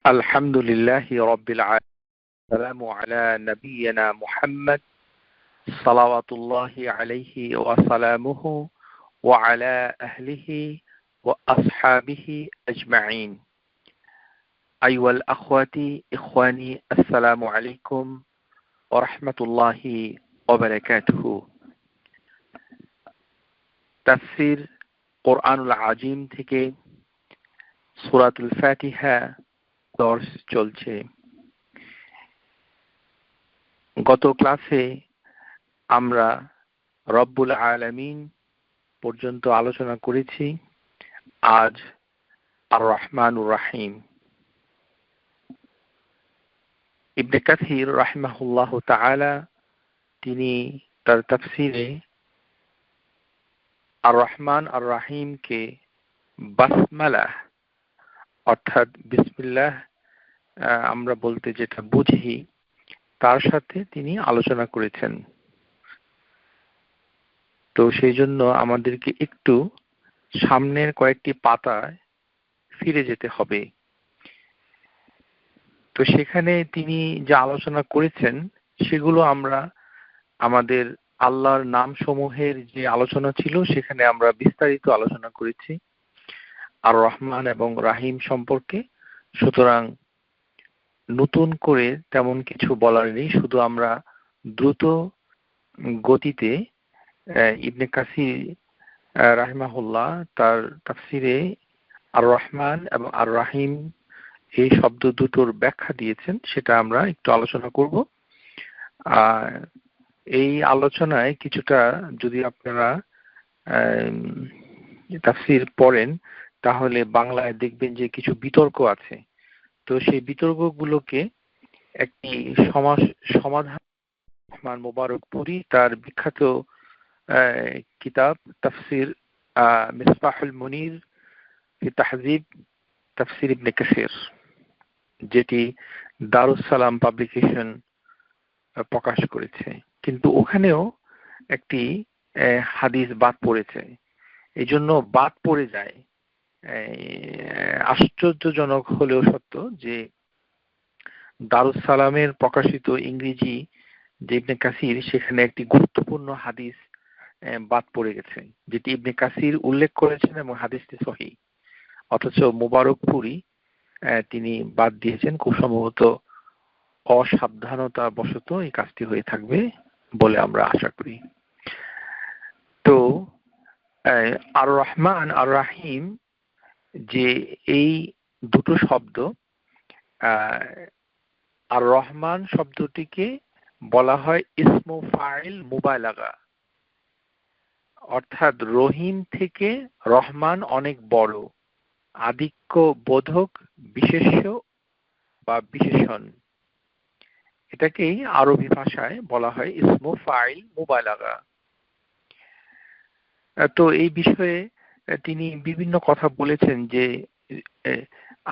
الحمد لله رب العالمين. السلام على نبينا محمد صلوات الله عليه وسلامه وعلى أهله وأصحابه أجمعين. أيها الأخوات إخواني السلام عليكم ورحمة الله وبركاته. তাফসীর কোরআনুল আজিম থেকে সূরাতুল ফাতিহা দর্স চলছে। গত ক্লাসে আমরা রব্বুল আলামিন পর্যন্ত আলোচনা করেছি। আজ আর রহমানুর রাহিম। ইবনে কাসির রাহিমাহুল্লাহ তাআলা তিনি তার তাফসীরে আর রহমান আর রাহিমকে বাসমালা অর্থাৎ বিসমিল্লাহ আমরা বলতে যেটা বুঝি তার সাথে তিনি আলোচনা করেছেন। তো সেই জন্য আমাদেরকে একটু সামনের কয়েকটি পাতায় ফিরে যেতে হবে। তো সেখানে তিনি যা আলোচনা করেছেন সেগুলো আমরা আমাদের আল্লাহর নাম সমূহের যে আলোচনা ছিল সেখানে আমরা বিস্তারিত আলোচনা করেছি আর রহমান এবং রাহিম সম্পর্কে। সুতরাং নতুন করে তেমন কিছু বলার নেই, শুধু আমরা দ্রুত গতিতে ইবনে কাসির রাহিমাহুল্লাহ তার তাফসিরে আর রহমান এবং আর রাহিম এই শব্দ দুটোর ব্যাখ্যা দিয়েছেন, সেটা আমরা একটু আলোচনা করব। এই আলোচনায় কিছুটা যদি আপনারা তাফসির পড়েন তাহলে বাংলায় দেখবেন যে কিছু বিতর্ক আছে। তো সেই বিতর্কগুলোকে একটি সমাধান রহমান মুবারকপুরি তার বিখ্যাত কিতাব তাফসির মিসবাহুল মুনির ফি তাহযিব তাফসির ইবনে কাসির, যেটি দারুস সালাম পাবলিকেশন প্রকাশ করেছে, কিন্তু ওখানেও একটি হাদিস বাদ পড়েছে। এই জন্য বাদ পড়ে যায়। আশ্চর্যজনক হলেও সত্য যে দারুস সালামের প্রকাশিত ইংরেজি যে ইবনে কাসির সেখানে একটি গুরুত্বপূর্ণ হাদিস বাদ পড়ে গেছে, যেটি ইবনে কাসির উল্লেখ করেছেন এবং হাদিসটি সহিহ, অথচ মুবারকপুরি তিনি বাদ দিয়েছেন। খুব সম্ভবত অসাবধানতা বশত এই কাজটি হয়ে থাকবে বলে আমরা আশা করি। তো আর রহমান আর রাহিম যে এই দুটো শব্দ, আর রহমান শব্দটিকে বলা হয় ইসমু ফাইল মুবালাগা, অর্থাৎ রহিম থেকে রহমান অনেক বড়, আধিক্য বোধক বিশেষ্য বা বিশেষণ। এটাকেই আরবি ভাষায় বলা হয় ইসমু ফাইল মুবালাগা। তো এই বিষয়ে তিনি বিভিন্ন কথা বলেছেন, যে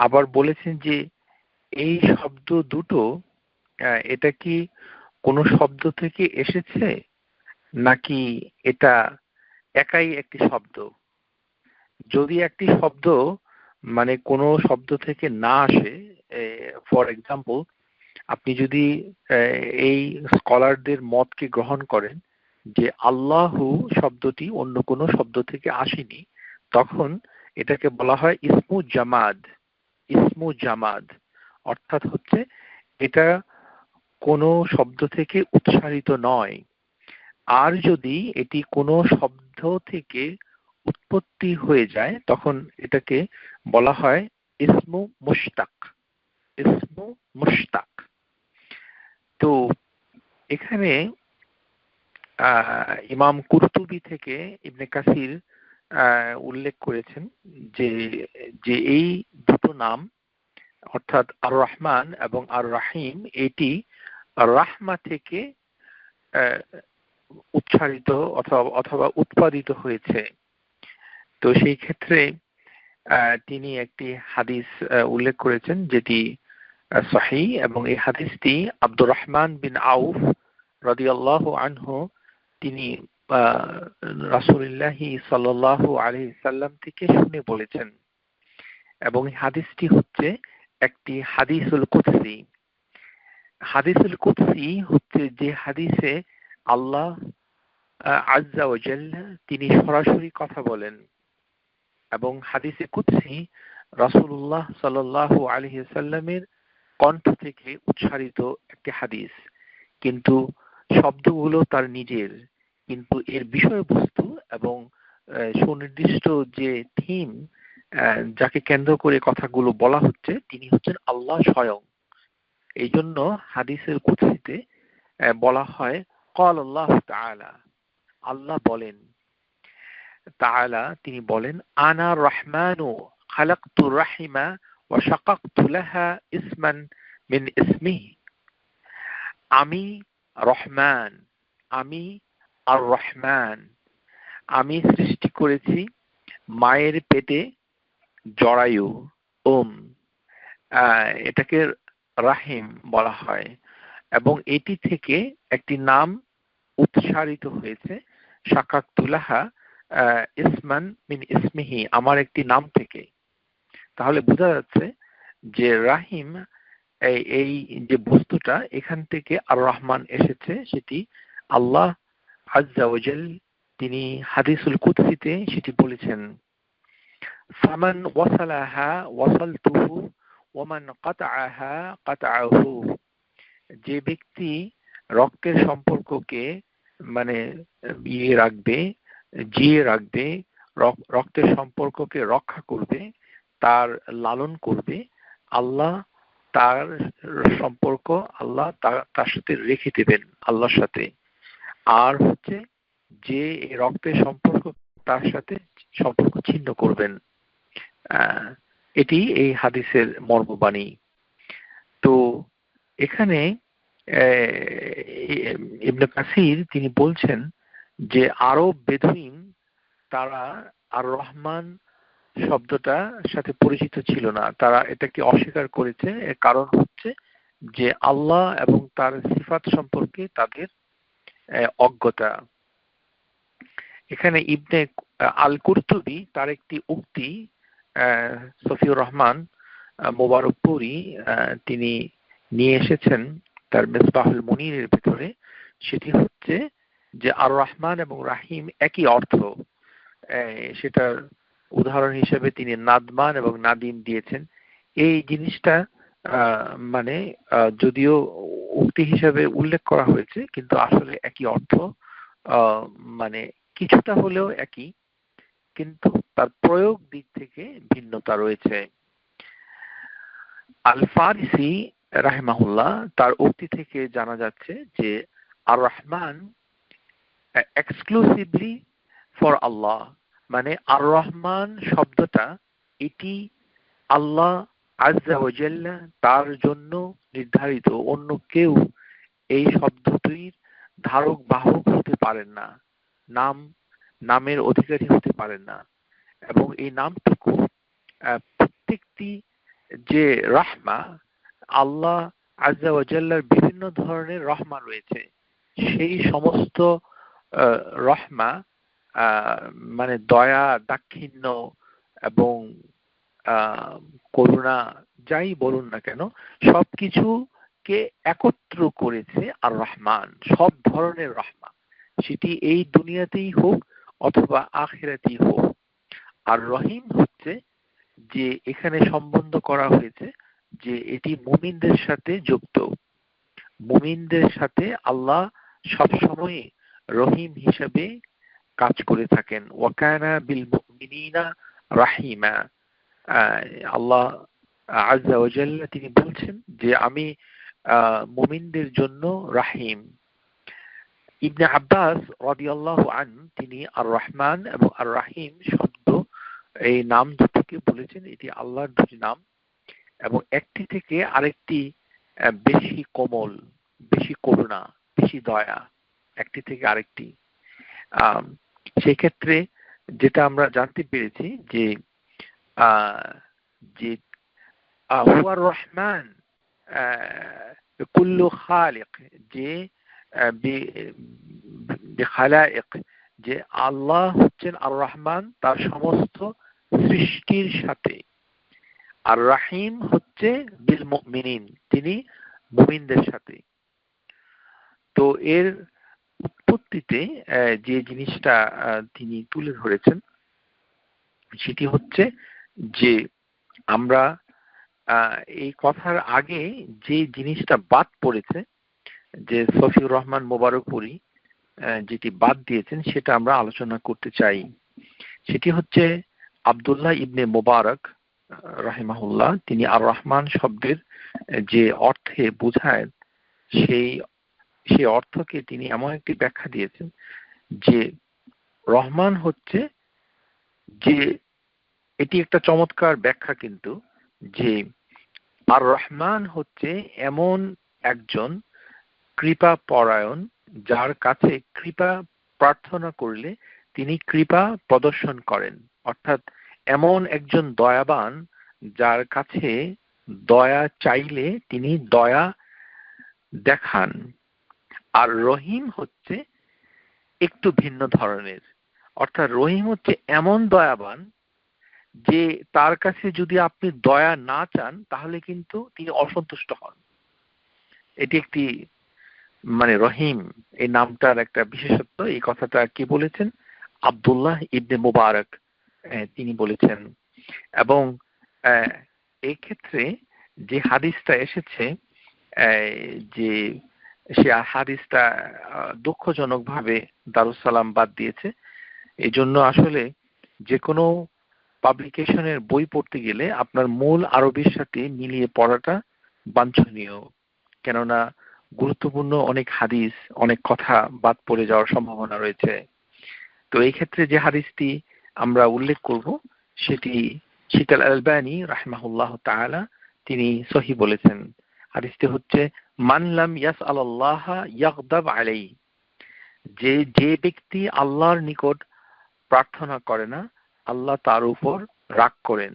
আবার বলেছেন যে এই শব্দ দুটো এটা কি কোনো শব্দ থেকে এসেছে নাকি এটা একাই একটি শব্দ। যদি একটি শব্দ মানে কোনো শব্দ থেকে না আসে, ফর এক্সাম্পল আপনি যদি এই স্কলারদের মতকে গ্রহণ করেন যে আল্লাহু শব্দটি অন্য কোনো শব্দ থেকে আসেনি, তখন এটাকে বলা হয় ইসমু জামাদ। ইসমু জামাদ অর্থাৎ হচ্ছে এটা কোনো শব্দ থেকে উচ্চারিত নয়। আর যদি এটি কোনো শব্দ থেকে উৎপত্তি হয়ে যায় তখন এটাকে বলা হয় ইসমু মুশতাক। ইসমু মুশতাক। তো এখানে ইমাম কুরতুবী থেকে ইবনে কাসির উল্লেখ করেছেন যে যে এই দুটো নাম অর্থাৎ আর রহমান এবং আর রাহিম এটি রাহমা থেকে উচ্চারিত অথবা উৎপাদিত হয়েছে। তো সেই ক্ষেত্রে তিনি একটি হাদিস উল্লেখ করেছেন যেটি সহিহ, এবং এই হাদিসটি আব্দুর রহমান বিন আউফ রাদিয়াল্লাহু আনহু তিনি রাসূলুল্লাহ সাল্লাল্লাহু আলাইহি সাল্লাম থেকে শুনে বলেছেন, এবং এই হাদিসটি হচ্ছে একটি হাদিসুল কুদসি। হাদিসুল কুদসি হচ্ছে যে হাদিসে আল্লাহ আজ্জা ওয়া জাল্লা তিনি সরাসরি কথা বলেন, এবং হাদিসে কুদসি রাসূলুল্লাহ সাল্লাল্লাহু আলাইহি ওয়াসাল্লামের কণ্ঠ থেকে উচ্চারিত একটি হাদিস, কিন্তু শব্দগুলো তার নিজের, কিন্তু এর বিষয়বস্তু এবং সুনির্দিষ্ট যে থিম যাকে কেন্দ্র করে কথাগুলো বলা হচ্ছে তিনি হচ্ছেন আল্লাহ স্বয়ং। এই জন্য হাদিসের কুদসিতে বলা হয় ক্বাল আল্লাহ তাআলা, আল্লাহ বলেন, তাআলা তিনি বলেন, আনা রহমানু খালাকতু রাহিমা ওয়া শাকাকতু লাহা ইসমান মিন ইসমিহি। আমি রহমান, আমি আর রহমান, আমি সৃষ্টি করেছি মায়ের পেটে জরায়ু, এটাকে রাহিম বলা হয়, এবং এটি থেকে একটি নাম উৎসারিত হয়েছে, শাকাকতুলাহা ইসমান মিন ইসমিহি, আমার একটি নাম থেকে। তাহলে বোঝা যাচ্ছে যে রাহিম এই যে বস্তুটা এখান থেকে আর রহমান এসেছে, সেটি আল্লাহ আজ্জা ওয়া জাল তিনি হাদিসুল কুদসিতে সেটি বলেছেন, ফামান ওয়াসালাহা ওয়াসালতুহু ওয়ামান কাতআহা কাতআহু। যে ব্যক্তি রক্তের সম্পর্ককে মানে ইয়ে রাখবে, জিয়ে রাখবে, রক্তের সম্পর্ককে রক্ষা করবে, তার লালন করবে, আল্লাহ তার সম্পর্ক আল্লাহ তার সাথে রেখে দেবেন আল্লাহর সাথে। আর হচ্ছে যে রক্তের সম্পর্ক তার সাথে সম্পর্ক ছিন্ন করবেন। এটি এই হাদিসের মর্মবাণী। তো এখানে ইবনে কাসির তিনি বলছেন যে আরব বেদুইন তারা আর রহমান শব্দটার সাথে পরিচিত ছিল না, তারা এটাকে অস্বীকার করেছে। এর কারণ হচ্ছে যে আল্লাহ এবং তার সিফাত সম্পর্কে তাদের অজ্ঞতা। এখানে ইবনে আল কুরতুবী তার একটি উক্তি সফিউর রহমান মোবারকপুরি তিনি নিয়ে এসেছেন তার মিসবাহুল মুনিরের ভিতরে। সেটি হচ্ছে যে আর রহমান এবং রাহিম একই অর্থ। সেটার উদাহরণ হিসেবে তিনি নাদমান এবং নাদিম দিয়েছেন। এই জিনিসটা মানে যদিও উক্তি হিসেবে উল্লেখ করা হয়েছে, কিন্তু আসলে একই অর্থ, মানে কিছুটা হলেও একই, কিন্তু তার প্রয়োগ দিক থেকে ভিন্নতা রয়েছে। আল ফারিসি রাহিমাহুল্লাহ তার উক্তি থেকে জানা যাচ্ছে যে আর রহমান এক্সক্লুসিভলি ফর আল্লাহ, মানে আর রহমান শব্দটা এটি আল্লাহ আজ্জা ওয়া জাল্লা তার জন্য নির্ধারিত, অন্য কেউ এই শব্দটির ধারক বাহক হতে পারেন না, নামের অধিকারী হতে পারেন না। এবং এই নামটুকু প্রত্যেকটি যে রাহমা, আল্লাহ আজ্জা ওয়া জাল্লার বিভিন্ন ধরনের রহমা রয়েছে, সেই সমস্ত রহমা মানে দয়া, দাক্ষিণ্য এবং করুণা যাই বলুন না কেন, সবকিছুকে একত্র করেছে আর রহমান, সব ধরনের রহমা, সেটি এই দুনিয়াতেই হোক অথবা আখিরাতেই হোক। আর রহিম হচ্ছে যে এখানে সম্বন্ধ করা হয়েছে যে এটি মুমিনদের সাথে যুক্ত, মুমিনদের সাথে আল্লাহ সবসময় রহিম হিসেবে কাজ করে থাকেন। ওয়াকানা বিল মুমিনিনা রাহিমা, আল্লাহ আজ্জা ওয়া জাল্লা তিনি বলছেন যে আমি মুমিনদের জন্য রাহিম। ইবনে আব্বাস রাদিয়াল্লাহু আনহু তিনি আর রহমান এবং আর রাহিম শব্দ এই নাম দুটিকে বলেছেন এটি আল্লাহর দুটি নাম, এবং একটি থেকে আরেকটি বেশি কোমল, বেশি করুণা, বেশি দয়া, একটি থেকে আরেকটি। সেই ক্ষেত্রে যেটা আমরা জানতে পেরেছি যে যে হুয়ার রহমান কুল্লু খালিক, যে খালায়েক, যে আল্লাহ হচ্ছেন আর রহমান তার সমস্ত সৃষ্টির সাথে। আর রাহিম হচ্ছে বিল মুমিনিন, তিনি মুমিনদের সাথে। তো এর উৎপত্তিতে যে জিনিসটা তিনি তুলে ধরেছেন সেটি হচ্ছে যে আমরা এই কথার আগে যে জিনিসটা বাদ পড়েছে, যে সফিউর রহমান মোবারকপুরী যেটি বাদ দিয়েছেন, সেটা আমরা আলোচনা করতে চাই। সেটি হচ্ছে আব্দুল্লাহ ইবনে মোবারক রাহিমাহুল্লাহ, তিনি আর রহমান শব্দের যে অর্থে বোঝায় সেই অর্থকে তিনি এমন একটি ব্যাখ্যা দিয়েছেন যে রহমান হচ্ছে, যে এটি একটা চমৎকার ব্যাখ্যা, কিন্তু যে আর রহমান হচ্ছে এমন একজন কৃপা পরায়ণ, যার কাছে কৃপা প্রার্থনা করলে তিনি কৃপা প্রদর্শন করেন। অর্থাৎ এমন একজন দয়াবান, যার কাছে দয়া চাইলে তিনি দয়া দেখান। আর রহিম হচ্ছে একটু ভিন্ন ধরনের। অর্থাৎ রহিম হচ্ছে এমন দয়াবান যে তার কাছে যদি আপনি দয়া না চান তাহলে কিন্তু তিনি অসন্তুষ্ট হন। এটি একটি রহিম এই নামটার একটা বিশেষত্ব। এই কথাটা কে বলেছেন? আব্দুল্লাহ ইবনে মুবারক তিনি বলেছেন। এবং এই ক্ষেত্রে যে হাদিসটা এসেছে, যে সে হাদিসটা দুঃখজনক ভাবে দারুস সালাম বাদ দিয়েছে। এই জন্য আসলে যে কোনো পাবলিকেশনের বই পড়তে গেলে আপনার মূল আরবির সাথে মিলিয়ে পড়াটা বাঞ্ছনীয়, কেননা গুরুত্বপূর্ণ অনেক হাদিস, অনেক কথা বাদ পড়ে যাওয়ার সম্ভাবনা রয়েছে। তো এই ক্ষেত্রে যে হাদিসটি আমরা উল্লেখ করব সেটি শেখ আল আলবানী রাহিমাহুল্লাহ তাআলা তিনি সহিহ বলেছেন। হাদিসটি হচ্ছে মান লাম ইয়াসআলাল্লাহ ইয়াগদাব আলাইহি, যে ব্যক্তি আল্লাহর নিকট প্রার্থনা করে না, আল্লাহ তার উপর রাগ করেন।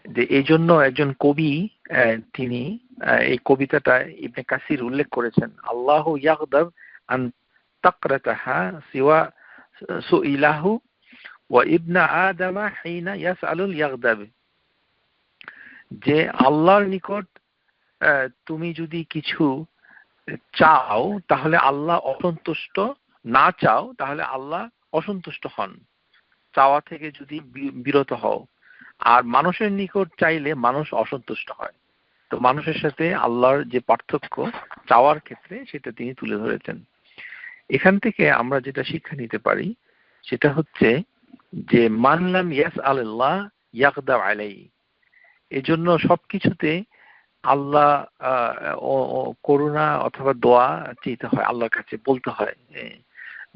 যে এই জন্য একজন কবি তিনি এই কবিতাটা ইবনে কাসির উল্লেখ করেছেন, আল্লাহু ইয়াগদাব আন তাকরাতাহা সিওয়া সুইলাহু ওয়া ইবনা আদামা হিনা ইয়াসআলুল ইয়াগদাব। যে আল্লাহর নিকট তুমি যদি কিছু চাও তাহলে আল্লাহ অসন্তুষ্ট, না চাও তাহলে আল্লাহ অসন্তুষ্ট হন। চাওয়া থেকে যদি বিরত হও, আর মানুষের নিকট চাইলে মানুষ অসন্তুষ্ট হয়। তো মানুষের সাথে আল্লাহর যে পার্থক্য চাওয়ার ক্ষেত্রে সেটা তিনি তুলে ধরেছেন। এখান থেকে আমরা যেটা শিক্ষা নিতে পারি সেটা হচ্ছে যে মান লাম ইয়াসআলিল্লাহ ইয়াগদাব আলাইহি। এজন্য সবকিছুতে আল্লাহ করুণা অথবা দোয়া চাইতে হয়, আল্লাহর কাছে বলতে হয়।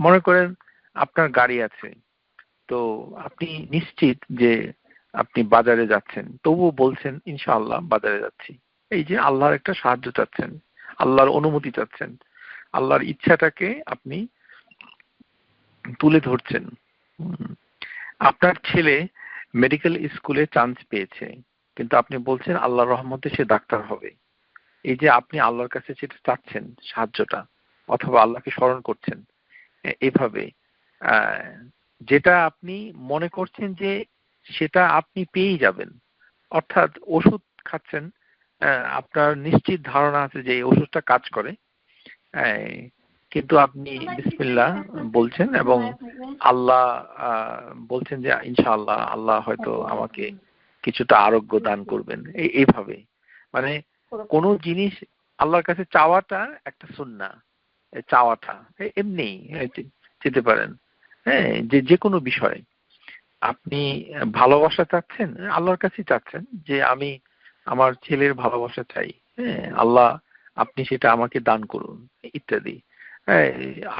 মনে করেন আপনার গাড়ি আছে, তো আপনি নিশ্চিত যে আপনি বাজারে যাচ্ছেন, তবুও বলছেন ইনশাআল্লাহ বাজারে যাচ্ছি। এই যে আল্লাহর একটা সাহায্য চাচ্ছেন, আল্লাহর অনুমতি চাচ্ছেন, আল্লাহর ইচ্ছাটাকে আপনি তুলে ধরছেন। আপনার ছেলে মেডিকেল স্কুলে চান্স পেয়েছে, কিন্তু আপনি বলছেন আল্লাহর রহমতে সে ডাক্তার হবে। এই যে আপনি আল্লাহর কাছে যেটা চাচ্ছেন সাহায্যটা, অথবা আল্লাহকে স্মরণ করছেন, এইভাবে যেটা আপনি মনে করছেন যে সেটা আপনি পেয়েই যাবেন। অর্থাৎ ওষুধ খাচ্ছেন, আপনার নিশ্চিত ধারণা আছে যে এই ওষুধটা কাজ করে, কিন্তু আপনি বিসমিল্লাহ বলছেন এবং আল্লাহ বলছেন যে ইনশাআল্লাহ আল্লাহ হয়তো আমাকে কিছুটা আরোগ্য দান করবেন। এইভাবে কোন জিনিস আল্লাহর কাছে চাওয়াটা একটা সুন্নাহ। চাওয়াটা এমনি যেতে পারেন, যে কোনো বিষয় আপনি ভালোবাসা চাচ্ছেন, আল্লাহর কাছে চাচ্ছেন যে আমি আমার ছেলের ভালোবাসা চাই, আল্লাহ আপনি সেটা আমাকে দান করুন ইত্যাদি।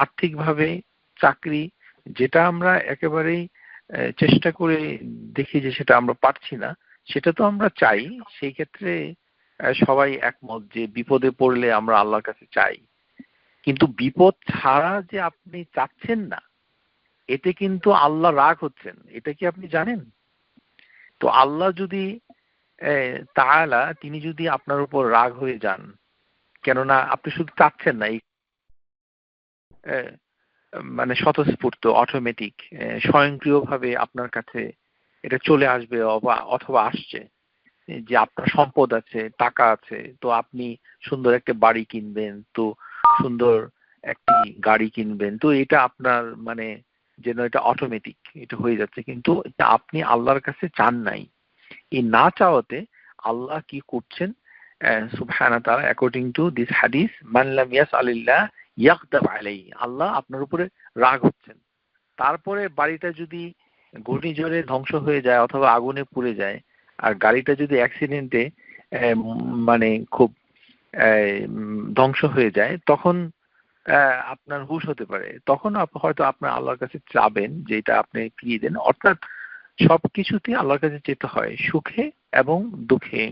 আর্থিকভাবে চাকরি, যেটা আমরা একেবারেই চেষ্টা করে দেখি যে সেটা আমরা পারছি না, সেটা তো আমরা চাই। সেই ক্ষেত্রে সবাই একমত যে বিপদে পড়লে আমরা আল্লাহর কাছে চাই, কিন্তু বিপদ ছাড়া যে আপনি চাচ্ছেন না, এতে কিন্তু আল্লাহ রাগ হচ্ছেন। এটা কি আপনি জানেন? তো আল্লাহ যদি তাআলা তিনি যদি আপনার উপর রাগ হয়ে যান, কেননা আপনি শুধু চাচ্ছেন না, স্বতঃস্ফূর্ত অটোমেটিক স্বয়ংক্রিয়ভাবে আপনার কাছে এটা চলে আসবে অথবা আসছে, যে আপনার সম্পদ আছে, টাকা আছে, তো আপনি সুন্দর একটা বাড়ি কিনবেন, তো সুন্দর একটি গাড়ি কিনবেন, তো এটা আপনার মানে যেন এটা অটোমেটিক এটা হয়ে যাচ্ছে, কিন্তু এটা আপনি আল্লাহর কাছে চান নাই। এই না চাওয়াতে আল্লাহ কি করছেন সুবহানাহু ওয়া তাআলা, অ্যাকর্ডিং টু দিস হাদিস, মান লাম ইয়াসআলিল্লাহ ইয়াগদাব আলাইহি, আল্লাহ আপনার উপরে রাগ হচ্ছেন। তারপরে বাড়িটা যদি ঘূর্ণিঝড়ে ধ্বংস হয়ে যায় অথবা আগুনে পুড়ে যায়, আর গাড়িটা যদি অ্যাক্সিডেন্টে মানে খুব ধ্বংস হয়ে যায়, তখন আপনার হুঁশ হতে পারে, তখন হয়তো আপনার আল্লাহর কাছে চাবেন যে এটা আপনি ফিরিয়ে দেন। অর্থাৎ সবকিছুতে আল্লাহর কাছে যেতে হয়, সুখে এবং দুঃখে।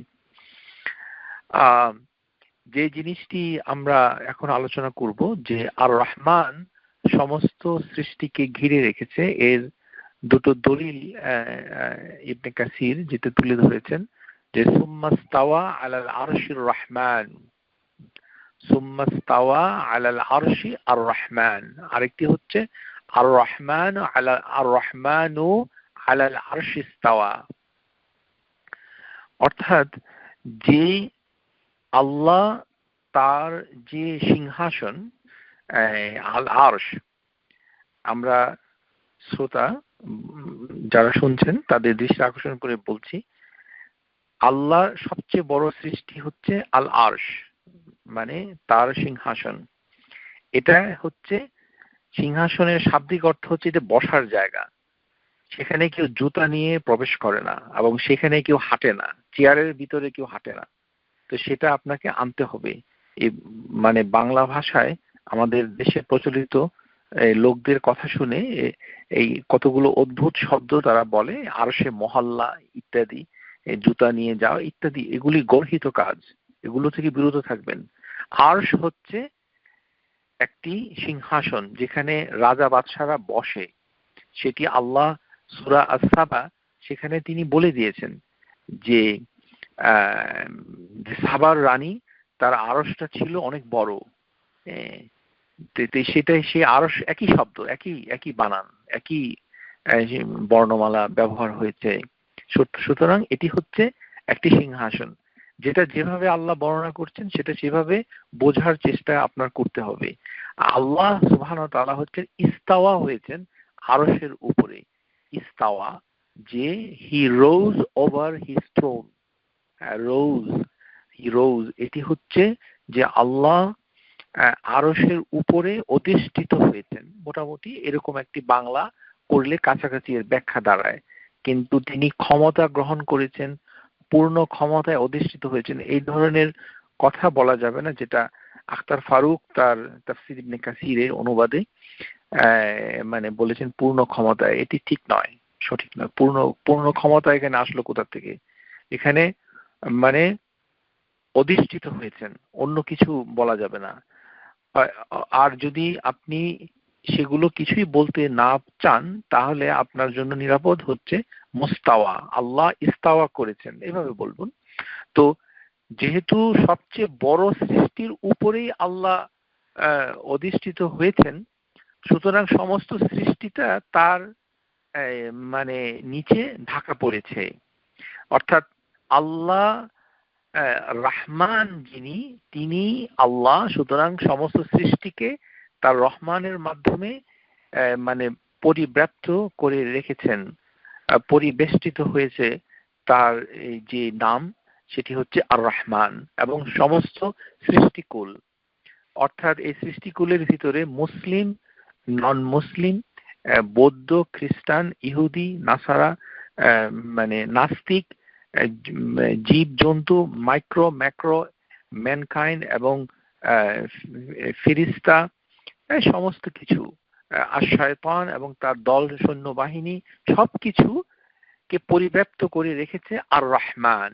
যে জিনিসটি আমরা এখন আলোচনা করব, যে আর রহমান সমস্ত সৃষ্টিকে ঘিরে রেখেছে, এর দুটো দলিল ইবনে কাসির যেটা তুলে ধরেছেন, যে সুম্মাস্তাওয়া আলাল আরশির রহমান, সুম্মাস্তাওয়া আলাল আরশি আর রহমান, আরেকটি হচ্ছে আর রহমান আর রহমানু আলাল আরশি ইস্তাওয়া। অর্থাৎ যে আল্লাহ তার যে সিংহাসন আল আরশ, আমরা শ্রোতা যারা শুনছেন তাদের দৃষ্টি আকর্ষণ করে বলছি, আল্লাহর সবচেয়ে বড় সৃষ্টি হচ্ছে আল আরশ, মানে তার সিংহাসন। এটা হচ্ছে সিংহাসনের শাব্দিক অর্থ হচ্ছে এটা বসার জায়গা, সেখানে কেউ জুতা নিয়ে প্রবেশ করে না এবং সেখানে কেউ হাঁটে না, চেয়ারের ভিতরে কেউ হাঁটে না, তো সেটা আপনাকে আনতে হবে। এই মানে বাংলা ভাষায় আমাদের দেশে প্রচলিত লোকদের কথা শুনে এই কতগুলো অদ্ভুত শব্দ তারা বলে, আরশে মহল্লা ইত্যাদি, জুতা নিয়ে যাওয়া ইত্যাদি, এগুলি গর্হিত কাজ, এগুলো থেকে বিরত থাকবেন। আরশ হচ্ছে একটি সিংহাসন যেখানে রাজা বাদশারা বসে, সেটি আল্লাহ সূরা আস-সাবা সেখানে তিনি বলে দিয়েছেন যে সাবার রানী তার আরশটা ছিল অনেক বড়, সেটাই সে আরশ, একই শব্দ, একই বানান, একই বর্ণমালা ব্যবহার হয়েছে। সুতরাং এটি হচ্ছে একটি সিংহাসন, যেটা যেভাবে আল্লাহ বর্ণনা করছেন সেটা সেভাবে বোঝার চেষ্টা আপনার করতে হবে। আল্লাহ সুবহানাহু ওয়া তাআলা হচ্ছেন ইস্তাওয়া হয়েছেন আরশের উপরে। ইস্তাওয়া, যে হি রোজ ওভার হিজ থ্রোন, রোজ, এটি হচ্ছে যে আল্লাহ আরশের উপরে অধিষ্ঠিত হয়েছেন, মোটামুটি এরকম একটি বাংলা করলে কাছাকাছি এর ব্যাখ্যা দাঁড়ায়। কিন্তু তিনি ক্ষমতা গ্রহণ করেছেন, পূর্ণ ক্ষমতায় অধিষ্ঠিত হয়েছেন, এই ধরনের কথা বলা যাবে না, যেটা আখতার ফারুক তার তাফসীর ইবনে কাসিরের অনুবাদে মানে বলেছেন পূর্ণ ক্ষমতায়, এটি ঠিক নয়, সঠিক নয়। পূর্ণ ক্ষমতা এখানে আসলো কোথা থেকে? এখানে মানে অধিষ্ঠিত হয়েছেন, অন্য কিছু বলা যাবে না। আর যদি আপনি সেগুলো কিছুই বলতে না চান, তাহলে আপনার জন্য নিরাপদ হচ্ছে মুস্তাওয়া, আল্লাহ ইস্তাওয়া করেছেন, এভাবে বলবেন। তো যেহেতু সবচেয়ে বড় সৃষ্টির উপরেই আল্লাহ অধিষ্ঠিত হয়েছেন, সুতরাং সমস্ত সৃষ্টিটা তার মানে নিচে ঢাকা পড়েছে। অর্থাৎ আল্লাহ রহমান যিনি, তিনি আল্লাহ, সুতরাং সমস্ত সৃষ্টিকে তার রহমানের মাধ্যমে মানে পরিব্যাপ্ত করে রেখেছেন, পরিবেষ্টিত হয়েছে তার এই যে নাম, সেটি হচ্ছে আর রহমান। এবং সমস্ত সৃষ্টিকুল, অর্থাৎ এই সৃষ্টিকুলের ভিতরে মুসলিম, নন মুসলিম, বৌদ্ধ, খ্রিস্টান, ইহুদি, নাসারা, মানে নাস্তিক, জীব জন্তু, মাইক্রো ম্যাক্রো, ম্যানকাইন্ড এবং ফিরিস্তা, সমস্ত কিছু, আর শয়তান এবং তার দল সৈন্যবাহিনী, সবকিছু কে পরিব্যাপ্ত করে রেখেছে আর রহমান,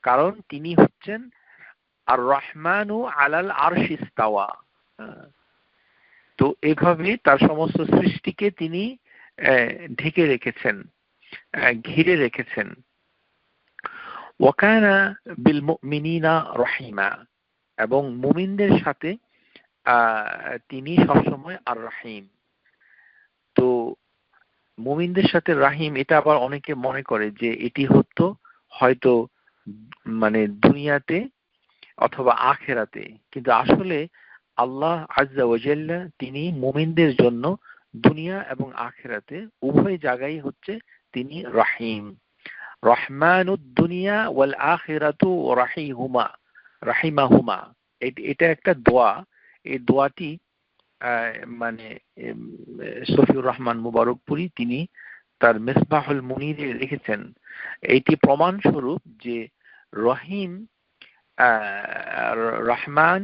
কারণ তিনি হচ্ছেন আর রহমানু আলাল আরশি ইস্তাওয়া। তো এভাবে তার সমস্ত সৃষ্টিকে তিনি ঢেকে রেখেছেন, ঘিরে রেখেছেন। ওয়াকানা বিল মুমিনিনা রহিমা, এবং মুমিনদের সাথে তিনি সবসময় আর রহিম। তো মুমিনদের সাথে রাহিম, এটা আবার অনেকে মনে করে যে এটি হয়তো মানে দুনিয়াতে অথবা আখেরাতে, কিন্তু আসলে আল্লাহ আজ্জা ওয়া জাল্লা তিনি মুমিনদের জন্য দুনিয়া এবং আখেরাতে উভয় জায়গায় তিনি রাহিম। রহমানুদ দুনিয়া ওয়াল আখিরাতু রাহিমাহুমা। এটা একটা দোয়া। এই দোয়াটি মানে সফিউর রহমান মুবারকপুরি তিনি তার মিসবাহুল মুনিরে লিখেছেন। এটি প্রমাণ স্বরূপ যে রহিম রহমান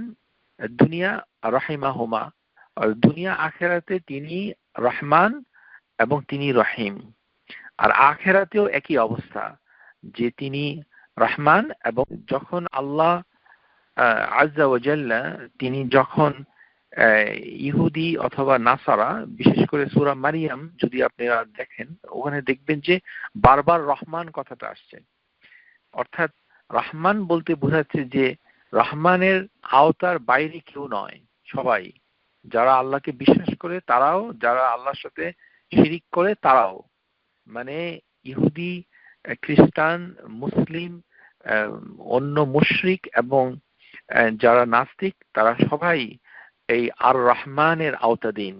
দুনিয়া রাহিমাহুমা, দুনিয়া আখেরাতে তিনি রহমান এবং তিনি রহিম। আর আখেরাতেও একই অবস্থা যে তিনি রহমান। এবং যখন আল্লাহ আজ্জা ওয়া জাল্লা তিনি যখন ইহুদি অথবা নাসারা, বিশেষ করে সূরা মারিয়াম যদি আপনারা দেখেন, ওখানে দেখবেন যে বারবার রহমান কথাটা আসছে। অর্থাৎ রহমান বলতে বোঝাচ্ছে যে রহমানের আওতার বাইরে কেউ নয়, সবাই। যারা আল্লাহকে বিশ্বাস করে তারাও, যারা আল্লাহর সাথে শিরিক করে তারাও, মানে ইহুদি, খ্রিস্টান, মুসলিম, অন্য মুশরিক এবং যারা নাস্তিক, তারা সবাই এই আর রহমানের আওতাধীন।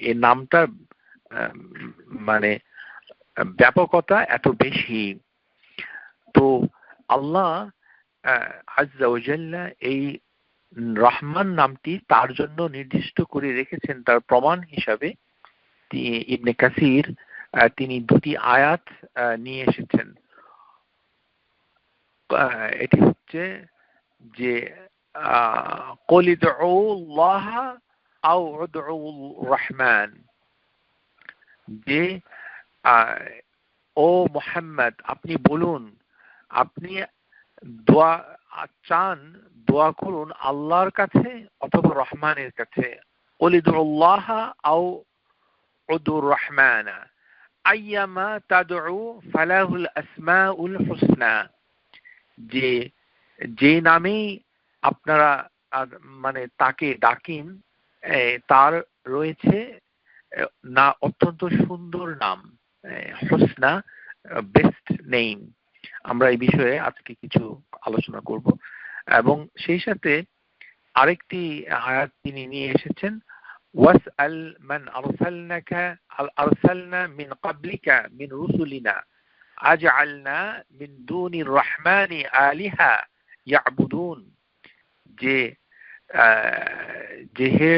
এই নামটা মানে ব্যাপকতা এত বেশি। তো আল্লাহ আজ্জা ওয়া জাল্লা এই রহমান নামটি তার জন্য নির্দিষ্ট করে রেখেছেন। তার প্রমাণ হিসাবে ইবনে কাসির তিনি দুটি আয়াত নিয়ে এসেছেন। এটি হচ্ছে যে কুল ইদউল্লাহ আও উদউর রহমান, যে ও মুহাম্মদ আপনি বলুন, আপনি দোয়া চান, দোয়া করুন আল্লাহর কাছে অথবা রহমানের কাছে। কুল ইদউল্লাহ আও উদউর রহমান আইয়ামা তাদউ ফালাহুল আসমাউল হুসনা, যে নামেই আপনারা মানে তাকে ডাকেন তার রয়েছে না অত্যন্ত সুন্দর নাম, হুসনা, বেস্ট নেম। আমরা এই বিষয়ে আজকে কিছু আলোচনা করব। এবং সেই সাথে আরেকটি আয়াত তিনি নিয়ে এসেছেন, ওয়াসআল মান আরসালনা মিন ক্বাবলিকা মিন রুসুলিনা আজআলনা মিন দুনির রহমানি আলিহা ইয়াবুদুন, যে হে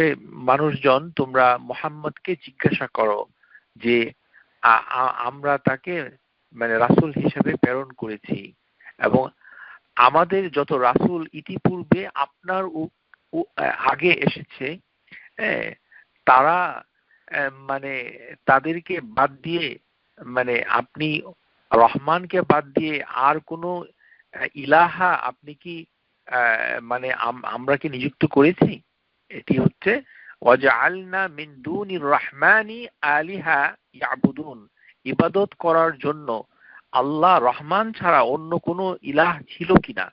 মানুষজন তোমরা মুহাম্মদকে জিজ্ঞাসা করো যে আমরা তাকে মানে রাসূল হিসেবে প্রেরণ করেছি, এবং আমাদের যত রাসূল ইতিপূর্বে আপনার আগে এসেছে তারা মানে তাদেরকে বাদ দিয়ে, মানে আপনি রহমানকে বাদ দিয়ে আর কোনো ইলাহা আপনি কি মানে আমরা কি নিযুক্ত করেছি? এটি হচ্ছে ওয়াজআলনা মিন দুনির রহমানি আলিহা ইয়াবুদুন, ইবাদত করার জন্য আল্লাহ রহমান ছাড়া অন্য কোনো ইলাহ ছিল কিনা।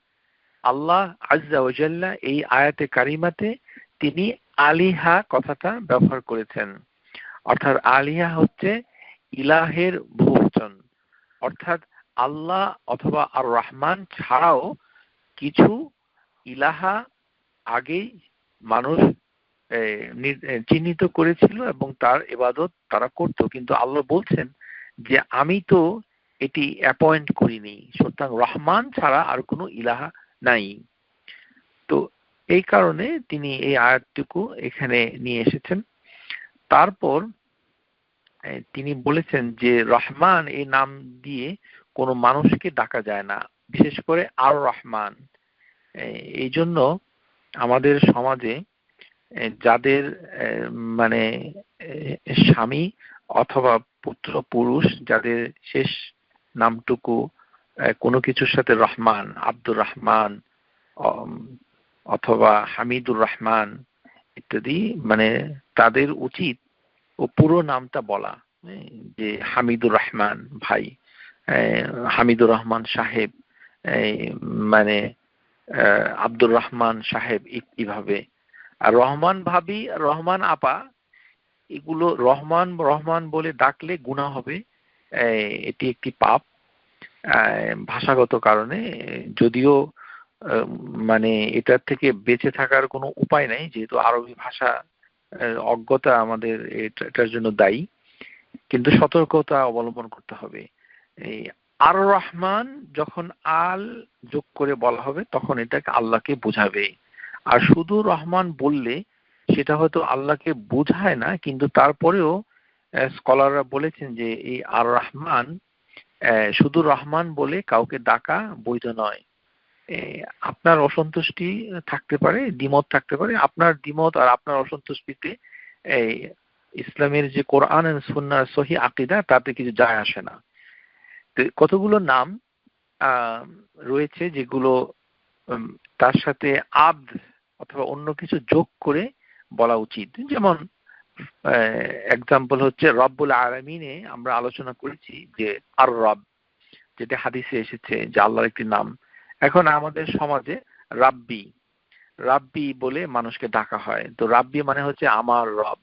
আল্লাহ আজ্জা ওয়া জাল্লা এই আয়াতে কারিমাতে তিনি আলিহা কথাটা ব্যবহার করেছেন। অর্থাৎ আলিহা হচ্ছে ইলাহের বহুবচন, অর্থাৎ আল্লাহ অথবা আর রহমান ছাড়াও কিছু ইলাহা আগেই মানুষ চিহ্নিত করেছিল এবং তার ইবাদত তারা করত, কিন্তু আল্লাহ বলছেন যে আমি তো এটি অ্যাপয়েন্ট করিনি, সুতরাং রহমান ছাড়া আর কোনো ইলাহা নাই। তো এই কারণে তিনি এই আয়াতটুকু এখানে নিয়ে এসেছেন। তারপর তিনি বলেছেন যে রহমান এই নাম দিয়ে কোনো মানুষকে ডাকা যায় না, বিশেষ করে আর রহমান। এই জন্য আমাদের সমাজে যাদের মানে স্বামী অথবা পুত্র পুরুষ যাদের শেষ নামটুকু কোনো কিছুর সাথে রহমান, আব্দুর রহমান অথবা হামিদুর রহমান ইত্যাদি, মানে তাদের উচিত ও পুরো নামটা বলা, যে হামিদুর রহমান ভাই, হামিদুর রহমান সাহেব, মানে আব্দুর রহমান সাহেব, এইভাবে। আর রহমান ভাবি, রহমান আপা, এগুলো রহমান রহমান বলে ডাকলে গুনাহ হবে, এটি একটি পাপ ভাষাগত কারণে। যদিও মানে এটার থেকে বেঁচে থাকার কোনো উপায় নাই, যেহেতু আরবি ভাষা অজ্ঞতা আমাদের এটার জন্য দায়ী, কিন্তু সতর্কতা অবলম্বন করতে হবে। এই আর রহমান যখন আল যোগ করে বলা হবে তখন এটাকে আল্লাহকে বোঝাবে। আর শুধু রহমান বললে সেটা হয়তো আল্লাহকে বোঝায় না, কিন্তু তারপরেও স্কলাররা বলেছেন যে এই আর রহমান শুধু রহমান বলে কাউকে ডাকা বৈধ নয়। আপনার অসন্তুষ্টি থাকতে পারে, দ্বিমত থাকতে পারে, আপনার দ্বিমত আর আপনার অসন্তুষ্টিতে এই ইসলামের যে কোরআন এবং সুন্নাহর সহি আকীদা তাতে কিছু যায় আসে না। তো কতগুলো নাম রয়েছে যেগুলো তার সাথে আদ অথবা অন্য কিছু যোগ করে বলা উচিত। যেমন এক্সাম্পল হচ্ছে রব্বুল আলামিনে আমরা আলোচনা করেছি যে আর রব, যেটা হাদিসে এসেছে যে আল্লাহর একটি নাম। এখন আমাদের সমাজে রাব্বি রাব্বি বলে মানুষকে ডাকা হয়, তো রাব্বি মানে হচ্ছে আমার রব।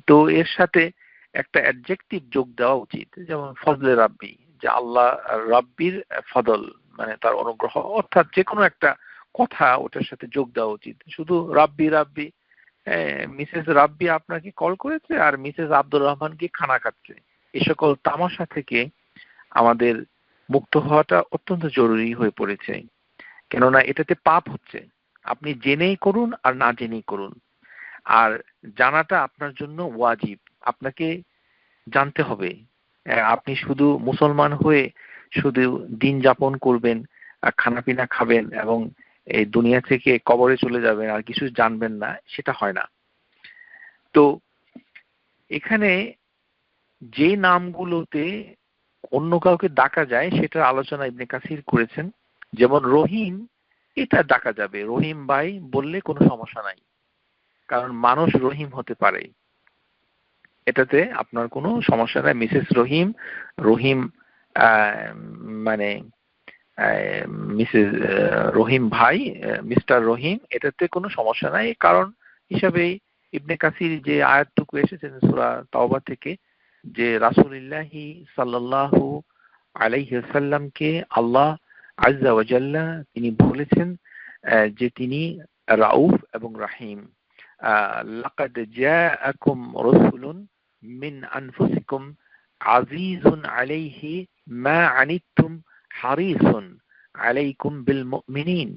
তো এর সাথে একটা অ্যাডজেক্টিভ যোগ দেওয়া উচিত, যেমন ফজলে রাব্বি, যে আল্লাহ রাব্বির ফদল মানে তার অনুগ্রহ, অর্থাৎ যে কোনো একটা কথা ওটার সাথে যোগ দেওয়া উচিত। শুধু রাব্বি রাব্বি, মিসেস রাব্বি আপনাকে কল করেছে আর মিসেস আব্দুর রহমান কি খানা খাচ্ছে, এ সকল তামাশা থেকে আমাদের মুক্ত হওয়াটা অত্যন্ত জরুরি হয়ে পড়েছে। কেননা এটাতে পাপ হচ্ছে। আপনি জেনেই করুন আর না জেনেই করুন, আর জানাটা আপনার জন্য ওয়াজিব, আপনাকে জানতে হবে। আপনি শুধু মুসলমান হয়ে শুধু দিন যাপন করবেন, খানাপিনা খাবেন এবং এই দুনিয়া থেকে কবরে চলে যাবেন আর কিছু জানবেন না, সেটা হয় না। তো এখানে যে নামগুলোতে অন্য কাউকে ডাকা যায় সেটার আলোচনা ইবনে কাসির করেছেন। যেমন রহিম, এটা ডাকা যাবে, রহিম ভাই বললে কোনো সমস্যা নাই, কারণ মানুষ রহিম হতে পারে, এটাতে আপনার কোনো সমস্যা নাই। মিসেস রহিম, রহিম মানে মিসেস রহিম ভাই, মিস্টার রহিম, এটাতে কোনো সমস্যা নাই। কারণ হিসাবে ইবনে কাসির যে আয়াতটুকু এসেছে সূরা তাওবা থেকে, যে রাসূলুল্লাহি সাল্লাল্লাহু আলাইহি ওয়াসাল্লামকে আল্লাহ আযজা ওয়া জাল্লা তিনি বলেছেন যে তিনি রাউফ এবং রাহিম। লাকাদ জাআকুম রাসূলুন মিন আনফুসিকুম আজিজুন আলাইহি মা আনিতুম হারিসুন আলাইকুম বিল মুমিনিন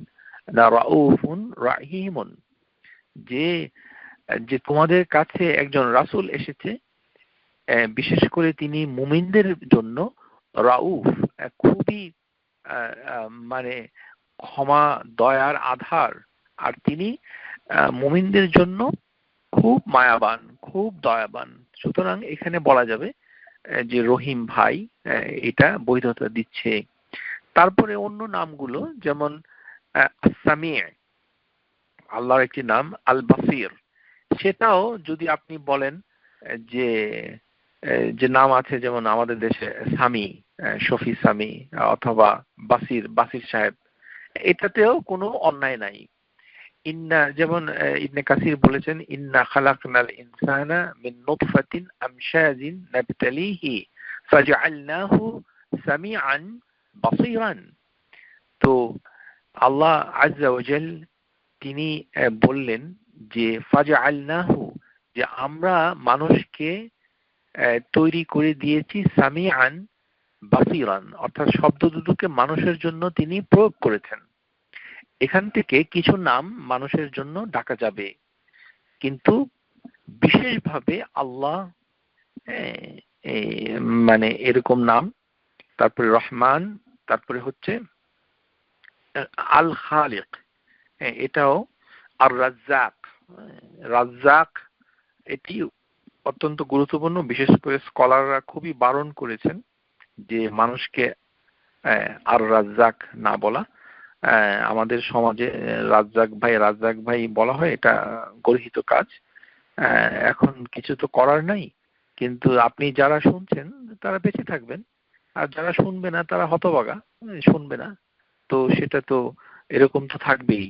রাউফুন রাহিমুন, যে যে তোমাদের কাছে একজন রাসূল এসেছে, বিশেষ করে তিনি মুমিনদের জন্য রাউফ, খুবই মানে ক্ষমা দয়ার আধার, আর তিনি মুমিনদের জন্য খুব মায়াবান, খুব দয়াবান। সুতরাং এখানে বলা যাবে যে রহিম ভাই, এটা বৈধতা দিচ্ছে। তারপরে অন্য নামগুলো যেমন সামিয়ে, আল্লাহর একটি নাম আল বাসির, সেটাও যদি আপনি বলেন যে যে নাম আছে, যেমন আমাদের দেশে সামি, শফি সামি অথবা বাসির, বাসির সাহেব, এটাতেও কোনো অন্যায় নাই। ইন্না, যেমন ইবনে কাসির বলেছেন ইন্না খালাকনাল ইনসানা মিন নুতফাতিন আমশাজিন নাবতালিহি ফাজআলনাহু সামিআন বাসীরান। তো আল্লাহ আযজা ওয়া জাল তিনি বললেন যে ফাজআলনাহু, যে আমরা মানুষকে তৈরি করে দিয়েছি সামিআন বাসীরান, অর্থাৎ শব্দ দুটোকে মানুষের জন্য তিনি প্রয়োগ করেছেন। এখান থেকে কিছু নাম মানুষের জন্য ডাকা যাবে, কিন্তু বিশেষভাবে আল্লাহ মানে এরকম নাম, তারপরে রহমান, তারপরে হচ্ছে আল খালিক, এটাও আর রাজ্জাক, রাজ্জাক এটি অত্যন্ত গুরুত্বপূর্ণ। বিশেষ করে স্কলাররা খুবই বারণ করেছেন যে মানুষকে আর রাজ্জাক না বলা। আমাদের সমাজে রাজ্জাক ভাই রাজ্জাক ভাই বলা হয়, এটা গর্হিত কাজ। এখন কিছু তো করার নাই, কিন্তু আপনি যারা শুনছেন তারা বেঁচে থাকবেন, আর যারা শুনবে না তারা হতভাগা, শুনবে না। তো সেটা তো এরকম তো থাকবেই।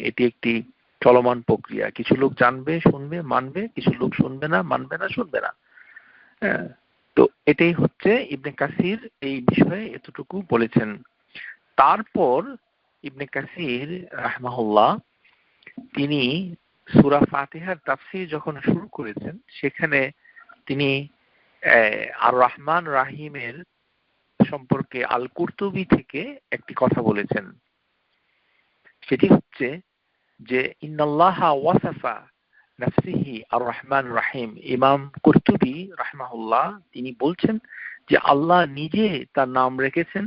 এটি একটি চলমান প্রক্রিয়া। কিছু লোক জানবে, শুনবে, মানবে, কিছু লোক শুনবে না, মানবে না, শুনবে না। হ্যাঁ, তো এটাই হচ্ছে ইবনে কাসির এই বিষয়ে এতটুকু বলেছেন। তারপর ইবনে কাসির রাহমাহুল্লাহ তিনি সূরা ফাতিহার তাফসীর যখন শুরু করেছেন, সেখানে তিনি আর রহমান রাহিমের সম্পর্কে আল কুরতুবী থেকে একটি কথা বলেছেন। সেটি হচ্ছে যে ইন্নাল্লাহা ওয়াসাফা নাফসিহি আর রহমান রাহিম। ইমাম কুরতুবী রাহমাহুল্লাহ তিনি বলছেন যে আল্লাহ নিজে তার নাম রেখেছেন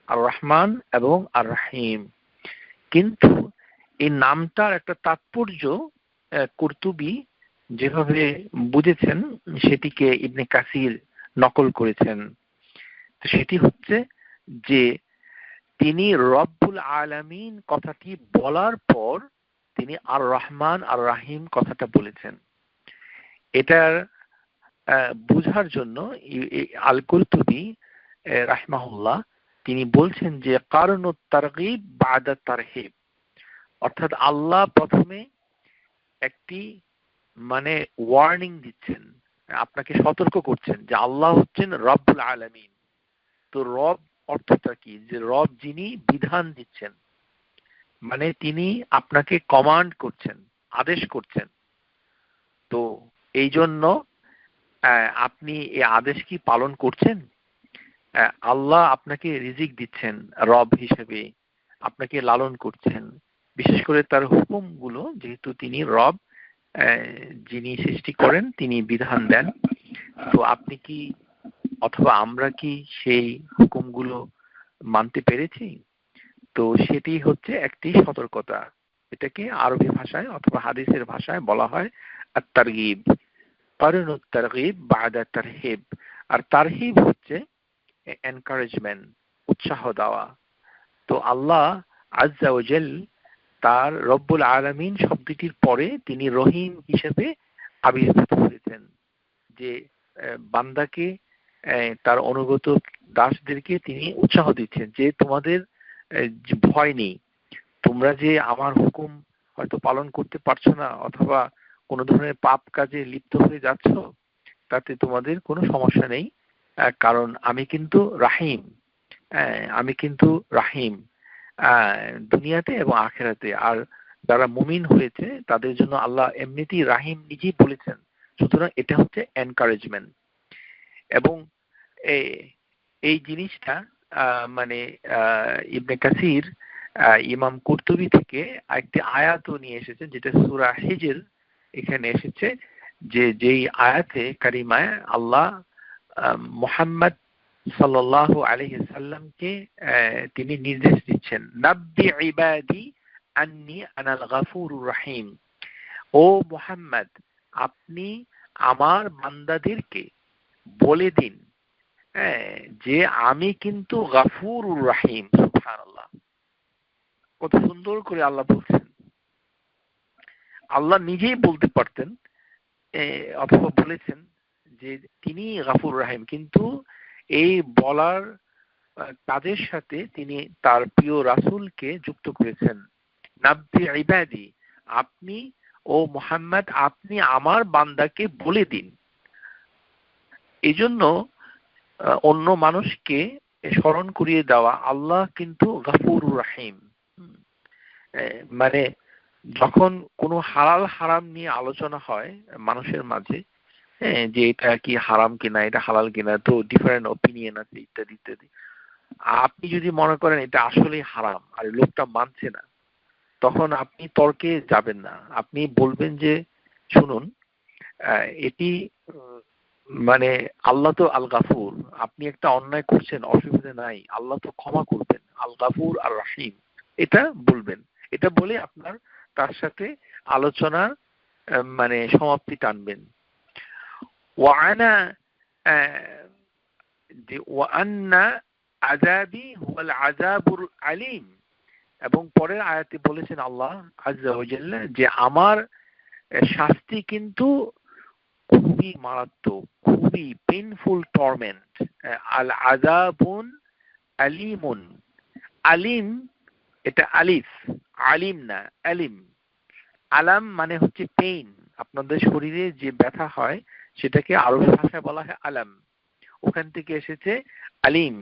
আর রহমান এবং আর রাহিম, কিন্তু এই নামটার একটা তাৎপর্য কুরতুবী যেভাবে বুঝেছেন সেটিকে ইবনে কাসির নকল করেছেন। সেটি হচ্ছে যে তিনি রব্বুল আলামিন কথাটি বলার পর তিনি আর রহমান আর রাহিম কথাটা বলেছেন। এটার বুঝার জন্য আল কুরতুবী রাহমাহুল্লাহ তিনি বলছেন যে কারণুত তারগীব বাদা তারহিব, অর্থাৎ আল্লাহ প্রথমে একটি মানে ওয়ার্নিং দিচ্ছেন, আপনাকে সতর্ক করছেন যে আল্লাহ হচ্ছেন রব্বুল আলামিন। তো রব অর্থটা কি? যে রব যিনি বিধান দিচ্ছেন, মানে তিনি আপনাকে কমান্ড করছেন, আদেশ করছেন। তো এই জন্য আপনি এই আদেশ কি পালন করছেন? আল্লাহ আপনাকে রিজিক দিচ্ছেন রব হিসেবে, আপনাকে লালন করছেন, বিশেষ করে তার হুকুমগুলো, যেহেতু তিনি রব, যিনি সৃষ্টি করেন, তিনি বিধান দেন। তো আপনি কি অথবা আমরা কি সেই হুকুমগুলো মানতে পেরেছি? তো সেটি হচ্ছে একটি সতর্কতা। এটাকে আরবি ভাষায় অথবা হাদিসের ভাষায় বলা হয় আত-তারগীব, কারণুত তারগীব বাদা তারহিব। আর তারহিব হচ্ছে এনকারেজমেন্ট, উৎসাহ দেওয়া। তো আল্লাহ আজ্জা ওয়া জাল তার রব্বুল আলামিন শব্দটির পরে তিনি রহিম হিসেবে আবির্ভূত হয়েছেন, যে বান্দাকে তার অনুগত দাসদেরকে তিনি উৎসাহ দিচ্ছেন যে তোমাদের ভয় নেই, তোমরা যে আমার হুকুম হয়তো পালন করতে পারছো না অথবা কোনো ধরনের পাপ কাজে লিপ্ত হয়ে যাচ্ছ, তাতে তোমাদের কোনো সমস্যা নেই, কারণ আমি কিন্তু রাহিম। আমি কিন্তু রাহিম দুনিয়াতে এবং আখেরাতে। আর যারা মুমিন হয়েছে তাদের জন্য আল্লাহ এমনিতেই রাহিম নিজেই বলেছেন। সুতরাং এটা হচ্ছে এনকারেজমেন্ট। এবং এই জিনিসটা মানে ইবনে কাসির ইমাম কুরতুবী থেকে একটি আয়াতও নিয়ে এসেছেন, যেটা সূরা হিজর, এখানে এসেছে যে যেই আয়াতে কারিমায় আল্লাহ মুহাম্মদ সাল্লাল্লাহু আলাইহি সাল্লামকে তিনি নির্দেশ দিচ্ছেন, নাব্বি ইবাদি আন্নি আনাল গাফুরুর রহিম। ও মুহাম্মদ, আপনি আমার বান্দাদেরকে বলে দিন যে আমি কিন্তু গাফুরুর রহিম। সুবহানাল্লাহ, কত সুন্দর করে আল্লাহ বলছেন। আল্লাহ নিজেই বলতে পারতেন অথবা বলেছেন যে তিনি গাফুর রাহিম, কিন্তু এই বলার কাজের সাথে তিনি তার প্রিয় রাসূলকে যুক্ত করেছেন। নাব্বি ইবাদি, আপনি ও মুহাম্মদ আপনি আমার বান্দাকে বলে দিন। এজন্য অন্য মানুষকে স্মরণ করিয়ে দেওয়া আল্লাহ কিন্তু গাফুরুর রাহিম। মানে যখন কোনো হালাল হারাম নিয়ে আলোচনা হয় মানুষের মাঝে, যে এটা কি হারাম কিনা, এটা হালাল কিনা, তো ডিফারেন্ট ওপিনিয়ন আছে ইত্যাদি ইত্যাদি। আপনি যদি মনে করেন এটা আসলেই হারাম আর লোকটা মানছে না, তখন আপনি তর্কে যাবেন না। আপনি বলবেন যে শুনুন, এটি মানে আল্লাহ তো আল গাফুর, আপনি একটা অন্যায় করছেন, অসুবিধা নাই, আল্লাহ তো ক্ষমা করবেন, আল গাফুর আর রাহিম, এটা বলবেন। এটা বলে আপনার তার সাথে আলোচনা মানে সমাপ্তি টানবেন। ওয়ানা ওয়ান্না আযাবি হুয়াল আযাবুল আলীম। এবং পরের আয়াতে বলেছেন আল্লাহ আযজা ওয়া জাল্লা যে আমার শাস্তি কিন্তু খুবই মারাত্মক, খুবই পেইনফুল টর্মেন্ট। আল আযাবুন আলীমুন, আলিম এটা আলিফ, আলিম না আলিম। আলাম মানে হচ্ছে পেইন, আপনাদের শরীরে যে ব্যথা হয় সেটাকে আরবি ভাষায় বলা হয় আলাম, ওখান থেকে এসেছে আলিম,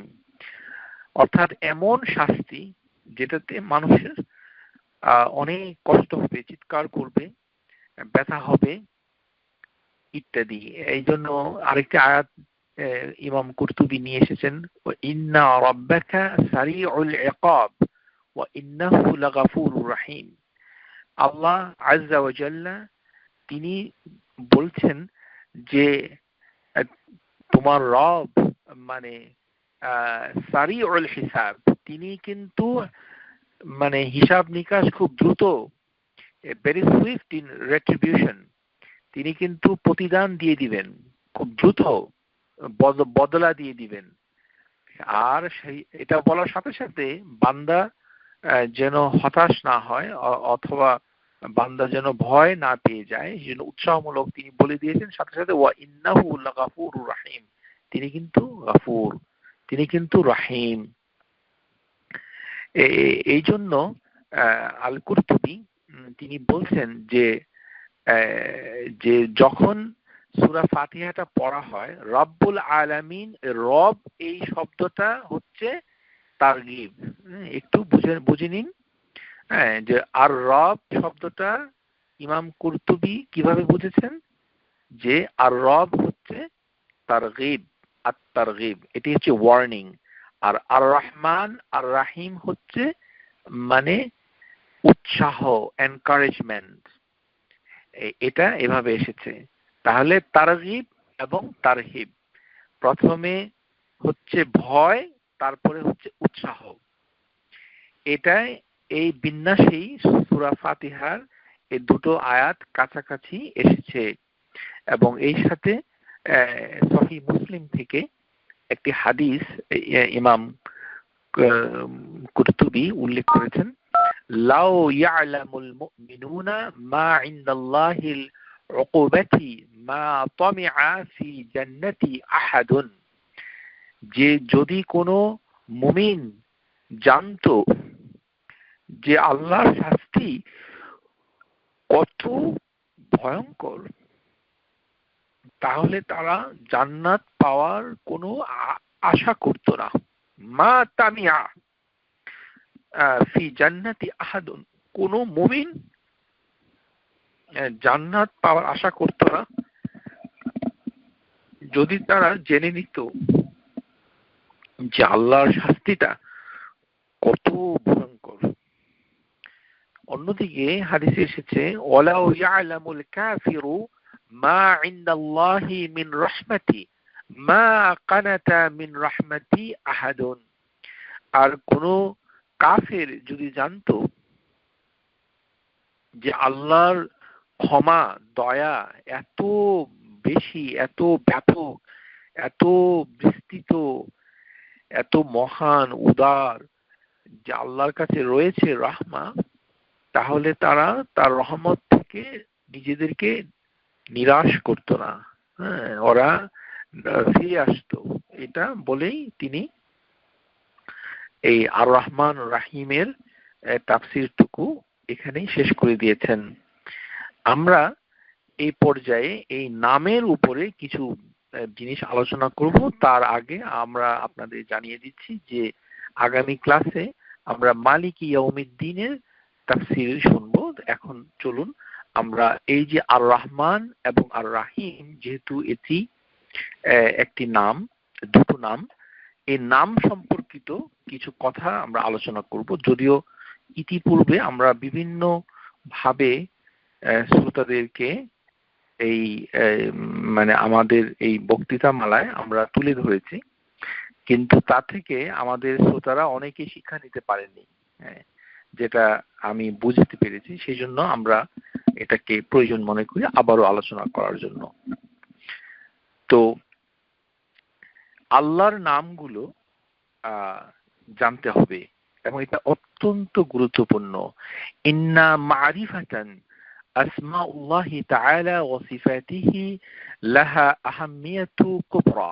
অর্থাৎ এমন শাস্তি যেটাতে মানুষের অনেক কষ্ট হবে, চিৎকার করবে, ব্যথা হবে ইত্যাদি। এই জন্য আরেকটি আয়াত ইমাম কুরতুবী নিয়ে এসেছেন, ইন্না রাব্বাকা সারিউল ইকাব ওয়া ইন্নাহু লাগাফুরুর রহিম। আল্লাহ আযজা ওয়া জাল্লা তিনি বলছেন যে তোমার রব মানে সারিউল হিসাব, তিনি কিন্তু মানে হিসাব নিকাশ খুব দ্রুত, ভেরি সুইফট ইন রেট্রিবিউশন, তিনি কিন্তু প্রতিদান দিয়ে দিবেন খুব দ্রুত, বদলা দিয়ে দিবেন। আর সেই এটা বলার সাথে সাথে বান্দা যেন হতাশ না হয় অথবা বান্দা যেন ভয় না পেয়ে যায়, সেজন্য উৎসাহমূলক তিনি বলে দিয়েছেন সাথে সাথে ওয়া ইন্নাহু লাগাফুরুর রহিম, তিনি কিন্তু গাফুর, তিনি কিন্তু রহিম। এই জন্য আল কুরতুবী তিনি বলছেন যে যে যখন সূরা ফাতিহাটা পড়া হয়, রব্বুল আলামিন, রব এই শব্দটা হচ্ছে তারগিব। একটু বুঝে নিন যে আর রব শব্দটা ইমাম কুরতুবী কিভাবে বুঝেছেন, যে আর রব হচ্ছে তারগিব, আত-তারগিব, এটি হচ্ছে ওয়ার্নিং। আর আর রহমান আর রাহিম হচ্ছে মানে উৎসাহ, এনকারেজমেন্ট, এটা এভাবে এসেছে। তাহলে তারগিব এবং তারহিব, প্রথমে হচ্ছে ভয়, তারপরে হচ্ছে উৎসাহ, এটাই এই বিন্যাসেই সূরা ফাতিহার এই দুটো আয়াত কাছাকাছি এসেছে। এবং এই সাথে সহিহ মুসলিম থেকে একটি হাদিস ইমাম কুরতুবী উল্লেখ করেছেন, লাউ ইয়ালামুল মুমিনুনা মা ইনদাল্লাহিল উকুবাতি মা তামিআ ফি জান্নাতি আহাদুন, যে যদি কোনো মুমিন জানতো যে আল্লাহর শাস্তি কত ভয়ঙ্কর, তাহলে তারা জান্নাত পাওয়ার কোনো আশা করতো না। মা তামিয়া ফি জান্নাতি আহাদুন, কোন মুমিন জান্নাত পাওয়ার আশা করতো না যদি তারা জেনে নিত যে আল্লাহর শাস্তিটা কত ভয়ঙ্কর। অন্যদিকে হাদিসে এসেছে, ওয়ালাউ ইয়ালামুল কাফিরু মা ইনদাল্লাহি মিন রাহমাতি মা কানাতা মিন রাহমাতি আহাদুন, আর কোন কাফের যদি জানতো যে আল্লাহর ক্ষমা, দয়া এত বেশি, এত ব্যাপক, এত বিস্তৃত, এত মহান, উদার, যে আল্লাহর কাছে রয়েছে রাহমা, তাহলে তারা তার রহমত থেকে নিজেদেরকে নিরাশ করতো না, ওরা ফিরে আসতো। এটা বলেই তিনি এই আর রহমান রাহিমের তাফসিরটুকু এখানেই শেষ করে দিয়েছেন। আমরা এই পর্যায়ে এই নামের উপরে কিছু জিনিস আলোচনা করব। তার আগে আমরা আপনাদের জানিয়ে দিচ্ছি যে আগামী ক্লাসে আমরা মালিক ইয়াউমিদ্দিনের তাফসির শুনবো। এখন চলুন আমরা এই যে আর রহমান এবং আর রাহিম, যেহেতু এটি একটি নাম, দুটো নাম, এই নাম সম্পর্কিত কিছু কথা আমরা আলোচনা করব। যদিও ইতিপূর্বে আমরা বিভিন্ন ভাবে শ্রোতাদেরকে এই মানে আমাদের এই বক্তৃতা মালায় আমরা তুলে ধরেছি, কিন্তু তা থেকে আমাদের শ্রোতারা অনেকে শিক্ষা নিতে পারেনি, যেটা আমি বুঝতে পেরেছি। সেই জন্য আমরা এটাকে প্রয়োজন মনে করি আবারও আলোচনা করার জন্য। তো আল্লাহর নামগুলো জানতে হবে এবং এটা অত্যন্ত গুরুত্বপূর্ণ। ইন্না মারিফাতান আসমাউল্লাহি তাআলা ওয়া সিফাতিহি লাহা আহাম্মিয়াতু কুবরা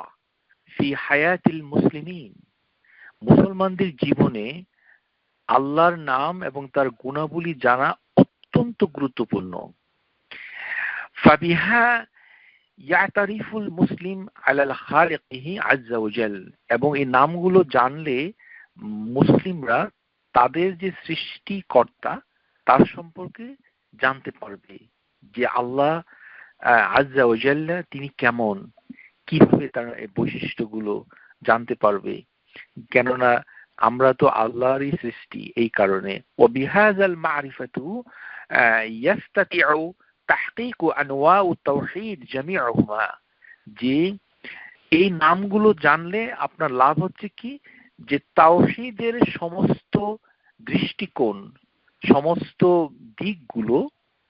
ফি হায়াতিল মুসলিমিন। মুসলমানদের জীবনে আল্লাহর নাম এবং তার গুণাবলী জানা অত্যন্ত গুরুত্বপূর্ণ। ফাবিহা ইয়াতারিফুল মুসলিম আলাল খালিকিহি আযযা ওয়া জাল, এবং এই নামগুলো জানলে মুসলিমরা তাদের যে সৃষ্টিকর্তা তার সম্পর্কে জানতে পারবে, যে আল্লাহ আযযা ওয়া জাল্লা তিনি কেমন, কিভাবে তার এই বৈশিষ্ট্যগুলো জানতে পারবে। কেননা আমরা তো আল্লাহরই সৃষ্টি, এই কারণে। ওয়া বিহাযাল মারিফাতু ইয়াস্তাতিউ তাহকীকু আনওয়াউ তাওহীদ জামিউহুমা, যে এই নামগুলো জানলে আপনার লাভ হচ্ছে কি, যে তাওহীদের সমস্ত দৃষ্টিকোণ, সমস্ত দিকগুলো,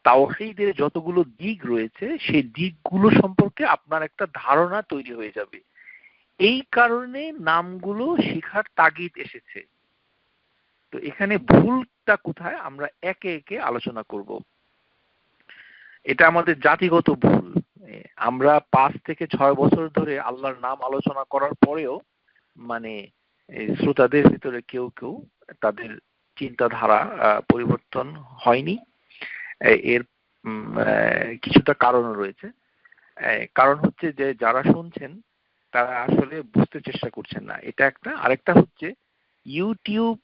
তাওহীদের যতগুলো দিক রয়েছে সেই দিকগুলো সম্পর্কে আপনার একটা ধারণা তৈরি হয়ে যাবে। এই কারণে নামগুলো শেখার তাগিদ এসেছে। তো এখানে ভুলটা কোথায় আমরা একে একে আলোচনা করব। এটা আমাদের জাতিগত ভুল। আমরা 5 থেকে 6 বছর ধরে আল্লাহর নাম আলোচনা করার পরেও মানে শ্রোতাদের ভিতরে কেউ কেউ তাদের চিন্তাধারা পরিবর্তন হয়নি। এর কিছুটা কারণ রয়েছে। কারণ হচ্ছে যে যারা শুনছেন তারা আসলে বুঝতে চেষ্টা করছেন না, এটা একটা। আরেকটা হচ্ছে ইউটিউব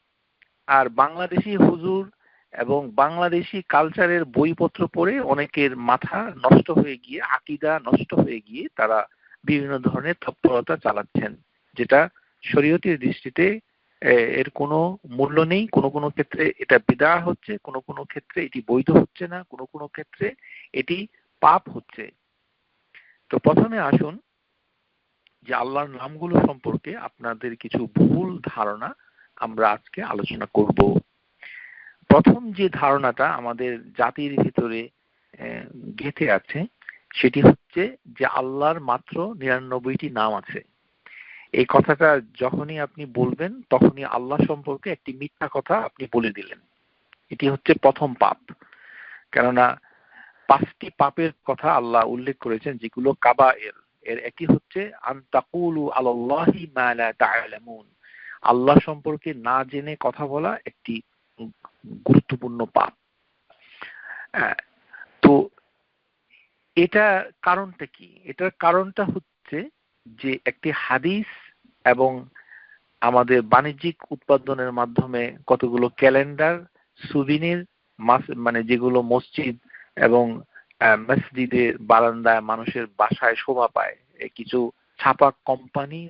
আর বাংলাদেশি হুজুর এবং বাংলাদেশি কালচারের বইপত্র পড়ে অনেকের মাথা নষ্ট হয়ে গিয়ে, আকীদা নষ্ট হয়ে গিয়ে তারা বিভিন্ন ধরনের তৎপরতা চালাচ্ছেন, যেটা শরীয়তের দৃষ্টিতে এর কোনো মূল্য নেই। কোনো কোনো ক্ষেত্রে এটা বিদআহ হচ্ছে, কোনো কোনো ক্ষেত্রে এটি বৈধ হচ্ছে না, কোনো কোনো ক্ষেত্রে এটি পাপ হচ্ছে। তো প্রথমে আসুন যে আল্লাহর নামগুলো সম্পর্কে আপনাদের কিছু ভুল ধারণা আমরা আজকে আলোচনা করব। প্রথম যে ধারণাটা আমাদের জাতির ভিতরে গেঁথে আছে সেটি হচ্ছে যে আল্লাহর মাত্র 99টি নাম আছে। এই কথাটা যখনই আপনি বলবেন তখনই আল্লাহ সম্পর্কে একটি মিথ্যা কথা আপনি বলে দিলেন। এটি হচ্ছে প্রথম পাপ। কেননা 5টি পাপের কথা আল্লাহ উল্লেখ করেছেন যেগুলো কাবায়ের। এর একটি হচ্ছে আন তাকুলু আলাল্লাহি মা লা তা'লামুন, আল্লাহ সম্পর্কে না জেনে কথা বলা একটি গুরুত্বপূর্ণ পাপ। তো এটা কারণটা কি? এটার কারণটা হচ্ছে যে একটি হাদিস এবং আমাদের বাণিজ্যিক উৎপাদনের মাধ্যমে কতগুলো ক্যালেন্ডার, সুভিনির, মানে যেগুলো মসজিদ এবং মসজিদের বারান্দায় মানুষের বাসায় শোভা পায়, কিছু ছাপা কোম্পানি,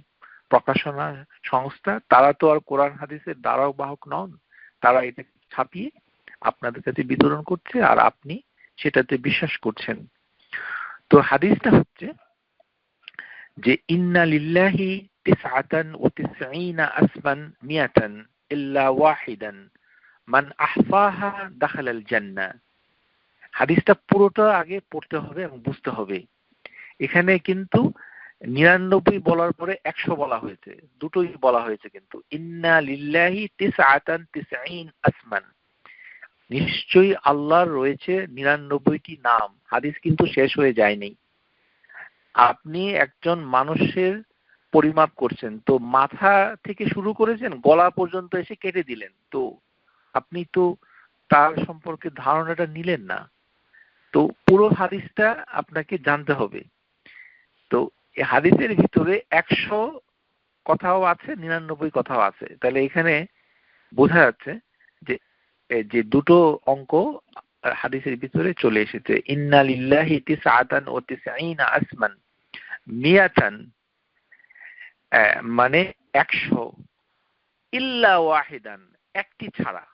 প্রকাশনা সংস্থা, তারা তো আর কোরআন হাদিসের ধারক বাহক নন। তারা এটা ছাপিয়ে আপনাদের কাছে বিতরণ করছে আর আপনি সেটাতে বিশ্বাস করছেন। তো হাদিসটা হচ্ছে যে ইন্না লিল্লাহি তিসআতান ওয়া তিসঈনা আসমান মিয়াতান ইল্লা ওয়াহিদান মান আহসাহা দাখালাল জান্নাহ। হাদিসটা পুরোটা আগে পড়তে হবে এবং বুঝতে হবে। এখানে কিন্তু 99 বলার পরে 100 বলা হয়েছে, দুটোই বলা হয়েছে। কিন্তু ইন্না লিল্লাহি তিসআতান তিসঈন আসমান, নিশ্চয়ই আল্লাহর রয়েছে 99টি নাম। হাদিস কিন্তু শেষ হয়ে যায়নি। আপনি একজন মানুষের পরিমাপ করছেন, তো মাথা থেকে শুরু করেছেন, গলা পর্যন্ত এসে কেটে দিলেন, তো আপনি তো তার সম্পর্কে ধারণাটা নিলেন না। তো পুরো হাদিসটা আপনাকে জানতে হবে। তো এই হাদিসের ভিতরে 100 কথাও আছে, 99 কথাও আছে। তাহলে এখানে বোঝা যাচ্ছে যে যে দুটো অঙ্ক হাদিসের ভিতরে চলে এসেছে। ইন্না লিল্লাহি তিসআতান ওয়া তিসঈনা আসমান মিয়াতান, মানে 100, ইল্লা ওয়াহিদান, একটি ছাড়া,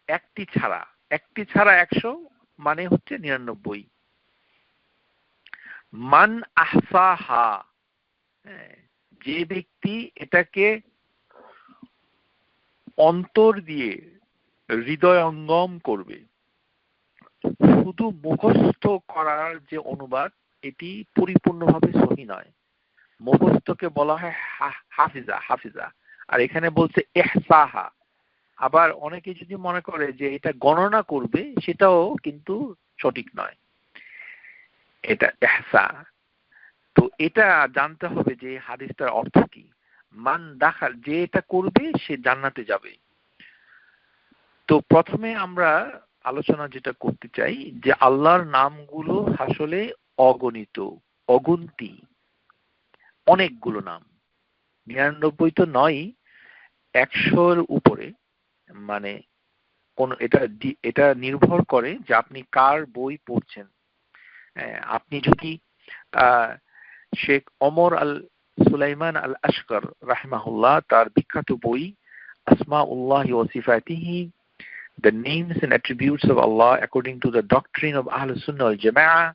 একটি ছাড়া, একটি ছাড়া 100 মানে হচ্ছে 99। মান আহসাহা, যে ব্যক্তি এটাকে অন্তর দিয়ে হৃদয়ঙ্গম করবে। শুধু মুখস্থ করার যে অনুবাদ, এটি পরিপূর্ণভাবে সহি নয়। মুখস্থকে বলা হয় হাফিজা, হাফিজা, আর এখানে বলছে ইহসাহা। আবার অনেকে যদি মনে করে যে এটা গণনা করবে, সেটাও কিন্তু সঠিক নয়, এটা ইহসা। তো এটা জানতে হবে যে হাদিসটার অর্থ কি। মান দাখাল, যে এটা করবে সে জান্নাতে যাবে। তো প্রথমে আমরা আলোচনা যেটা করতে চাই যে আল্লাহর নামগুলো আসলে অগণিত, অগুন্তি, অনেকগুলো নাম। 99 তো নয়, 100-র উপরে। মানে কোন এটা নির্ভর করে যে আপনি কার বই পড়ছেন। আপনি যদি শেখ ওমর আল সুলাইমান আল আশকর রাহিমাহুল্লাহ তার বিখ্যাত বই আসমাউল্লাহি ওয়া সিফাতিহি, The Names and Attributes of Allah According to the Doctrine of Ahlus Sunnah wal Jama'ah,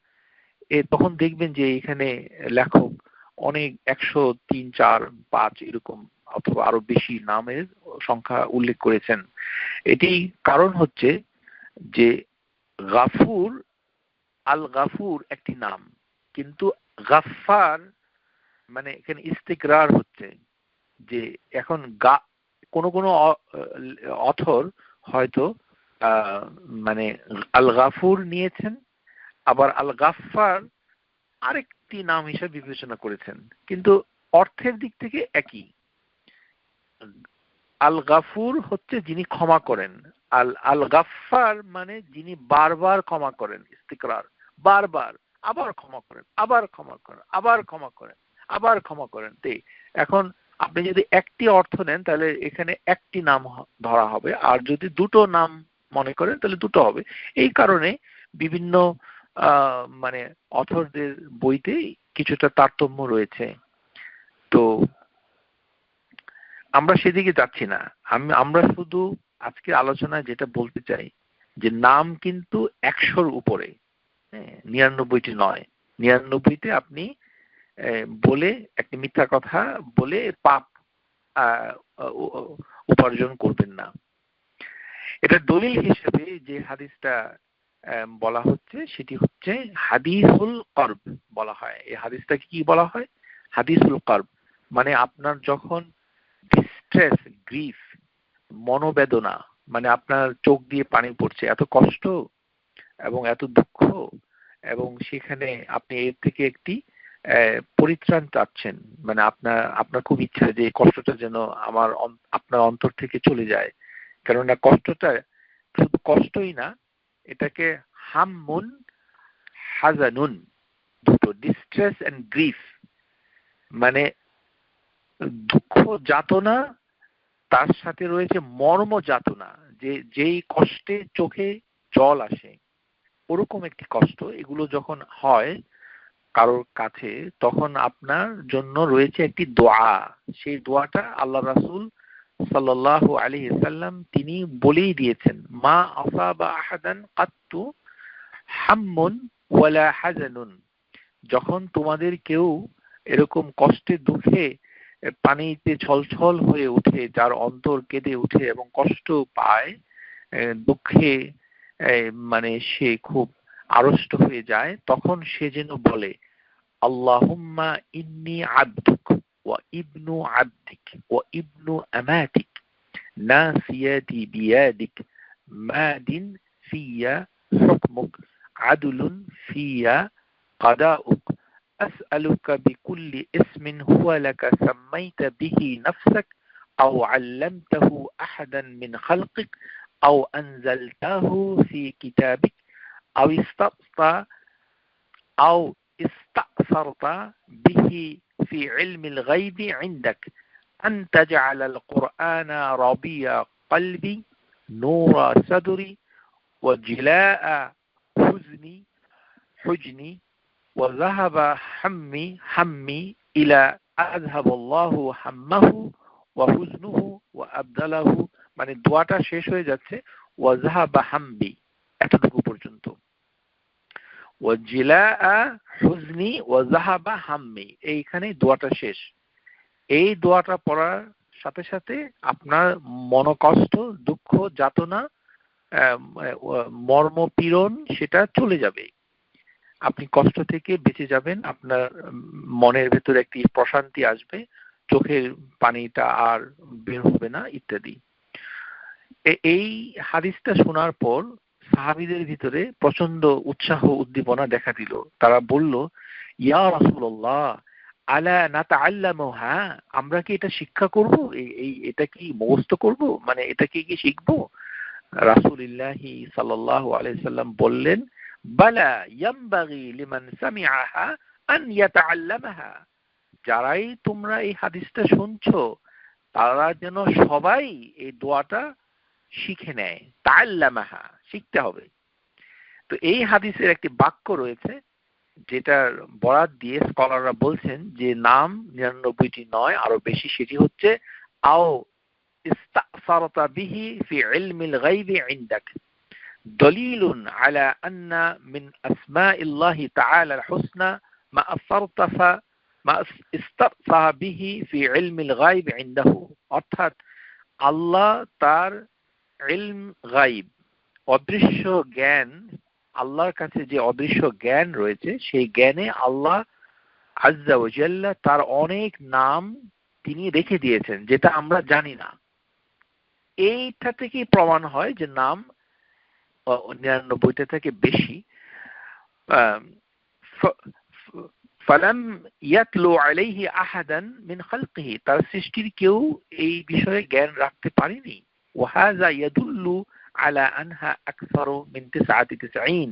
তখন দেখবেন যে এখানে লেখক অনেক 100, 3, 4, 5 এরকম অথবা আরো বেশি নামের সংখ্যা উল্লেখ করেছেন। এটি কারণ হচ্ছে যে গাফুর, আল গাফুর একটি নাম, কিন্তু গাফফার মানে এখানে ইস্তিকরার হচ্ছে যে এখন কোন কোন অথর হয়তো মানে আল গাফুর নিয়েছেন, আবার আল গাফফার আরেকটি নাম হিসেবে বিবেচনা করেছেন, কিন্তু অর্থের দিক থেকে একই। আল গাফুর হচ্ছে যিনি ক্ষমা করেন, আল গাফফার মানে যিনি বারবার ক্ষমা করেন, ইস্তিকরার, বারবার, আবার ক্ষমা করেন, আবার ক্ষমা করেন, আবার ক্ষমা করেন, আবার ক্ষমা করেন। এখন আপনি যদি একটি অর্থ নেন তাহলে এখানে একটি নাম ধরা হবে, আর যদি দুটো নাম মনে করেন তাহলে দুটো হবে। এই কারণে বিভিন্ন মানে অথরদের বইতে কিছুটা তারতম্য রয়েছে। তো আমরা সেদিকে যাচ্ছি না। আমরা শুধু আজকের আলোচনায় যেটা বলতে চাই যে নাম কিন্তু 100-র উপরে, 99টি নয়। 99তে আপনি বলে একটি মিথ্যা কথা বলে পাপ উপার্জন করবেন না। এটা দলিল হিসেবে যে হাদিসটা বলা হচ্ছে সেটি হচ্ছে হাদিসুল কর্ব বলা হয়। এই হাদিসটাকে কি বলা হয়? হাদিসুল কর্ব। মানে আপনার যখন ডিস্ট্রেস, গ্রিফ, মনোবেদনা, মানে আপনার চোখ দিয়ে পানি পড়ছে, এত কষ্ট এবং এত দুঃখ, এবং সেখানে আপনি এর থেকে একটি পরিত্রাণ চাচ্ছেন, মানে আপনার খুব ইচ্ছা যে কষ্টটা যেন আপনার অন্তর থেকে চলে যায়। কেননা কষ্টটা শুধু কষ্টই না, এটাকে হাম্মুন হাজানুন, দুটো, ডিস্ট্রেস এন্ড গ্রিফ, মানে দুঃখ যাতনা, তার সাথে রয়েছে মর্ম যাতনা, যেই কষ্টে চোখে জল আসে, ওরকম একটি কষ্ট। এগুলো যখন হয় কারোর কাছে, তখন আপনার জন্য রয়েছে একটি দোয়া। সেই দোয়াটা আল্লাহ রাসূল সাল্লাল্লাহু আলাইহি সাল্লাম তিনি বলেই দিয়েছেন, মা আসাবা আহাদান কাত্তু হাম্মুন ওয়ালা হাজানুন। যখন তোমাদের কেউ এরকম কষ্টে দুঃখে পানিতে ছলছল হয়ে ওঠে, যার অন্তর কেঁদে ওঠে এবং কষ্ট পায়, দুঃখে মানে সে খুব আড়ষ্ট হয়ে যায়, তখন সে যেন বলে, আল্লাহুম্মা ইন্নী আবদুক ওয়া ইবনু আবদিক ওয়া ইবনু আমাতিক নাসিয়াতি বিয়াদিক মাদিন ফিয়া হুকমুক আদলুন ফিয়া قضاؤك أسألك بكل اسم هو لك سميت به نفسك أو علمته أحدا من خلقك أو أنزلته في كتابك أو استأثرت به في علم الغيب عندك أن تجعل القرآن ربيع قلبي نور صدري وجلاء حزني وذهب حمي إلى أذهب الله حمه وحزنه وأبدله। মানে দোয়াটা শেষ হয়ে যাচ্ছে ওয়াজাহাবা হাম্বি, এতটুকু পর্যন্ত। ওয়াজিলাআ হুজনি ওয়াজাহাবা হাম্মি, এইখানে দোয়াটা শেষ। এই দোয়াটা পড়ার সাথে সাথে আপনার মনোকষ্ট, দুঃখ, যাতনা, মর্মপীড়ন সেটা চলে যাবে। আপনি কষ্ট থেকে বেঁচে যাবেন, আপনার মনের ভেতরে একটি প্রশান্তি আসবে, চোখের পানিটা আর বের হবে না, ইত্যাদি। এই হাদিসটা শোনার পর সাহাবীদের ভিতরে প্রচন্ড উৎসাহ উদ্দীপনা দেখা দিল। তারা বলল, ইয়া রাসূলুল্লাহ আলা নাতাআল্লামুহা, আমরা কি এটা শিক্ষা করব? এটা কি মুখস্থ করব? মানে এটা কি শিখবো? রাসূলুল্লাহি সাল্লাল্লাহু আলাইহি সাল্লাম বললেন, বালা ইয়ামবাগি লিমান সামিআহা আন ইয়াতাআল্লামাহা, যারাই তোমরা এই হাদিসটা শুনছো তারা যেন সবাই এই দোয়াটা শিখে নেয়। তাআল্লামাহা, শিখতে হবে। তো এই হাদিসের একটি বাক্য রয়েছে যেটার বরাত দিয়ে স্কলাররা বলছেন যে নাম ৯৯টি নয়, আরো বেশি। সেটি হচ্ছে আও ইস্তাসারতা বিহি ফি ইলমিল গায়বি ইনদাক দলিলুন আলা আন্না মিন আসমাইল্লাহি তাআলাল হুসনা মা আসারতাফা মা ইস্তাসা বিহি ফি ইলমিল গায়বি ইনদাহু। অর্থাৎ আল্লাহ তার ইলম গায়ব, অদৃশ্য জ্ঞান, আল্লাহর কাছে যে অদৃশ্য জ্ঞান রয়েছে সেই জ্ঞানে আল্লাহ আজ্জা ওয়া জাল্লা তার অনেক নাম তিনি রেখে দিয়েছেন যেটা আমরা জানি না। এইটা থেকেই প্রমাণ হয় যে নাম ৯৯টা থেকে বেশি। ফালাম ইয়াতলু আলাইহি আহাদান মিন খালকিহি, তার সৃষ্টির কেউ এই বিষয়ে জ্ঞান রাখতে পারেনি। ওয়া হাযা ইয়াদুল্লু আলা আনহা আকসারু মিন ৯৯,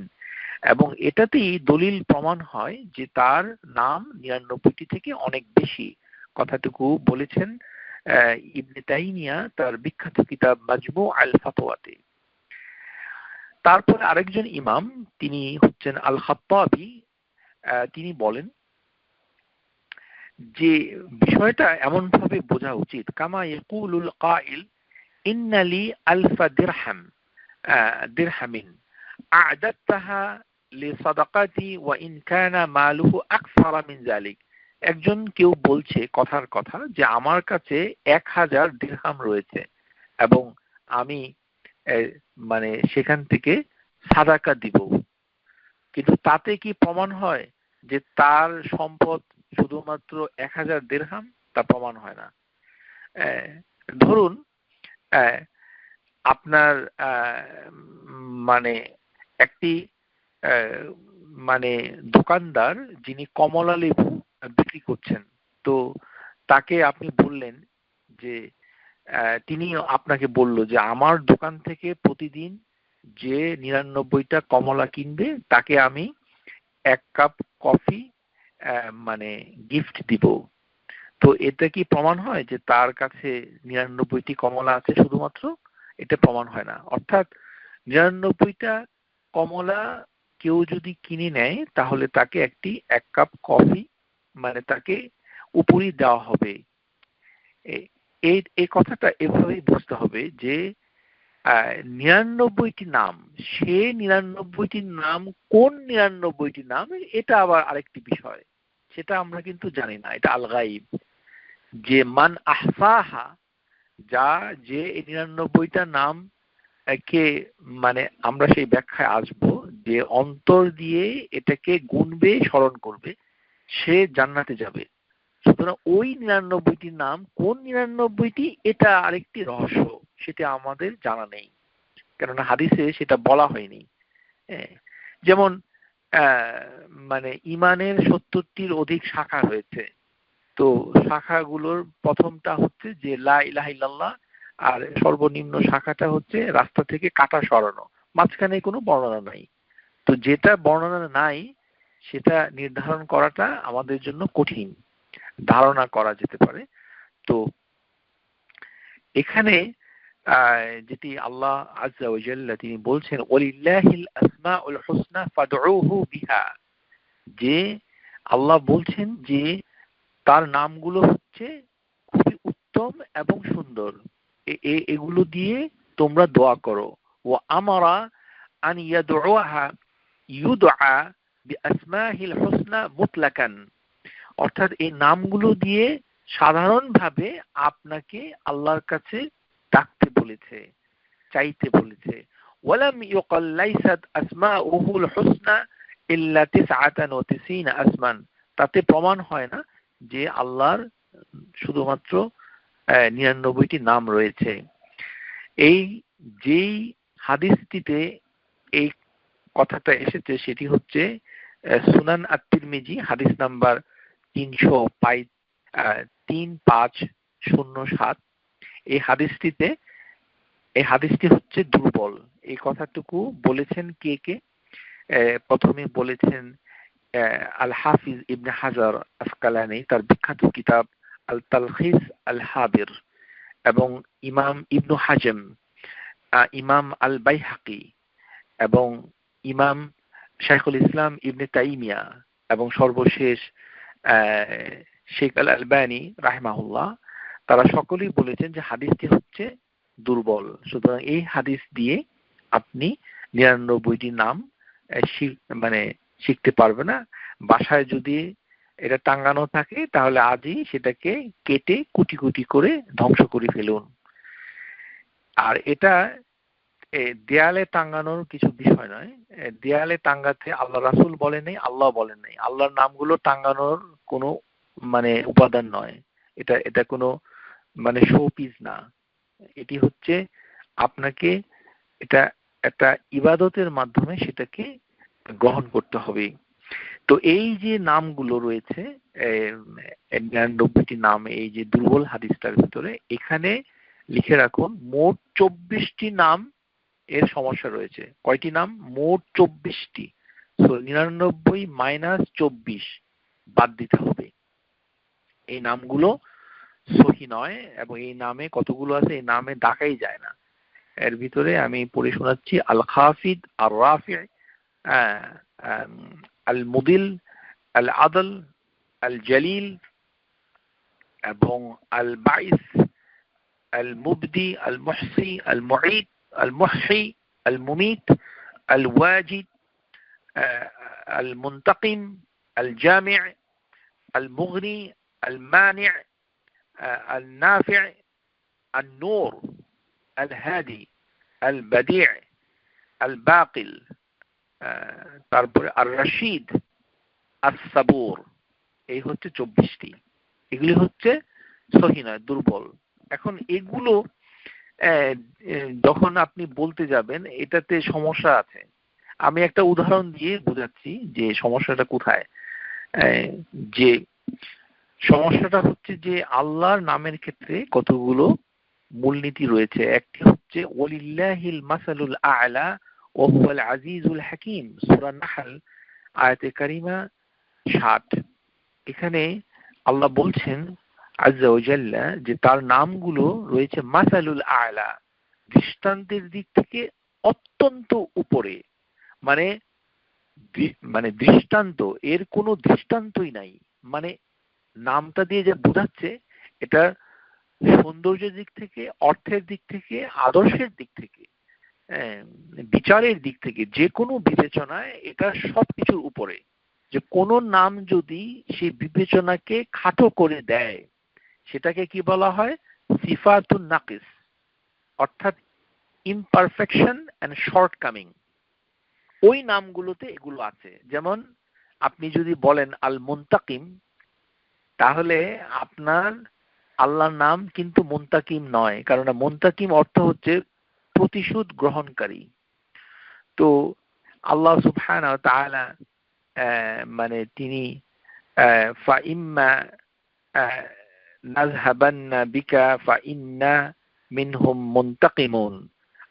এবং এটাতেই দলিল প্রমাণ হয় যে তার নাম ৯৯টি থেকে অনেক বেশি। কথাটুকু বলেছেন ইবনে তাইমিয়া তার বিখ্যাত কিতাব মাজমু আল ফাতওয়াতে। তারপরে আরেকজন ইমাম, তিনি হচ্ছেন আল খাত্তাবী, তিনি বলেন যে বিষয়টা এমন ভাবে বোঝা উচিত, কামা ইয়াকুলুল কাইল ইন্নালি আলফা দিরহামিন আ'দাদতাহা লিসাদাকাতি ওয়া ইন কানা মালুহু আকসারা মিন যালিক। একজন কেউ বলছে কথার কথা যে আমার কাছে ১,০০০ দিরহাম রয়েছে এবং আমি মানে সেখান থেকে সাদাকা দিব, কিন্তু তাতে কি প্রমাণ হয় যে তার সম্পদ শুধুমাত্র ১,০০০ দিরহাম? তা প্রমাণ হয় না। ধরুন আপনার মানে একটি মানে দোকানদার যিনি কমলা লেবু বিক্রি করছেন, তো তাকে আপনি বললেন যে তিনি আপনাকে বলল যে আমার দোকান থেকে প্রতিদিন যে ৯৯টা কমলা কিনবে তাকে আমি ১ কাপ কফি মানে গিফট দিব। তো এটা কি প্রমাণ হয় যে তার কাছে ৯৯টি কমলা আছে শুধুমাত্র? এটা প্রমাণ হয় না। অর্থাৎ ৯৯টা কমলা কেউ যদি কিনে নেয় তাহলে তাকে একটি ১ কাপ কফি মানে তাকে উপরি দেওয়া হবে। এই কথাটা এভাবেই বুঝতে হবে যে ৯৯টি নাম, সে ৯৯টি নাম কোন ৯৯টি নাম এটা আবার আরেকটি বিষয়, সেটা আমরা কিন্তু জানি না, এটা আল গায়ব। যে মান আহসাহা, যে ৯৯টা নাম কে মানে আমরা সেই ব্যাখ্যায় আসবো, যে অন্তর দিয়ে এটাকে গুনবে, স্মরণ করবে, সে জান্নাতে যাবে। সুতরাং ওই ৯৯টি নাম কোন ৯৯টি এটা আরেকটি রহস্য, সেটা আমাদের জানা নেই, কেননা হাদিসে সেটা বলা হয়নি। যেমন মানে ইমানের ৭০টির অধিক শাখা রয়েছে, তো শাখাগুলোর প্রথমটা হচ্ছে যে লা ইলাহা ইল্লাল্লাহ, আর সর্বনিম্ন শাখাটা হচ্ছে রাস্তা থেকে কাটা সরানো, মাঝখানে কোনো বর্ণনা নাই। তো যেটা বর্ণনা নাই সেটা নির্ধারণ করাটা আমাদের জন্য কঠিন, ধারণা করা যেতে পারে। তো এখানে যেটি আল্লাহ আজ্জা ওয়া জাল্লা তিনি বলছেন ওয়ালিল্লাহিল আসমাউল হুসনা ফাদউহু বিহা, যে আল্লাহ বলছেন যে তার নামগুলো হচ্ছে খুবই উত্তম এবং সুন্দর, এগুলো দিয়ে তোমরা দোয়া করো। ওয়া আমারা আন ইয়াদউহা ইউদআ বিআসমাহিল হুসনা মুতলাকান, অর্থাৎ এই নামগুলো দিয়ে সাধারণভাবে আপনাকে আল্লাহর কাছে ডাকতে বলেছে, চাইতে বলেছে। ওয়ালাম ইউকাল লাইসাত আসমাউহুল হুসনা ইল্লা ৯৯ আসমান, তাতে প্রমাণ হয় না যে আল্লাহর শুধুমাত্র ৯৯টি নাম রয়েছে। এই যেই হাদিসটিতে এই কথাটা এসেছে সেটি হচ্ছে সুনান আত-তিরমিজি হাদিস নাম্বার ৩৫০৭। এই হাদিসটিতে এই হাদিসটি হচ্ছে দুর্বল। এই কথাটুকু বলেছেন কে কে? প্রথমে বলেছেন আল হাফিজ ইবনে হাজার আসকালানি তার বিখ্যাত কিতাব আল তালখিস আল হাবির, এবং ইমাম ইবনু হাজম, ইমাম আল বাইহাকি, এবং ইমাম শাইখুল ইসলাম ইবনে তাইমিয়া, এবং সর্বশেষ শেখ আল আলবানী রাহিমাহুল্লাহ, তারা সকলেই বলেছেন যে হাদিসটি হচ্ছে দুর্বল। সুতরাং এই হাদিস দিয়ে আপনি ৯৯টি নাম মানে শিখতে পারবে না। বাসায় যদি এটা টাঙ্গানো থাকে তাহলে আজই সেটাকে কেটে কুটি কুটি করে ধ্বংস করে ফেলুন। আর এটা দেয়ালে টাঙ্গানোর কিছু বিষয় নয়। দেয়ালে টাঙ্গাতে আল্লাহ রাসূল বলেন নাই, আল্লাহ বলেন নাই। আল্লাহর নামগুলো টাঙ্গানোর কোনো মানে উপাদান নয়। এটা এটা কোনো মানে শো পিস না। এটি হচ্ছে আপনাকে এটা একটা ইবাদতের মাধ্যমে সেটাকে গ্রহণ করতে হবে। তো এই যে নামগুলো রয়েছে ৯৯টি নাম, এই যে দুর্বল হাদিসটার ভিতরে, এখানে লিখে রাখুন মোট ২৪টি নাম এর সমস্যা রয়েছে। কয়টি নাম? মোট ২৪টি। সো ৯৯ মাইনাস ২৪ বাদ দিতে হবে। এই নামগুলো সহি নয়, এবং এই নামে কতগুলো আছে এই নামে ডাকাই যায় না। এর ভিতরে আমি পড়ে শোনাচ্ছি: আল খাফিদ, আর রাফি, আল মুদিল, আল আদল, আল জলিল, এবং আল বাইস, আল মুবদি, আল মুহসি, আল মুঈদ, আল মুহহি, আল মুমিত, আল ওয়াজিদ, আল মুনতাকিম, আল জামি', আল মুগনি, আল মানি', আল নাফি', আল নূর, আল হাদি, আল বাদি', আল বাকিল, তারপরে আর রশিদ, আর সাবুর। এই হচ্ছে ২৪টি। এগুলি হচ্ছে সহি নয়, দুর্বল। এখন এগুলো যখন আপনি বলতে যাবেন এটাতে সমস্যা আছে। আমি একটা উদাহরণ দিয়ে বোঝাচ্ছি যে সমস্যাটা কোথায়। যে সমস্যাটা হচ্ছে যে আল্লাহর নামের ক্ষেত্রে কতগুলো মূলনীতি রয়েছে। একটি হচ্ছে ওয়ালিল্লাহিল মাসালুল আ'লা ওয়া হুয়াল আজিজুল হাকিম, সূরা নাহল আয়াতে কারিমা ৬০। এখানে আল্লাহ বলছেন আজ্জা ওয়া জাল্লা যে তার নামগুলো রয়েছে মাসালুল আ'লা, দৃষ্টান্তের দিক থেকে অত্যন্ত উপরে। মানে মানে দৃষ্টান্ত, এর কোনো দৃষ্টান্তই নাই। মানে নামটা দিয়ে যে বোঝাচ্ছে এটা সৌন্দর্যের দিক থেকে, অর্থের দিক থেকে, আদর্শের দিক থেকে, বিচারের দিক থেকে, যে কোনো বিবেচনায় এটা সবকিছুর উপরে। যে কোনো নাম যদি সেই বিবেচনাকে খাটো করে দেয় সেটাকে কি বলা হয়? সিফাতুন নাকিস, অর্থাৎ ইমপারফেকশন এন্ড শর্টকামিং। ওই নামগুলোতে এগুলো আছে। যেমন আপনি যদি বলেন আল মুনতাকিম, তাহলে আপনার আল্লাহর নাম কিন্তু মুনতাকিম নয়, কারণ মুনতাকিম অর্থ হচ্ছে প্রতিশোধ গ্রহণকারী। তো আল্লাহ সুবহানাহু ওয়া তাআলা মানে তিনি ফাইম্মা নাযহাবান্না বিকা ফাইন্না মিনহুম মুনতাকিমুন,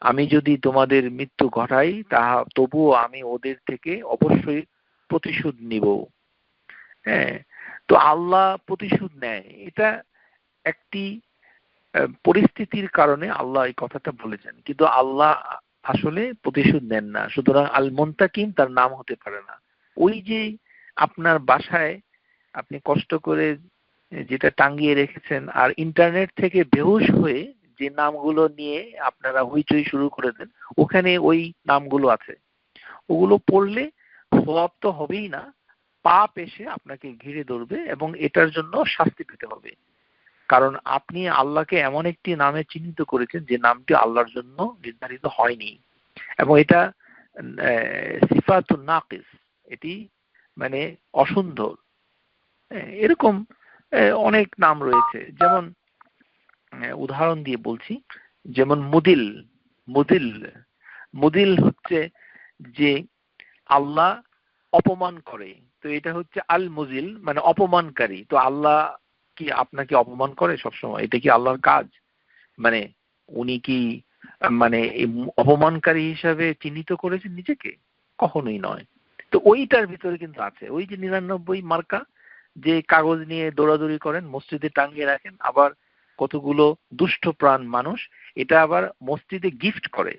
আমি যদি তোমাদের মৃত্যু ঘটাই তাহা তবুও আমি ওদের থেকে অবশ্যই প্রতিশোধ নিব। হ্যাঁ, তো আল্লাহ প্রতিশোধ নেয়। এটা একটি পরিস্থিতির কারণে আল্লাহ এই কথাটা বলেছেন, কিন্তু আল্লাহ আসলে প্রতিশোধ নেন না। সুতরাং আল মুনতাকিম তার নাম হতে পারে না। ওই যে আপনার বাসায় আপনি কষ্ট করে যেটা টাঙ্গিয়ে রেখেছেন আর ইন্টারনেট থেকে বেহুশ হয়ে যে নামগুলো নিয়ে আপনারা হইচই শুরু করে দেন, ওখানে ওই নামগুলো আছে। ওগুলো পড়লে সওয়াব তো হবেই না, পাপ এসে আপনাকে ঘিরে ধরবে এবং এটার জন্য শাস্তি পেতে হবে। কারণ আপনি আল্লাহকে এমন একটি নামে চিহ্নিত করেছেন যে নামটি আল্লাহর জন্য নির্ধারিত হয়নি, এবং এটা সিফাতুন নাকিস, এটি মানে অসুন্দর। এরকম অনেক নাম রয়েছে। যেমন উদাহরণ দিয়ে বলছি, যেমন মুদিল। মুদিল মুদিল হচ্ছে যে আল্লাহ অপমান করে, তো এটা হচ্ছে আল মুজিল, মানে অপমানকারী। তো আল্লাহ কি আপনাকে অপমান করে সবসময়? এটা কি আল্লাহর কাজ? মানে উনি কি মানে অপমানকারী হিসাবে চিহ্নিত করেছেন নিজেকে? কখনোই নয়। তো ওইটার ভিতরে কিন্তু আছে ওই যে 99 মার্কা, যে কাগজ নিয়ে দৌড়াদৌড়ি করেন, মসজিদে টাঙিয়ে রাখেন, আবার কতগুলো দুষ্ট প্রাণ মানুষ এটা আবার মসজিদে গিফট করে।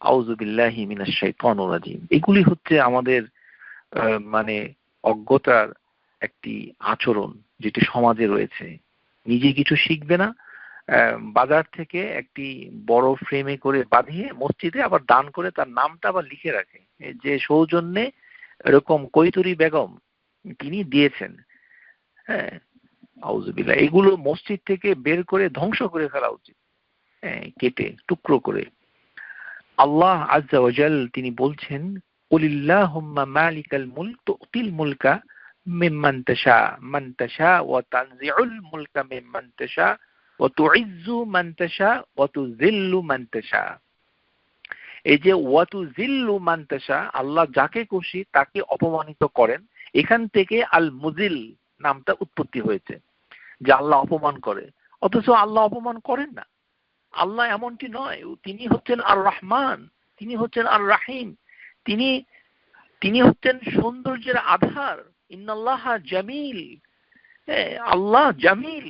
আউযু বিল্লাহি মিনাশ শাইতানির রাজিম। এগুলি হচ্ছে আমাদের মানে অজ্ঞতার একটি আচরণ যেটি সমাজে রয়েছে। নিজে কিছু শিখবে না, বাজার থেকে একটি বড় ফ্রেমে করে বাঁধিয়ে মসজিদে আবার দান করে তার নামটা আবার লিখে রাখে যে সৌজন্যে এরকম কৈতুরী বেগম তিনি দিয়েছেন। হ্যাঁ, আউযুবিল্লাহ। এগুলো মসজিদ থেকে বের করে ধ্বংস করে ফেলা উচিত, কেটে টুকরো করে। আল্লাহ আজ্জা ওয়া জাল তিনি বলছেন, কুলিল্লাহুম্মা মালিকাল মুলক তুতিল মুলকা মিম্মান তাশা মান তাশা ওয়া তানজিউল মুলকা মিম্মান তাশা ওয়া তুইজ্জু মান তাশা ওয়া তুযিল্লু মান তাশা। এই যে ওয়া তুযিল্লু মান তাশা, আল্লাহ যাকে খুশি তাকে অপমানিত করেন। এখান থেকে আল মুজিল নামটা উৎপত্তি হয়েছে, যে আল্লাহ অপমান করে। অথচ আল্লাহ অপমান করেন না। আল্লাহ এমনটি নয়। তিনি হচ্ছেন আর রহমান, তিনি হচ্ছেন আর রাহিম, তিনি তিনি হচ্ছেন সৌন্দর্যের আধার। ইন্নাল্লাহ জামিল, আল্লাহ জামিল,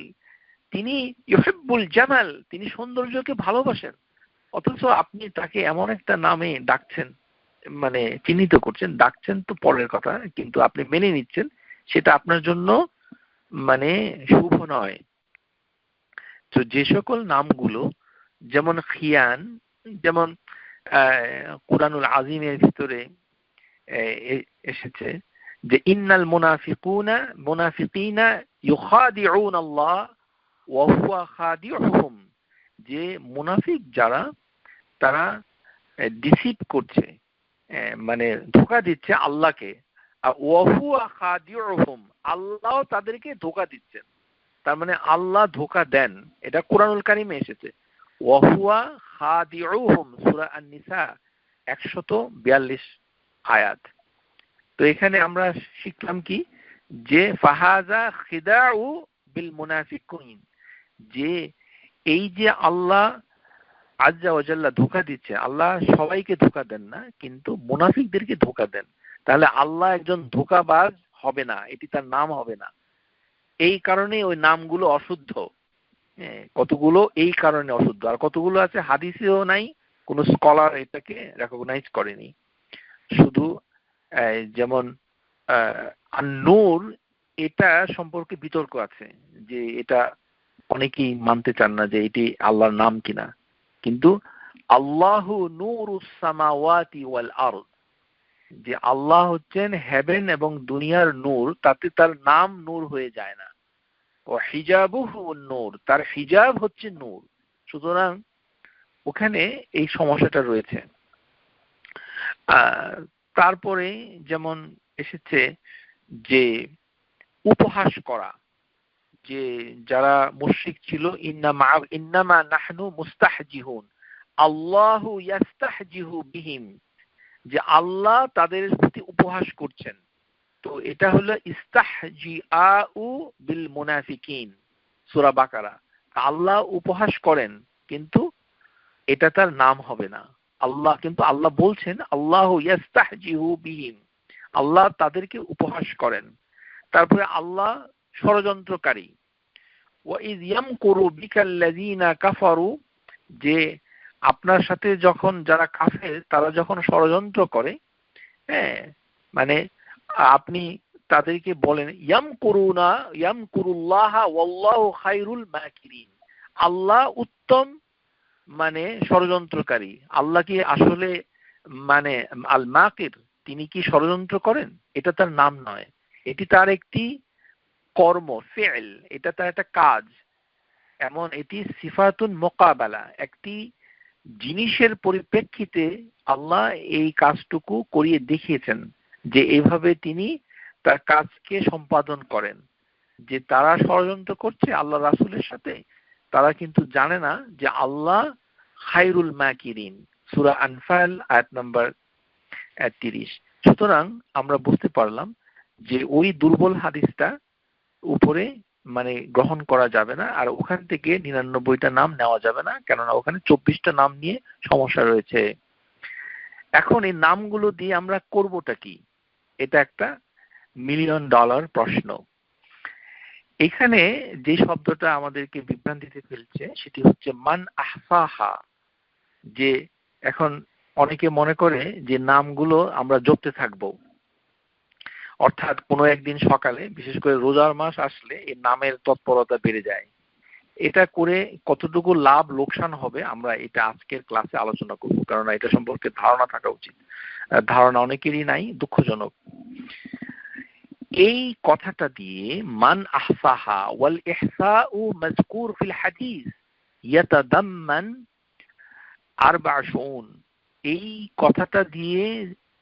তিনি ইউহিব্বুল জামাল, তিনি সৌন্দর্যকে ভালোবাসেন। অথচ আপনি তাকে এমন একটা নামে ডাকছেন, মানে চিহ্নিত করছেন। ডাকছেন তো পরের কথা, কিন্তু আপনি মেনে নিচ্ছেন সেটা আপনার জন্য মানে শুভ নয়। তো যে সকল নামগুলো যেমন খিয়ান, যেমন কুরআনুল আজিমের ভিতরে এসেছে যে ইন্নাল মুনাফিকিনা ইউখাদিউন আল্লাহ ওয়া হুয়া খাদিউহুম, যে মুনাফিক যারা তারা ডিসিভ করছে, মানে ধোঁকা দিচ্ছে আল্লাহকে। আর ওয়া হুয়া খাদিউহুম, আল্লাহ তাদেরকে ধোঁকা দিচ্ছেন। তার মানে আল্লাহ ধোঁকা দেন, এটা কুরআনুল কারীমে এসেছে। ওয়া হুয়া খাদিউহুম, সূরা আন-নিসা 142 আয়াত। তো এখানে আমরা শিখলাম কি, যে ফাহাজা খিদাউ বিল মুনাফিকুন, যে এই যে আল্লাহ আজ্জা ওয়া জাল্লা ধোঁকা দিচ্ছে, আল্লাহ সবাইকে ধোঁকা দেন না, কিন্তু মুনাফিকদেরকে ধোঁকা দেন। তাহলে আল্লাহ একজন ধোঁকাবাজ হবে না, এটি তার নাম হবে না। এই কারণে ওই নামগুলো অশুদ্ধ। কতগুলো এই কারণে অশুদ্ধ, আর কতগুলো আছে হাদিসেও নাই, কোন স্কলার এটাকে রেকগনাইজ করেনি। শুধু যেমন নূর, এটা সম্পর্কে বিতর্ক আছে, যে এটা অনেকেই মানতে চান না যে এটি আল্লাহর নাম কিনা। কিন্তু আল্লাহু নূরুস সামাওয়াতি ওয়াল আরদ, যে আল্লাহ হচ্ছেন হেভেন এবং দুনিয়ার নূর, তাতে তার নাম নূর হয়ে যায় না। ও হিজাবুহু নূর, তার হিজাব হচ্ছে নূর। সুতরাং ওখানে এই সমস্যাটা রয়েছে। তারপরে যেমন এসেছে যে উপহাস করা, যে যারা মুশরিক ছিল, ইন্নামা নাহনু মুস্তাহজিহুন আল্লাহু ইয়াস্তাহজিহু বিহিম, যে আল্লাহ তাদের প্রতি উপহাস করছেন। তো এটা হলো ইস্তাহজিআউ বিল মুনাফিকিন, সূরা বাকারা। আল্লাহ উপহাস করেন, কিন্তু এটা তার নাম হবে না। আল্লাহ কিন্তু আল্লাহ বলছেন আল্লাহু ইয়াস্তাহজিহু বিহিম, আল্লাহ তাদেরকে উপহাস করেন। তারপরে আল্লাহ ষড়যন্ত্রকারী। ওয়াইয ইয়ামকুরু বিকাল্লাযীনা কাফারু, যে আপনার সাথে যখন যারা কাফের তারা যখন ষড়যন্ত্র করে, হ্যাঁ, মানে আপনি তাদেরকে বলেন ইয়ামকুরুল্লাহ ওয়াল্লাহু খায়রুল মাকিরিন, আল্লাহ উত্তম মানে ষড়যন্ত্রকারী। আল্লাহ কি আসলে মানে আল মাকির, তিনি কি ষড়যন্ত্র করেন? এটা তার নাম নয়, এটি তার একটি কর্ম, ফিল, এটা তার একটা কাজ। এমন এটি সিফাতুন মুকাবালা, একটি জিনিসের পরিপ্রেক্ষিতে আল্লাহ এই কাজটুকু করিয়ে দেখিয়েছেন, যে এইভাবে তিনি তার কাজকে সম্পাদন করেন। যে তারা ষড়যন্ত্র করছে আল্লাহ রাসূলের সাথে, তারা কিন্তু জানে না যে আল্লাহ খায়রুল মাকিরিন, সূরা আনফাল আয়াত নাম্বার 30। সুতরাং আমরা বুঝতে পারলাম যে ওই দুর্বল হাদিসটা উপরে মানে গ্রহণ করা যাবে না, আর ওখান থেকে 99টা নাম নেওয়া যাবে না, কেননা ওখানে 24টা নাম নিয়ে সমস্যা রয়েছে। এখন এই নামগুলো দিয়ে আমরা করবোটা কি? এটা একটা $1,000,000 প্রশ্ন। এখানে যে শব্দটা আমাদেরকে বিভ্রান্তিতে ফেলছে সেটি হচ্ছে মান আহসাহা, যে এখন অনেকে মনে করে যে নামগুলো আমরা জপতে থাকবো, অর্থাৎ কোনো একদিন সকালে, বিশেষ করে রোজার মাস আসলে এই নামের তৎপরতা বেড়ে যায়। এটা করে কতটুকু লাভ লোকসান হবে আমরা এটা আজকের ক্লাসে আলোচনা করব, কারণ এটা সম্পর্কে ধারণা থাকা উচিত। ধারণা অনেকেরই নাই, দুঃখজনক। এই কথাটা দিয়ে মান আহসাহা ওয়াল ইহসাউ মাযকুর ফিল হাদিস ইয়াতাদাম্মান আরবা শুন, এই কথাটা দিয়ে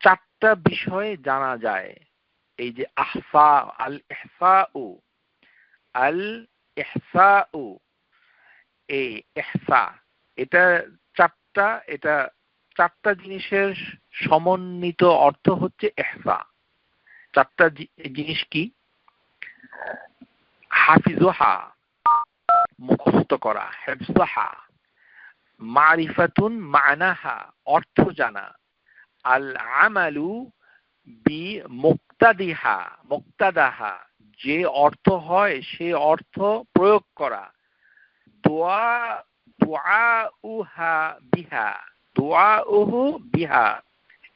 4টা বিষয় জানা যায়। এই যে আহসা, আল ইহসাউ, আল ইহসাউ, এই ইহসা, এটা এটা 4টা জিনিসের সমন্বিত অর্থ হচ্ছে ইহসা। 4টা জিনিস কি? হাফিজুহা, মুখস্থ করা, হিফজুহা, মারিফাতুন মানাহা, অর্থ জানা, আল আমালু বি মুক্তাদিহা, মুক্তাদাহা, যে অর্থ হয় সে অর্থ প্রয়োগ করা, দুআউহা বিহা, দুআউহু বিহা,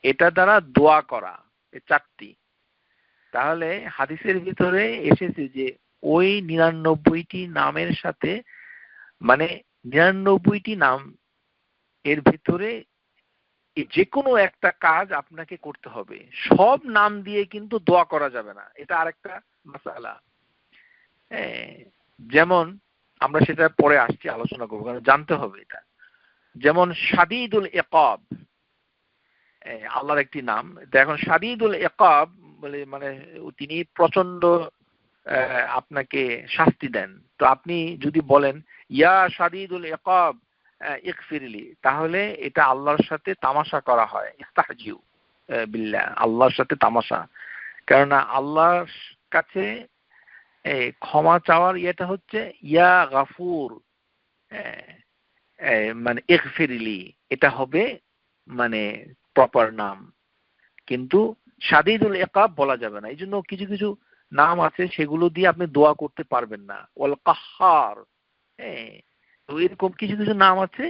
এটা দ্বারা দোয়া করা। এই 4টি। তাহলে হাদিসের ভিতরে এসেছে যে ওই 99টি নামের সাথে, মানে 99টি নাম এর ভিতরে যে কোনো একটা কাজ আপনাকে করতে হবে। সব নাম দিয়ে কিন্তু দোয়া করা যাবে না, এটা আরেকটা মাসালা। যেমন আমরা সেটা পরে আসছি, আলোচনা করবো, কারণ জানতে হবে এটা। যেমন শাদীদুল ইকাব, আল্লাহর একটি নাম। এখন শাদীদুল ইকাব বলে মানে তিনি প্রচন্ড আপনাকে শাস্তি দেন। তো আপনি যদি বলেন ইয়া শাদীদুল ইকাব ইগফিরলি, তাহলে এটা আল্লাহর সাথে তামাশা করা হয়, ইস্তাহজিউ বিল্লাহ, আল্লাহর সাথে তামাশা। কেননা আল্লাহর কাছে ক্ষমা চাওয়ার ইয়েটা হচ্ছে ইয়া গাফুর, মানে ইগফিরলি, এটা হবে মানে প্রপার নাম। কিন্তু শাদীদুল ইকাব বলা যাবে না। এই জন্য কিছু কিছু নাম আছে সেগুলো দিয়ে আপনি দোয়া করতে পারবেন না। ওয়াল কাহ্হার, তো এরকম কিছু কিছু নাম আছে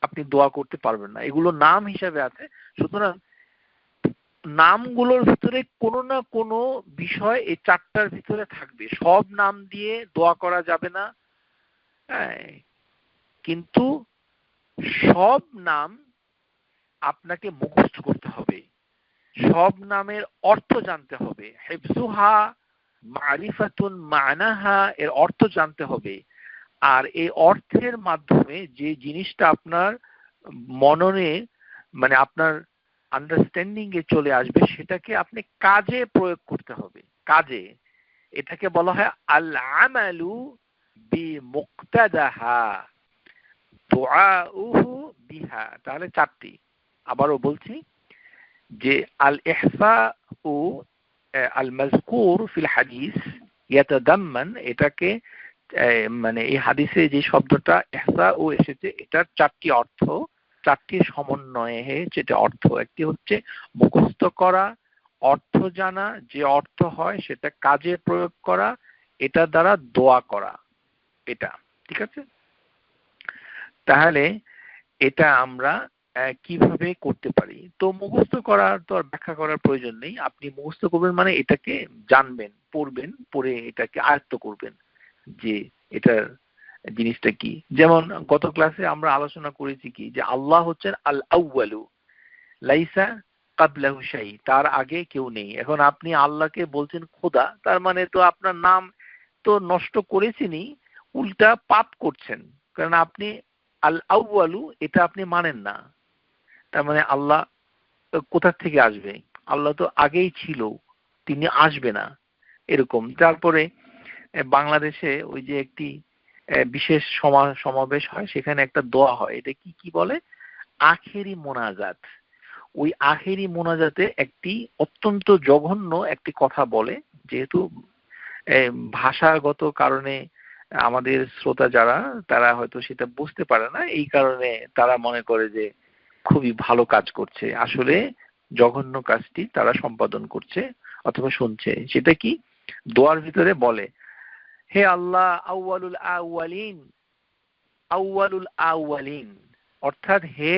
আপনি দোয়া করতে পারবেন না, এগুলো নাম হিসাবে আছে। সুতরাং নামগুলোর ভিতরে কোনো না কোনো বিষয় এই 4টার ভিতরে থাকবে। সব নাম দিয়ে দোয়া করা যাবে না, কিন্তু সব নাম আপনাকে মুখস্থ করতে হবে, সব নামের অর্থ জানতে হবে। হিফজুহা, মারিফাতুন মানাহা, এর অর্থ জানতে হবে। আর এই অর্থের মাধ্যমে যে জিনিসটা আপনার মননে, মানে আপনার আন্ডারস্ট্যান্ডিং এ চলে আসবে, সেটাকে আপনি কাজে প্রয়োগ করতে হবে। কাজে, এটাকে বলা হয় আল আমালু বি মুক্তাদাহা, দুআউহু বিহা। তাহলে 4টি। আবারও বলছি যে আল ইহসাউ আল মাযকুর ফিল হাদিস ইয়াতাদাম্মান, এটাকে মানে এই হাদিসে যে শব্দটা ইহসাউ এসেছে, এটার 4টি অর্থ, 4টির সমন্বয়ে যেটা অর্থ। একটি হচ্ছে মুখস্থ করা, অর্থ জানা, যে অর্থ হয় সেটা কাজে প্রয়োগ করা, এটা দ্বারা দোয়া করা। এটা ঠিক আছে? তাহলে এটা আমরা কিভাবে করতে পারি? তো মুখস্থ করার তো আর ব্যাখ্যা করার প্রয়োজন নেই। আপনি মুখস্থ করবেন মানে এটাকে জানবেন, পড়বেন, পড়ে এটাকে আয়ত্ত করবেন যে এটার জিনিসটা কি। যেমন গত ক্লাসে আমরা আলোচনা করেছি কি, যে আল্লাহ হচ্ছেন আল আউয়ালু, লাইসা কাবলাহু শাই, তার আগে কেউ নেই। এখন আপনি আল্লাহকে বলছেন খোদা, তার মানে তো আপনার নাম তো নষ্ট করেছেনই, উল্টা পাপ করছেন। কারণ আপনি আল আউয়ালু এটা আপনি মানেন না। তার মানে আল্লাহ কোথা থেকে আসবে? আল্লাহ তো আগেই ছিল, তিনি আসবে না, এরকম। তারপরে বাংলাদেশে ওই যে একটি বিশেষ সমাবেশ হয়, সেখানে একটা দোয়া হয়, এটা কি কি বলে? আখেরি মোনাজাত। ওই আখেরি মোনাজাতে একটি অত্যন্ত জঘন্য একটি কথা বলে, যেহেতু ভাষাগত কারণে আমাদের শ্রোতা যারা, তারা হয়তো সেটা বুঝতে পারে না, এই কারণে তারা মনে করে যে খুবই ভালো কাজ করছে, আসলে জঘন্য কাজটি তারা সম্পাদন করছে অথবা শুনছে। সেটা কি? দোয়ার ভিতরে বলে, হে আল্লাহ আউয়ালুল আউয়ালিন, আউয়ালুল আউয়ালিন, অর্থাৎ হে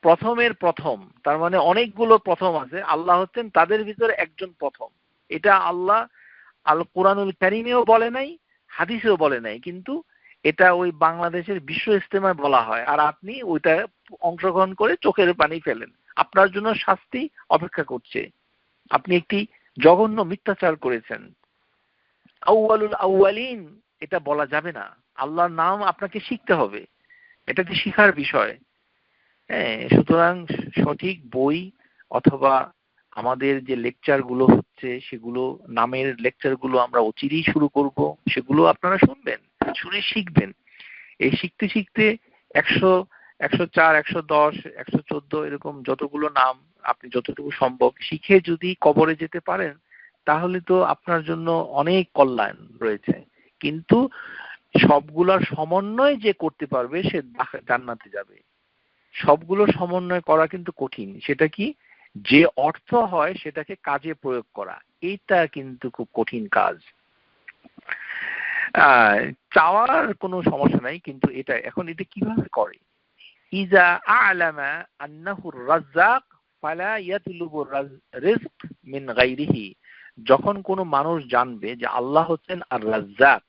প্রথমের প্রথম। তার মানে অনেকগুলো প্রথম আছে, আল্লাহ হচ্ছেন তাদের ভিতরে একজন প্রথম। এটা আল্লাহ আল কোরআনুল কারীমেও বলে নাই, হাদিসেও বলে নাই, কিন্তু এটা ওই বাংলাদেশের বিশ্ব ইজতেমায় বলা হয়, আর আপনি ওইটা অংশগ্রহণ করে চোখের পানি ফেলেন। আপনার জন্য শাস্তি অপেক্ষা করছে, আপনি একটি জঘন্য মিথ্যাচার করেছেন। আউয়ালুল আউয়ালিন এটা বলা যাবে না, আল্লাহর নাম আপনাকে শিখতে হবে, এটা কি শিখার বিষয়। হ্যাঁ, সুতরাং সঠিক বই অথবা আমাদের যে লেকচার গুলো হচ্ছে, সেগুলো নামের লেকচার গুলো আমরা অচিরেই শুরু করব, সেগুলো আপনারা শুনবেন, শুনে শিখবেন। এই শিখতে শিখতে 100, 104, 110, 114 এরকম যতগুলো নাম আপনি যতটুকু সম্ভব শিখে যদি কবরে যেতে পারেন, তাহলে তো আপনার জন্য অনেক কল্যাণ রয়েছে। কিন্তু সবগুলোর সমন্বয় যে করতে পারবে সে জান্নাতে যাবে। সবগুলো সমন্বয় করা কিন্তু কঠিন। সেটা কি? যে অর্থ হয় সেটাকে কাজে প্রয়োগ করা, এইটা কিন্তু খুব কঠিন কাজ। চাওয়ার কোনো সমস্যা নাই, কিন্তু এটা এখন এটা কিভাবে করে? ইজা আ'লামা আন্নাহুর রাজ্জাক ফালা ইয়াতলুবুর রিজক মিন গায়রিহি, যখন কোনো মানুষ জানবে যে আল্লাহ হচ্ছেন আর রাজ্জাক,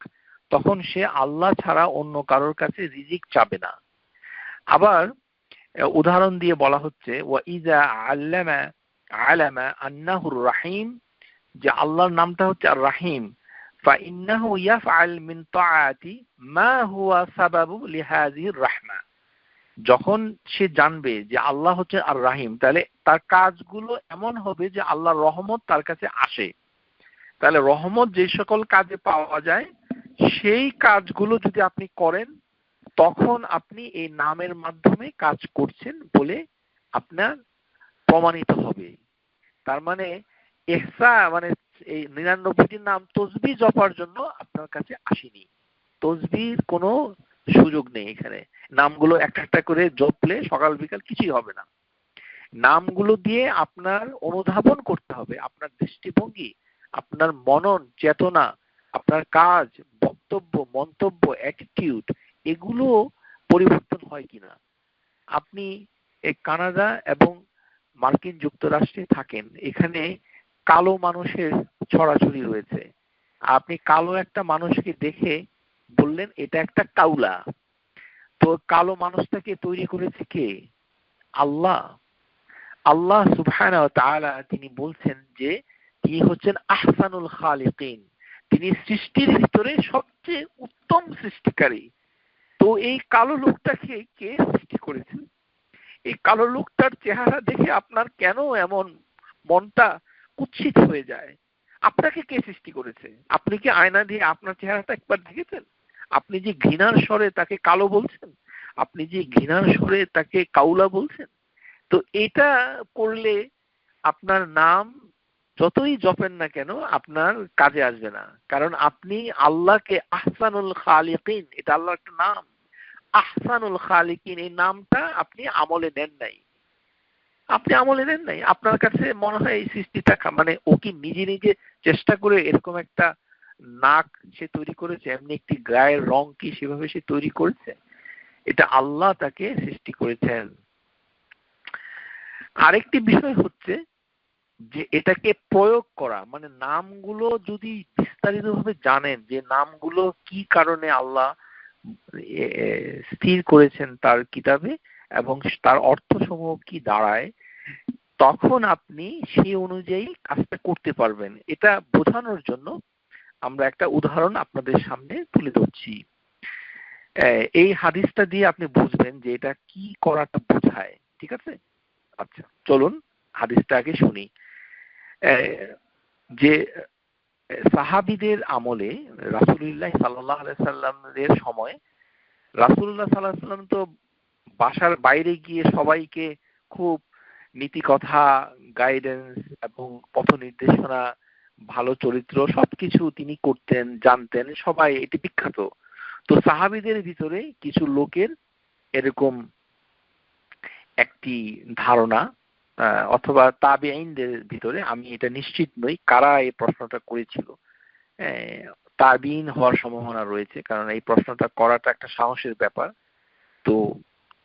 তখন সে আল্লাহ ছাড়া অন্য কারোর কাছে রিজিক চাবে না। আবার উদাহরণ দিয়ে বলা হচ্ছে, ওয়া ইজা আলামা আন্নাহুর রাহিম, যে আল্লাহর নামটা হচ্ছে আর রাহিম, ফাইন্নাহু ইয়াফআল মিন তাআতি মা হুয়া সাবাবু লিহাযিহির রাহমা, যখন সে জানবে যে আল্লাহ হচ্ছে আর রাহিম, তাহলে তার কাজগুলো এমন হবে যে আল্লাহর রহমত তার কাছে আসে। তাহলে রহমত যে সকল কাজে পাওয়া যায়, সেই কাজগুলো যদি আপনি করেন, তখন আপনি এই নামের মাধ্যমে কাজ করছেন বলে আপনার প্রমাণিত হবে। তার মানে মানে এই 99টি নাম তসবিহ জপার জন্য আপনার কাছে আসেনি, তসবির কোনো সুযোগ নেই এখানে। নামগুলো একটা একটা করে জপলে সকাল বিকাল কিছুই হবে না। নামগুলো দিয়ে আপনার অনুধাবন করতে হবে, আপনার দৃষ্টিভঙ্গি, আপনার মনন চেতনা, আপনার কাজ, বক্তব্য, মন্তব্য, অ্যাটিটিউড, এগুলো পরিবর্তন হয় কিনা। আপনি এই কানাডা এবং মার্কিন যুক্তরাষ্ট্রে থাকেন, এখানে কালো মানুষের ছড়াছড়ি রয়েছে। আপনি কালো একটা মানুষকে দেখে বললেন এটা একটা কাউলা, তো কালো মানুষটাকে তৈরি করেছে কে? আল্লাহ। আল্লাহ সুবহানাহু ওয়া তাআলা তিনি বলছেন যে তিনি হচ্ছেন আহসানুল খালিকিন, তিনি সৃষ্টির ভিতরে সবচেয়ে উত্তম সৃষ্টিকারী। তো এই কালো লোকটাকে কে সৃষ্টি করেছেন? এই কালো লোকটার চেহারা দেখে আপনার কেন এমন মনটা কুৎসিত হয়ে যায়? আপনাকে কে সৃষ্টি করেছে? আপনি কি আয়না দিয়ে আপনার চেহারাটা একবার দেখেছেন? আপনি যে ঘৃণার স্বরে তাকে কালো বলছেন, আপনি যে ঘৃণার স্বরে তাকে কাউলা বলছেন, তো এটা করলে আপনার নাম যতই জপেন না কেন আপনার কাজে আসবে না। কারণ আপনি আল্লাহকে আহসানুল খালিকিন, এটা আল্লাহর একটা নাম, আহসানুল খালিকিন, এই নামটা আপনি আমলে নেন নাই। আপনি আমলে নেন নাই, আপনার কাছে মনে হয় এই সৃষ্টিটা মানে ও কি নিজে নিজে চেষ্টা করে এরকম একটা নাক সে তৈরি করেছে, এমনি একটি গায়ের রং কি সেভাবে সে তৈরি করেছে? এটা আল্লাহ তাকে সৃষ্টি করেছেন। আরেকটি বিষয় হচ্ছে যে এটাকে প্রয়োগ করা, মানে নামগুলো যদি বিস্তারিতভাবে জানেন যে নামগুলো কি কারণে আল্লাহ স্থির করেছেন তার কিতাবে এবং তার অর্থসমূহ কি দাঁড়ায়, তখন আপনি সেই অনুযায়ী কাজটা করতে পারবেন। এটা বোঝানোর জন্য আমরা একটা উদাহরণ আপনাদের সামনে তুলে ধরছি। এই হাদিসটা দিয়ে আপনি বুঝবেন যে এটা কি করাটা বোঝায়। ঠিক আছে? আচ্ছা, চলুন হাদিসটা আগে শুনি। যে সাহাবীদের আমলে রাসূলুল্লাহ সাল্লাল্লাহু আলাইহি সাল্লামের সময় রাসূলুল্লাহ সাল্লাল্লাহু আলাইহি সাল্লাম তো বাসার বাইরে গিয়ে সবাইকে খুব নীতি কথা, গাইডেন্স এবং পথ নির্দেশনা ভালো চরিত্র, সবকিছু তিনি করতেন, জানতেন, সবাই এটি বিখ্যাত। তো সাহাবীদের ভিতরে কিছু লোকের এরকম একটি ধারণা, অথবা তাবেঈনদের ভিতরে, আমি এটা নিশ্চিত নই কারা এই প্রশ্নটা করেছিল। তাবেঈন হওয়ার সম্ভাবনা রয়েছে, কারণ এই প্রশ্নটা করাটা একটা সাহসের ব্যাপার। তো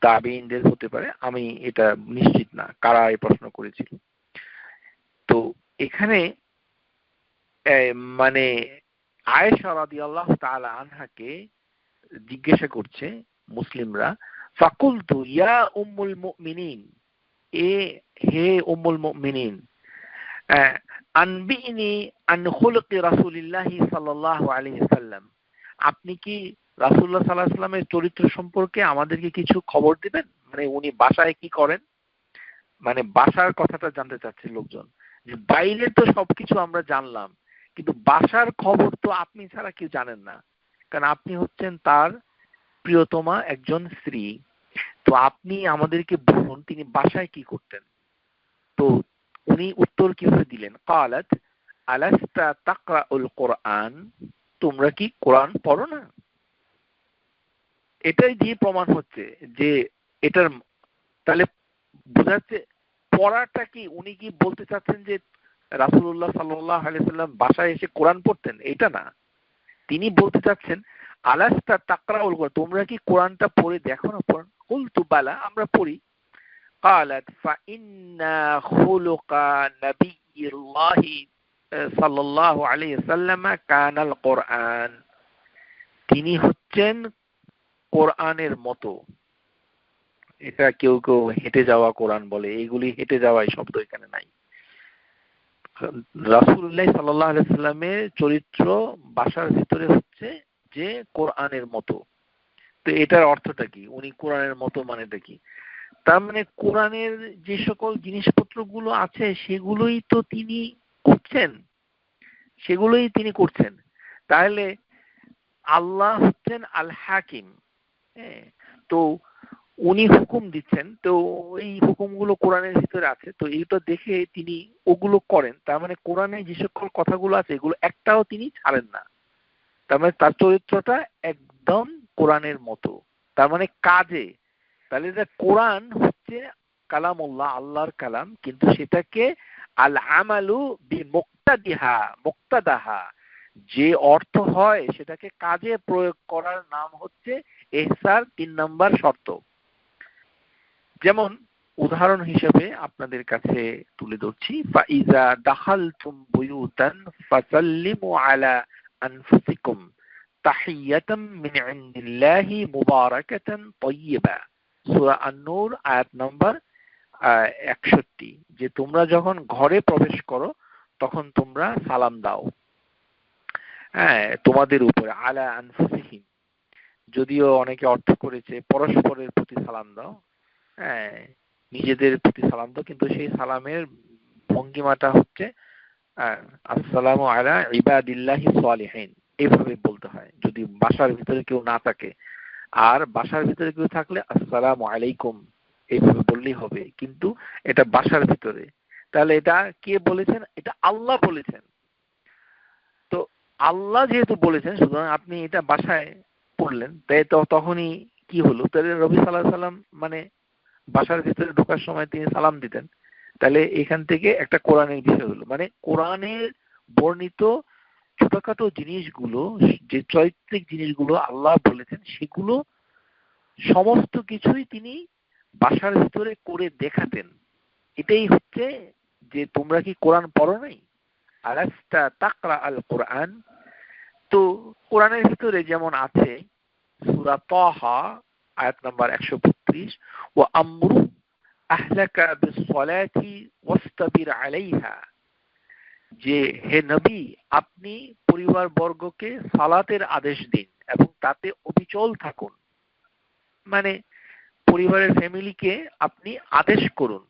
তাবেঈনদের হতে পারে, আমি এটা নিশ্চিত না কারা এই প্রশ্ন করেছিল। তো এখানে মানে আয়েশা রাদিয়াল্লাহু তাআলা আনহাকে জিজ্ঞাসা করছে মুসলিমরা, ফাকুলতু ইয়া উম্মুল মুমিনিন, হে উম্মুল মুমিনিন, আনবিনি আন খুলুকি রাসূলিল্লাহি সাল্লাল্লাহু আলাইহি সাল্লাম, আপনি কি রাসূলুল্লাহ সাল্লাল্লাহু আলাইহি সাল্লামের চরিত্র সম্পর্কে আমাদেরকে কিছু খবর দিবেন, মানে উনি বাসায় কি করেন, মানে বাসার কথাটা জানতে চাচ্ছে লোকজন। যে বাইরে তো সবকিছু আমরা জানলাম, কিন্তু বাসার খবর তো আপনি ছাড়া কেউ জানেন না, কারণ আপনি হচ্ছেন তার প্রিয়তমা একজন স্ত্রী। তো আপনি আমাদেরকে বলুন তিনি বাসায় কি করতেন। তো উনি উত্তর কিভাবে দিলেন, ক্বালাত আলাস্তা তাকরাউল কুরআন, তোমরা কি কোরআন পড়ো না। এটাই দিয়ে প্রমাণ হচ্ছে যে এটার, তাহলে বোঝাচ্ছে পড়াটা কি, উনি কি বলতে চাচ্ছেন যে রাসূলুল্লাহ সাল্লাল্লাহু আলাইহি সাল্লাম বাসায় এসে কোরআন পড়তেন, এটা না। তিনি বলতে চাচ্ছেন আলাস্তা তাকরাউল কুরআন, তোমরা কি কোরআনটা পড়ে দেখো না। কুলতু বালা, আমরা পড়ি। قالت فإن خلق نبي الله صلى الله عليه وسلم كان القرآن, তিনি হচ্ছেন কোরআনের মতো। এটা কেউ কেউ হেঁটে যাওয়া কোরআন বলে, এইগুলি হেঁটে যাওয়া এই শব্দ এখানে নাই। রাসূলুল্লাহ সাল্লাল্লাহু আলাইহি সাল্লামের চরিত্র বাসার ভিতরে হচ্ছে যে কোরআনের মতো। তো এটার অর্থটা কি, উনি কোরআনের মতো মানেটা কি? তার মানে কোরআনের যে সকল জিনিসপত্রগুলো আছে সেগুলোই তো তিনি করছেন, সেগুলোই তিনি করছেন। তাহলে আল্লাহ হচ্ছেন আল হাকিম, তো উনি হুকুম দিচ্ছেন, তো এই হুকুমগুলো কোরআনের ভিতরে আছে, তো এইটা দেখে তিনি ওগুলো করেন। তার মানে কোরআনে যে সকল কথাগুলো আছে এগুলো একটাও তিনি ছাড়েন না। তার মানে তার চরিত্রটা একদম কোরআনের মতো, তার মানে কাজে। তাহলে এটা কোরআন হচ্ছে কালামুল্লাহ, আল্লাহর কালাম, কিন্তু সেটাকে আল আমালু বি মুক্তাদিহা, মুক্তাদাহা, যে অর্থ হয় সেটাকে কাজে প্রয়োগ করার নাম হচ্ছে ইহসার ৩ নাম্বার শর্ত। যেমন উদাহরণ হিসেবে আপনাদের কাছে তুলে ধরছি, ফাইজা দাখালতুম বুয়ুতান ফাসাল্লিমু আলা আনফুসিকুম তাহিয়াতাম মিন ইনদিল্লাহি মুবারাকাতান তাইয়্যিবা, সূরা আন-নূর আয়াত নাম্বার ৬১, যে তোমরা যখন ঘরে প্রবেশ করো তখন তোমরা সালাম দাও, তোমাদের উপরে, আলা আনফুসিহিম, যদিও অনেকে অর্থ করেছে পরস্পরের প্রতি সালাম দাও, নিজেদের প্রতি সালাম দাও, কিন্তু সেই সালামের ভঙ্গিমাটা হচ্ছে আসসালামু আলা ইবাদিল্লাহি সালিহিন, এইভাবে বলতে হয় যদি বাসার ভিতরে কেউ না থাকে। আর বাসার ভিতরে কেউ থাকলে আসসালামু আলাইকুম এইভাবে বললেই হবে, কিন্তু এটা বাসার ভিতরে। তাহলে এটা কে বলেছেন? এটা আল্লাহ বলেছেন। তো আল্লাহ যেহেতু বলেছেন, সুতরাং আপনি এটা বাসায় পড়লেন, তাই তো তখনই কি হলো, তাহলে নবী সাল্লাল্লাহু আলাইহি সাল্লাম মানে বাসার ভিতরে ঢোকার সময় তিনি সালাম দিতেন। তাহলে এখান থেকে একটা কোরআনের বিষয় হলো, মানে কোরআনের বর্ণিত ছোটখাটো জিনিসগুলো, যে চৈত্রিক জিনিসগুলো আল্লাহ বলেছেন সেগুলো সমস্ত কিছুই তিনি বাসার ভিতরে করে দেখাতেন। এটাই হচ্ছে যে তোমরা কি কোরআন পড়ো নাই, আলাস্তা তাকরা আল কোরআন। তো কোরআনের ভিতরে যেমন আছে সূরা তাহা আয়াত নাম্বার ১৩২, ওয়া আমরু আহলাকা বিসসালাতি ওয়াসতাবির আলাইহা, যে হে নবী আপনি পরিবার বর্গকে সালাতের আদেশ দিন এবং তাতে অবিচল থাকুন, মানে পরিবারের ফ্যামিলিকে আপনি আদেশ করুন।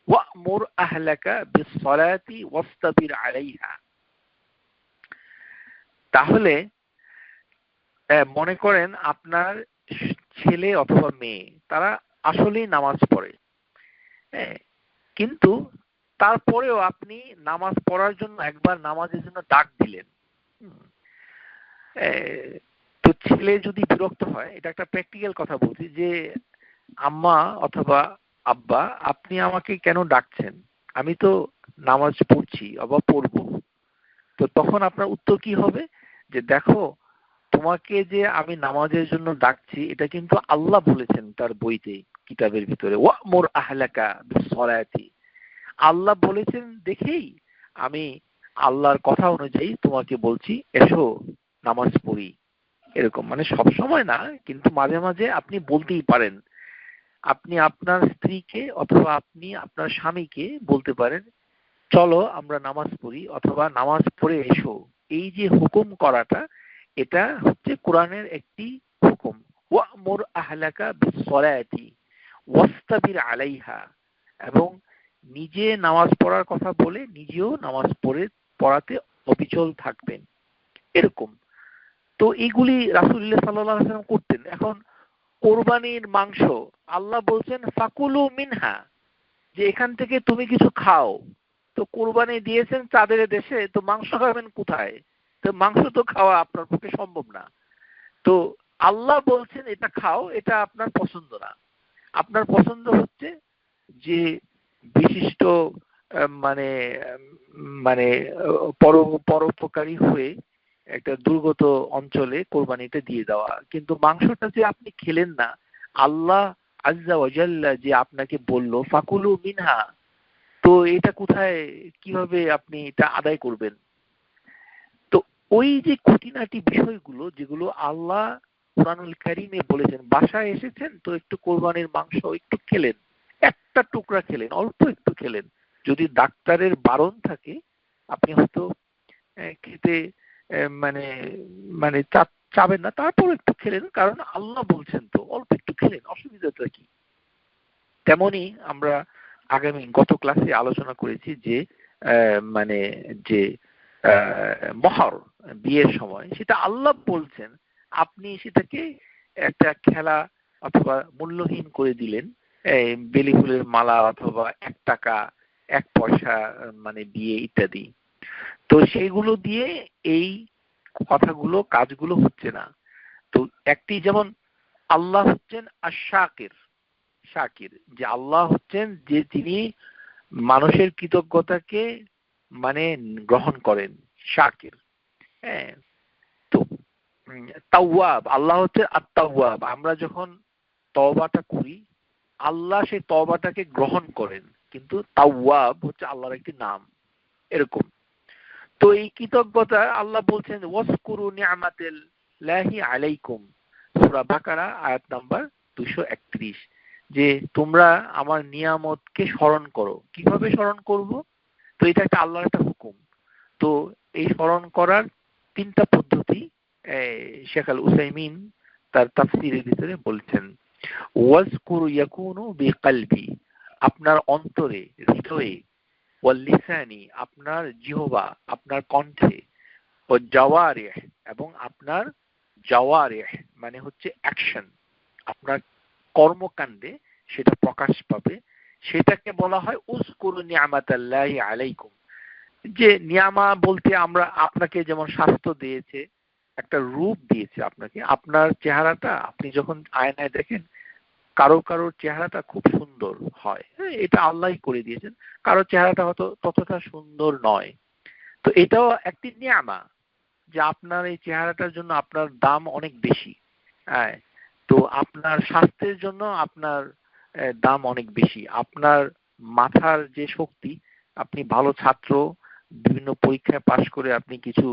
ওয়া'মুর আহলাকা বিসসালাতি ওয়াসতাবির আলাইহা। তাহলে মনে করেন আপনার ছেলে অথবা মেয়ে তারা আসলেই নামাজ পড়ে, কিন্তু তারপরেও আপনি নামাজ পড়ার জন্য একবার নামাজের জন্য ডাক দিলেন। তো ছেলে যদি বিরক্ত হয়, এটা একটা প্র্যাকটিক্যাল কথা বলছি, যে আম্মা অথবা আব্বা আপনি আমাকে কেন ডাকছেন, আমি তো নামাজ পড়ছি অথবা পড়বো। তো তখন আপনার উত্তর কি হবে, যে দেখো তোমাকে যে আমি নামাজের জন্য ডাকছি এটা কিন্তু আল্লাহ বলেছেন তার বইতে, কিতাবের ভিতরে, ওয়ামুর আহলাকা বিসসালাতি, আল্লাহ বলেছেন দেখেই আমি আল্লাহর কথা অনুযায়ী তোমাকে বলছি এসো নামাজ পড়ি। এরকম, মানে সব সময় না, কিন্তু মাঝে মাঝে আপনি বলতেই পারেন, আপনি আপনার স্ত্রীকে অথবা আপনি আপনার স্বামীকে বলতে পারেন চলো আমরা নামাজ পড়ি অথবা নামাজ পড়ে এসো। এই যে হুকুম করাটা, এটা হচ্ছে কোরআনের একটি হুকুম, ওয়ামুর আহলাকা বিসসালাতি ওয়াস্তাবির আলাইহা, এবং নিজে নামাজ পড়ার কথা বলে নিজেও নামাজ পড়াতে অবিচল থাকবেন, এরকম। তো এইগুলি রাসূলুল্লাহ সাল্লাল্লাহু আলাইহি ওয়াসাল্লাম করতেন। এখন কোরবানির মাংস, আল্লাহ বলছেন ফাকুলু মিনহা, যে এখান থেকে তুমি কিছু খাও। তো কোরবানি দিয়েছেন চাঁদের দেশে, তো মাংস খাবেন কোথায়? তো মাংস তো খাওয়া আপনার পক্ষে সম্ভব না। তো আল্লাহ বলছেন এটা খাও, এটা আপনার পছন্দ না। আপনার পছন্দ হচ্ছে যে বিশিষ্ট মানে মানে পরোপকারী হয়ে একটা দুর্গত অঞ্চলে কোরবানিটা দিয়ে দেওয়া, কিন্তু মাংসটা যে আপনি খেলেন না, আল্লাহ আজ্জা ওয়া জাল্লা যে আপনাকে বলল ফাকুলু মিনহা, তো এটা কোথায়, কিভাবে আপনি এটা আদায় করবেন? তো ওই যে খুঁটিনাটি বিষয়গুলো যেগুলো আল্লাহ কুরআনুল কারীমে বলেছেন, বাসায় এসেছেন তো একটু কোরবানির মাংস একটু খেলেন, একটা টুকরা খেলেন, অল্প একটু খেলেন, যদি ডাক্তারের বারণ থাকে আপনি হয়তো খেতে মানে মানে চাবেন না, তারপর একটু খেলেন, কারণ আল্লাহ বলছেন তো অল্প একটু খেলেন, অসুবিধাটা কি? তেমনি আমরা গত ক্লাসে আলোচনা করেছি যে মানে যে মহর, বিয়ের সময় সেটা আল্লাহ বলছেন, আপনি সেটাকে একটা খেলা অথবা মূল্যহীন করে দিলেন, বেলি ফুলের মালা অথবা 1 টাকা 1 পয়সা, মানে বিয়ে ইত্যাদি। তো সেইগুলো দিয়ে এই কথাগুলো কাজগুলো হচ্ছে না। তো একটি যেমন আল্লাহ হচ্ছেন আশ-শাকির, শাকির, যে আল্লাহ হচ্ছেন যে তিনি মানুষের কৃতজ্ঞতাকে মানে গ্রহণ করেন, শাকির। হ্যাঁ, তো তাওয়াব, আল্লাহ হচ্ছে আত-তাওয়াব, আমরা যখন তওবাটা করি আল্লাহ সেই তওবাটাকে গ্রহণ করেন, কিন্তু তাওয়াব হচ্ছে আল্লাহর একটি নাম, এরকম। তো এই কৃতজ্ঞতা আল্লাহ বলছেন ওয়াসকুরু নি'মাতাল্লাহি আলাইকুম, সূরা বাকারা আয়াত নাম্বার 231, যে তোমরা আমার নিয়ামতকে স্মরণ করো। কিভাবে স্মরণ করব? তো এটা একটা আল্লাহর একটা হুকুম। তো এই স্মরণ করার 3টা পদ্ধতি শেখ আল উসাইমিন তার তাফসীরের ভিতরে বলছেন। ওয়াজকুরু ইয়াকুনু বিকলবি, আপনার অন্তরে, হৃদয়ে, ওয়াল লিসানি, আপনার জিহ্বা, আপনার কণ্ঠে, ও জাওয়ারিহ, এবং আপনার জাওয়ারিহ মানে হচ্ছে অ্যাকশন, আপনার কর্মকাণ্ডে সেটা প্রকাশ পাবে, সেটাকে বলা হয় উযকুরু নি'মাতাল্লাহি আলাইকুম। যে নিয়ামা বলতে আমরা আপনাকে যেমন স্বাস্থ্য দিয়েছে, একটা রূপ দিয়েছে আপনাকে, আপনার চেহারাটা আপনি যখন আয়নায় দেখেন, কারোর চেহারাটা খুব সুন্দর হয়, হ্যাঁ, এটা আল্লাহই করে দিয়েছেন, কারোর চেহারাটা হয়তো ততটা সুন্দর নয়। তো এটাও একটি নিয়ামা, যে আপনার এই চেহারাটার জন্য আপনার দাম অনেক বেশি। হ্যাঁ, তো আপনার স্বাস্থ্যের জন্য আপনার দাম অনেক বেশি। আপনার মাথার যে শক্তি, আপনি ভালো ছাত্র, বিভিন্ন পরীক্ষায় পাশ করে আপনি কিছু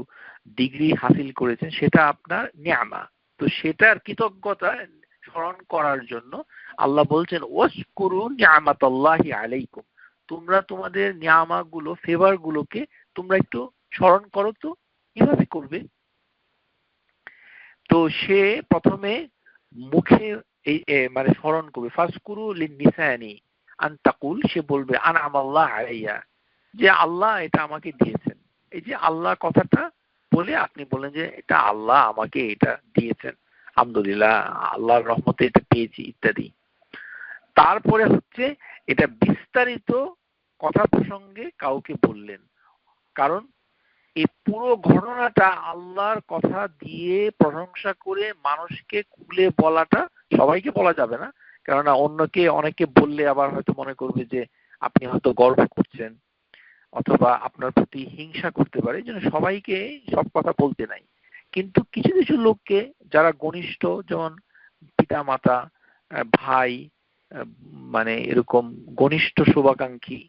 ডিগ্রি হাসিল করেছেন, সেটা আপনার নিয়ামা। তো সেটার কৃতজ্ঞতা স্মরণ করার জন্য আল্লাহ বলছেন ওয়াশকুরু নি'মাতাল্লাহি আলাইকুম, তোমরা তোমাদের নিয়ামাগুলো, ফেভার গুলোকে তোমরা একটু স্মরণ করো। তো কিভাবে করবে? তো সে প্রথমে মুখে এই মানে স্মরণ করবে, ফাজকুরু লিন্নিসানি আন তাকুল, সে বলবে আনআমাল্লাহ আলাইয়া, যে আল্লাহ এটা আমাকে দিয়েছেন। এই যে আল্লাহ কথাটা বলে আপনি বলেন যে এটা আল্লাহ আমাকে এটা দিয়েছেন, আলহামদুলিল্লাহ, আল্লাহর রহমতে এটা পেয়েছি ইত্যাদি। তারপরে হচ্ছে এটা বিস্তারিত কথা প্রসঙ্গে কাউকে বললেন, কারণ এই পুরো ঘটনাটা আল্লাহর কথা দিয়ে প্রশংসা করে মানুষকে খুলে বলাটা সবাইকে বলা যাবে না, কেননা অনেকে বললে আবার হয়তো মনে করবে যে আপনি হয়তো গর্ব করছেন অথবা আপনার প্রতি হিংসা করতে পারে, এই জন্য সবাইকে সব কথা বলতে নাই। কিন্তু কিছু কিছু লোককে যারা ঘনিষ্ঠ, যেমন পিতা মাতা, ভাই, মানে এরকম ঘনিষ্ঠ শুভাকাঙ্ক্ষী,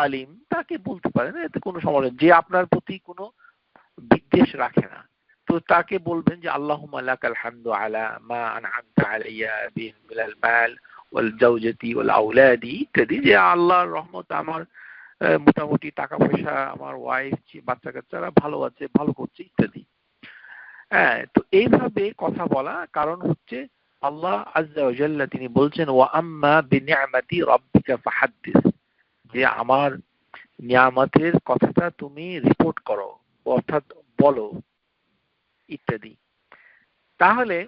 আলিম, তাকে বলতে পারেন, এতে কোনো সমস্যা নেই, যে আপনার প্রতি কোনো বিদ্বেষ রাখে না। তো তাকে বলবেন যে আল্লাহুম্মা লাকাল হামদু আলা মা আনআমতা আলাইয়া বিহি মিনাল মাল ওয়াল জাওজাতি ওয়াল আওলাদি ইত্যাদি, যে আল্লাহর রহমত, আমার মোটামুটি টাকা পয়সা, আমার ওয়াইফ, বাচ্চা কাচ্চারা ভালো আছে, ভালো করছে ইত্যাদি। হ্যাঁ, তো এইভাবে কথা বলা, কারণ হচ্ছে আল্লাহ আজ্জা ওয়া জাল্লা তিনি বলছেন ওয়া আম্মা বিনিআমাতি রাব্বিকা ফাহাদ্দিস, যে আমার নিয়ামতের কথাটা তুমি রিপোর্ট করো, অর্থাৎ বলো ইত্যাদি। তাহলে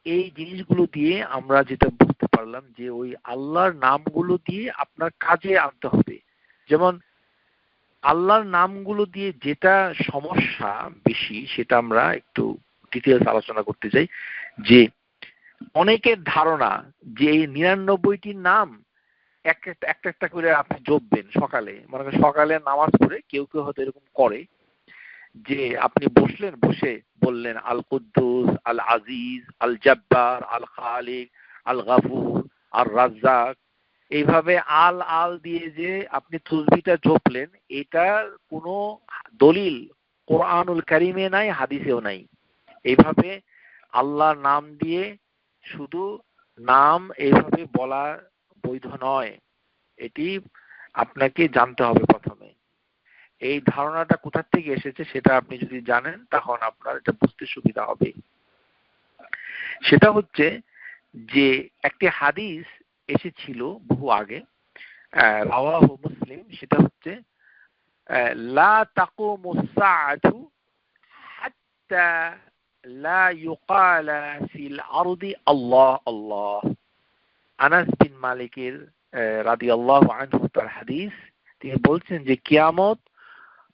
এই জিনিসগুলো দিয়ে আমরা যেটা বুঝতে পারলাম যে ওই আল্লাহর নামগুলো দিয়ে আপনার কাজে আনতে হবে। যেমন আল্লাহর নামগুলো দিয়ে যেটা সমস্যা বেশি, সেটা আমরা একটু ডিটেলস আলোচনা করতে চাই। যে অনেকের ধারণা যে এই ৯৯টির নাম একটা একটা একটা করে আপনি জপবেন সকালে, মনে করেন সকালে নামাজ পড়ে কেউ কেউ হয়তো এরকম করে যে আপনি বসে বললেন আল কুদ্দুস, আল আজিজ, আল জব্বার, আল খালিক, আল গাফুর, আর রাজ্জাক, এইভাবে আল আল দিয়ে যে আপনি তসবিহটা জপলেন, এটার কোনো দলিল কোরআনুল কারিমে নাই, হাদিসেও নাই। এইভাবে আল্লাহর নাম দিয়ে শুধু নাম এইভাবে বলা বৈধ নয়, এটি আপনাকে জানতে হবে প্রথমে। এই ধারণাটা কোথা থেকে এসেছে সেটা আপনি যদি জানেন, তখন আপনার এটা বুঝতে সুবিধা হবে। সেটা হচ্ছে যে একটি হাদিস এসেছিল বহু আগে, রাওয়াহু মুসলিম, সেটা হচ্ছে লা তাকুমুস সাআতু হাত্তা লা ইউকালা ফিল আরদি আল্লাহ আল্লাহ। আনাস বিন মালিকের রাদিয়াল্লাহু আনহু তার হাদিস, তিনি বলছেন যে কিয়ামত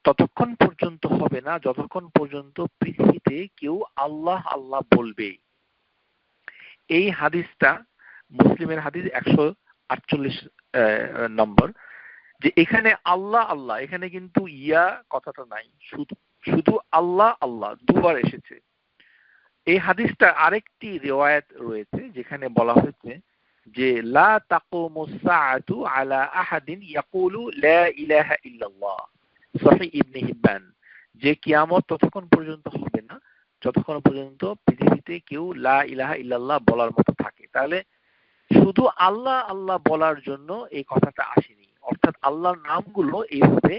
ততক্ষণ পর্যন্ত হবে না যতক্ষণ পর্যন্ত পৃথিবীতে কেউ আল্লাহ আল্লাহ বলবে। এই হাদিসটা মুসলিমের হাদিস 148 নম্বর। যে এখানে আল্লাহ আল্লাহ, এখানে কিন্তু ইয়া কথাটা নাই, শুধু শুধু আল্লাহ আল্লাহ দুবার এসেছে। এই হাদিসটা আরেকটি রিওয়ায়াত রয়েছে যেখানে বলা হয়েছে যে লা তাকুমুস সাআতু আলা আহাদিন ইয়াকুলু লা ইলাহা ইল্লাল্লাহ, সহিহ ইবনে হিব্বান, যে কিয়ামত ততক্ষণ পর্যন্ত হবে না যতক্ষণ পর্যন্ত পৃথিবীতে কেউ লা ইলাহা ইল্লাল্লাহ বলার মতো থাকে। তাহলে শুধু আল্লাহ আল্লাহ বলার জন্য এই কথাটা আসেনি, অর্থাৎ আল্লাহর নামগুলো এইভাবে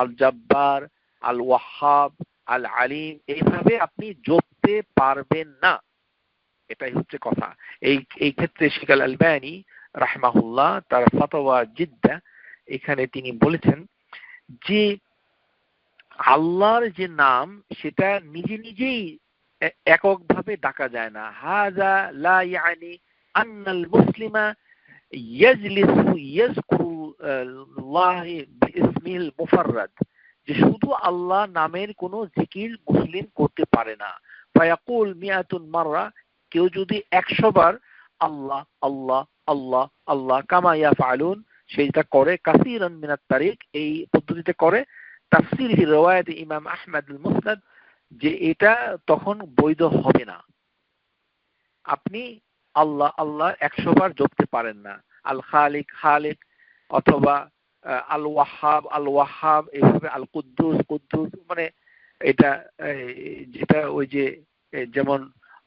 আল জব্বার, আল ওয়াহাব, আল আলিম, এইভাবে আপনি জপতে পারবেন না, এটাই হচ্ছে কথা। এই ক্ষেত্রে শেখ আল আলবানী রাহমাহুল্লাহ তার ফাতওয়া জিদ্দা, এখানে তিনি বলেছেন যে আল্লাহর যে নাম সেটা নিজে নিজেই এককভাবে ডাকা যায় না। হাযা লা ইয়ানি আন্নাল মুসলিমা ইয়াজলিসু ইয়াযকুরুল্লাহ বিইসমিল মুফাররাদ, যে শুধু আল্লাহ নামের কোনো জিকির মুসলিম করতে পারে না। ফায়াকুল মিয়াতুন মাররা, কেউ যদি 100 বার আল্লাহ আল্লাহ আল্লাহ আল্লাহ কামা ইয়াফআলুন, সেটা করে কাসীরান মিনাত তারিক, এই পদ্ধতিতে করে, তাফসীর রিওয়ায়াত ইমাম আহমদ আল মুসনাদ, যে এটা তখন বৈধ হবে না। আপনি আল্লাহ আল্লাহ 100 বার জপতে পারেন না। আল খালিক খালিক, অথবা আল ওয়াহাব আল ওয়াহাব, এইভাবে আল কুদ্দুস কুদ্দুস, মানে এটা যেটা ওই যে যেমন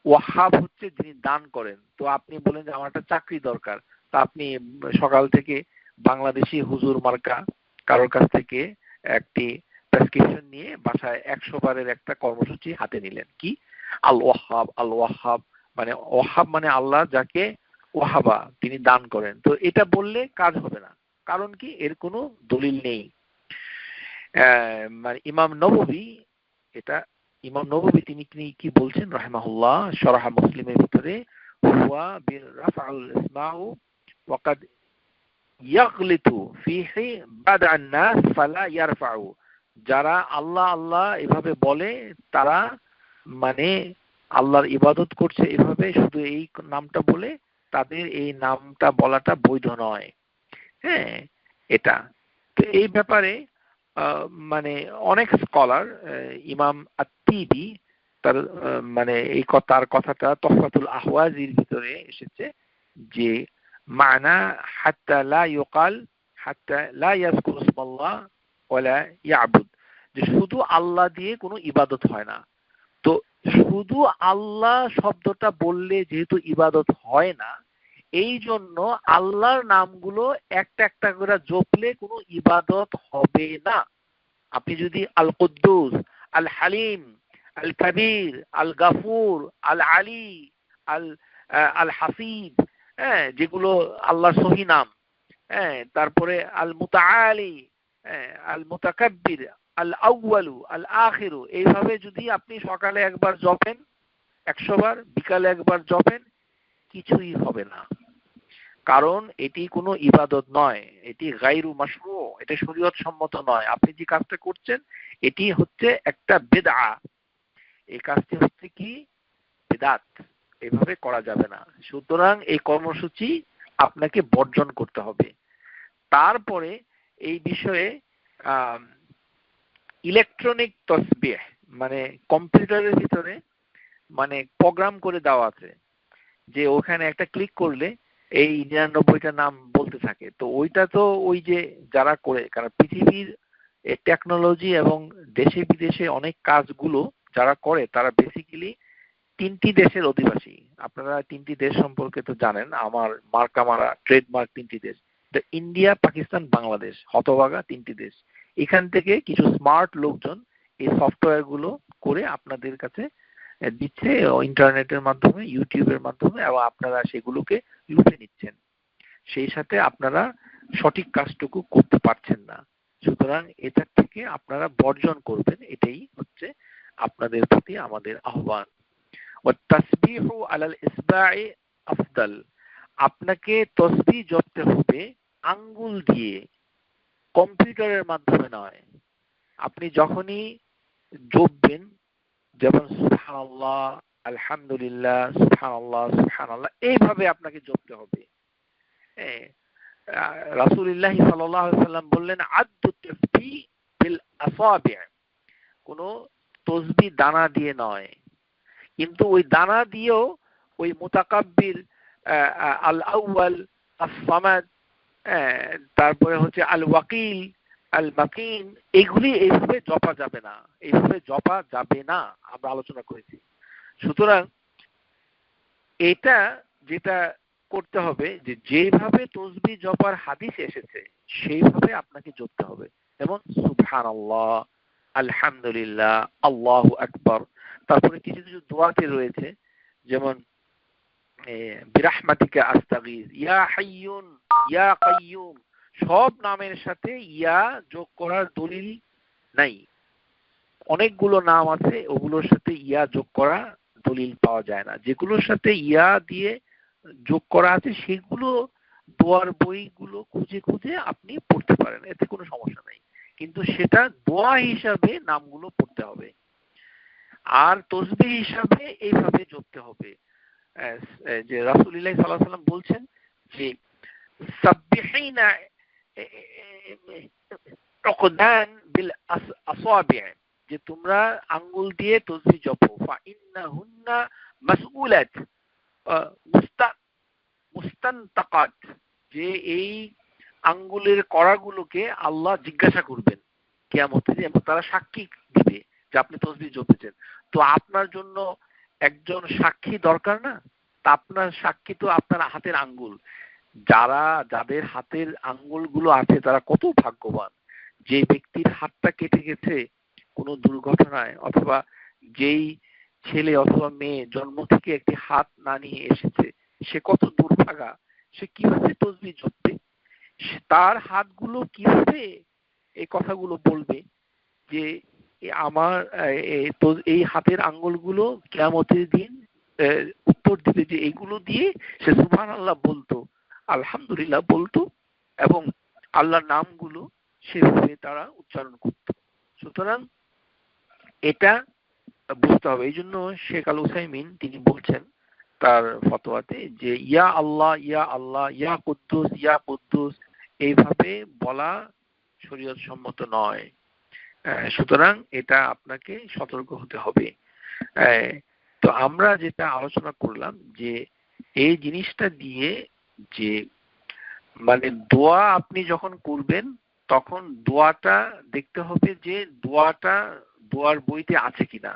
ওয়াহাব হচ্ছে যিনি দান করেন, তো আপনি বলেন যে আমার একটা চাকরি দরকার, তা আপনি সকাল থেকে বাংলাদেশি হুজুর মার্কা কারোর কাছ থেকে একটি প্রেসক্রিপশন নিয়ে বাসায় 100 বারের একটা কর্মসূচি হাতে নিলেন, কি আল ওয়াহাব আল ওয়াহাব, মানে ওয়াহাব মানে আল্লাহ যাকে ওয়াহাবা তিনি দান করেন। তো এটা বললে কাজ হবে না, কারণ কি এর কোনো দলিল নেই। মানে ইমাম নববী তিনি কি বলছেন রাহিমাহুল্লাহ শরহ মুসলিমের ভিতরে, হুয়া বিরাফআল ইসমাউ ওয়াকাদ ইয়াগলিতু ফিহি বাদআন নাস ফালা ইয়ারফাউ, যারা আল্লাহ আল্লাহ এভাবে বলে তারা মানে আল্লাহর ইবাদত করছে এভাবে শুধু এই নামটা বলে, তাদের এই নামটা বলাটা বৈধ নয়। হ্যাঁ, এটা তো এই ব্যাপারে মানে অনেক স্কলার, ইমাম আত-তিবি তার মানে এই তার কথাটা তুহফাতুল আহওয়াজির ভিতরে এসেছে যে মানা হাত্তা লা ইউকাল হাত্তা লা ইয়াযকুর ইসমাল্লাহ ওয়ালা ইয়াবুদ, যে শুধু আল্লাহ দিয়ে কোনো ইবাদত হয় না। তো শুধু আল্লাহ শব্দটা বললে যেহেতু ইবাদত হয় না, এই জন্য আল্লাহর নামগুলো একটা একটা করে জপলে কোনো ইবাদত হবে না। আপনি যদি আল কুদ্দুস, আল হালিম, আল কাবীর, আল গাফুর, আল আলী, আল আল হাসিব, হ্যাঁ, যেগুলো আল্লাহর সহি নাম, হ্যাঁ, তারপরে আল মুতাআলি, আল মুতাকাব্বির, আল আউয়ালু, আল আখিরু, এইভাবে যদি আপনি সকালে একবার জপেন 100 বার, বিকালে একবার জপেন, কিছুই হবে না। কারণ এটি কোনো ইবাদত নয়, এটি গায়রু মাশরু, এটা শরীয়ত সম্মত নয়। আপনি যে কাজটা করছেন এটি হচ্ছে একটা বিদআ, এই কাজটি হচ্ছে কি বিদআত, এভাবে করা যাবে না। সুতরাং এই কর্মসূচি আপনাকে বর্জন করতে হবে। তারপরে এই বিষয়ে ইলেকট্রনিক তসবিহ মানে কম্পিউটারের ভিতরে মানে প্রোগ্রাম করে দেওয়া আছে যে ওখানে একটা ক্লিক করলে এই 99টা নাম বলতে থাকে। তো ওইটা তো ওই যে যারা করে, কারণ পৃথিবীর টেকনোলজি এবং দেশে বিদেশে অনেক কাজগুলো যারা করে তারা বেসিক্যালি 3টি দেশের অধিবাসী। আপনারা 3টি দেশ সম্পর্কে তো জানেন, আমার মার্কা মারা ট্রেডমার্ক 3টি দেশ, ইন্ডিয়া, পাকিস্তান, বাংলাদেশ, হতভাগা 3টি দেশ। এখান থেকে কিছু স্মার্ট লোকজন এই সফটওয়্যার গুলো করে আপনাদের কাছে দিচ্ছে ইন্টারনেটের মাধ্যমে, ইউটিউবের মাধ্যমে, এবং আপনারা সেগুলোকে লুপে নিচ্ছেন। সেই সাথে আপনারা সঠিক কাজটুকু করতে পারছেন না। সুতরাং এটা থেকে আপনারা বর্জন করবেন, এটাই হচ্ছে আপনাদের প্রতি আমাদের আহ্বান। ওয়াত-তাসবিহু আলাল ইসবা'i আফদাল, আপনাকে তসবিহ জপতে হবে আঙ্গুল দিয়ে, কম্পিউটারের মাধ্যমে নয়। আপনি যখনই জপবেন, যেমন সুবহানাল্লাহ, আলহামদুলিল্লাহ, সুবহানাল্লাহ, সুবহানাল্লাহ, এইভাবে আপনাকে জপতে হবে। রাসূলুল্লাহ সাল্লাল্লাহু আলাইহি ওয়াসাল্লাম বললেন আদ্দু তাসবিহ বিল আসাবি', কোন তসবিহ দানা দিয়ে নয়। কিন্তু ওই দানা দিয়েও ওই মুতাকাব্বির, আল আউয়াল, আস-সামাদ, তারপরে হচ্ছে আল ওয়াকিল, আল মাকিন, এগুলি এইভাবে জপা যাবে না, এইভাবে জপা যাবে না, আমরা আলোচনা করেছি। সুতরাং এটা যেটা করতে হবে যে যেভাবে তসবিহ জপার হাদিস এসেছে সেইভাবে আপনাকে জপতে হবে। যেমন সুবহানাল্লাহ, আলহামদুলিল্লাহ, আল্লাহু আকবার। তারপরে কিছু কিছু দোয়াতে রয়েছে, যেমন বিরাহমাতিকা আস্তাগীথ, ইয়া হাইয়ুন ইয়া কাইয়ুম, সব নামের সাথে ইয়া যোগ করার দলিল নাই। অনেকগুলো নাম আছে, ওগুলোর সাথে ইয়া যোগ করা দলিল পাওয়া যায় না। যেগুলোর সাথে ইয়া দিয়ে যোগ করা আছে সেগুলো দোয়ার বইগুলো খুঁজে খুঁজে আপনি পড়তে পারেন, এতে কোনো সমস্যা নাই। কিন্তু সেটা দোয়া হিসাবে নামগুলো পড়তে হবে। আর তসবিহ হিসাবে এইভাবে জপতে হবে যে রাসূলুল্লাহ সাল্লাল্লাহু আলাইহি ওয়াসাল্লাম বলছেন যে সাব্বিহিনা উকদান বিল আসাবি', যে তোমরা আঙ্গুল দিয়ে তসবিহ জপো, ফা ইন্নাহুন্না মাসউলাত মুস্তানতাকাত, যে এই আঙ্গুলের কড়াগুলোকে আল্লাহ জিজ্ঞাসা করবেন কিয়ামতে, এবং তারা সাক্ষী দিবে যে আপনি তসবিহ জপেছেন। তো আপনার জন্য একজন সাক্ষী দরকার না? তা আপনার সাক্ষী তো আপনার হাতের আঙ্গুল। যাদের হাতের আঙ্গুলগুলো আছে তারা কত ভাগ্যবান। যে ব্যক্তির হাতটা কেটে গেছে কোনো দুর্ঘটনায়, অথবা যেই ছেলে অথবা মেয়ে জন্ম থেকে একটি হাত না নিয়ে এসেছে, সে কত দুর্ভাগা। সে কিভাবে তসবিহ জপবে? তার হাতগুলো কিভাবে এই কথাগুলো বলবে যে আমার এই হাতের আঙ্গুলগুলো কিয়ামতের দিন উত্তর দিবে যে এইগুলো দিয়ে সে সুবহানাল্লাহ বলতো, আলহামদুলিল্লাহ বলতো, এবং আল্লাহর নামগুলো সেভাবে তারা উচ্চারণ করত। সুতরাং এটা বুঝতে হবে। এই জন্য শেখ আল উসাইমিন তিনি বলছেন তার ফতোয়াতে যে ইয়া আল্লাহ ইয়া আল্লাহ, ইয়া কুদ্দুস এইভাবে বলা শরীয়ত সম্মত নয়। সুতরাং এটা আপনাকে সতর্ক হতে হবে। তো আমরা যেটা আলোচনা করলাম যে এই জিনিসটা দিয়ে যে মানে দোয়া আপনি যখন করবেন তখন দোয়াটা দেখতে হবে যে দোয়ার বইতে আছে কিনা,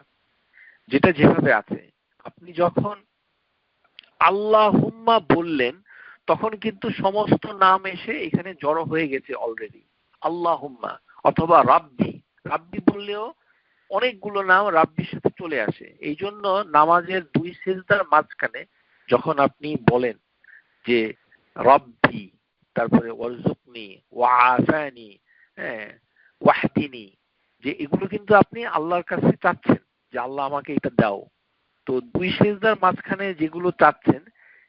যেটা যেভাবে আছে। আপনি যখন আল্লাহুম্মা বললেন তখন কিন্তু সমস্ত নাম এসে এখানে জড়ো হয়ে গেছে অলরেডি। আল্লাহুম্মা অথবা রাব্বি বললেও অনেকগুলো নাম রাব্বির সাথে চলে আসে। এই জন্য নামাজের 2 সিজদার মাঝখানে যখন আপনি বলেন যে রব্বি, তারপরে ওয়ারজুকনি, ওয়াআফানি, ওয়াহদিনি, যে এগুলো কিন্তু আপনি আল্লাহর কাছে চাচ্ছেন যে আল্লাহ আমাকে এটা দাও। তো 2 সিজদার মাঝখানে যেগুলো চাচ্ছেন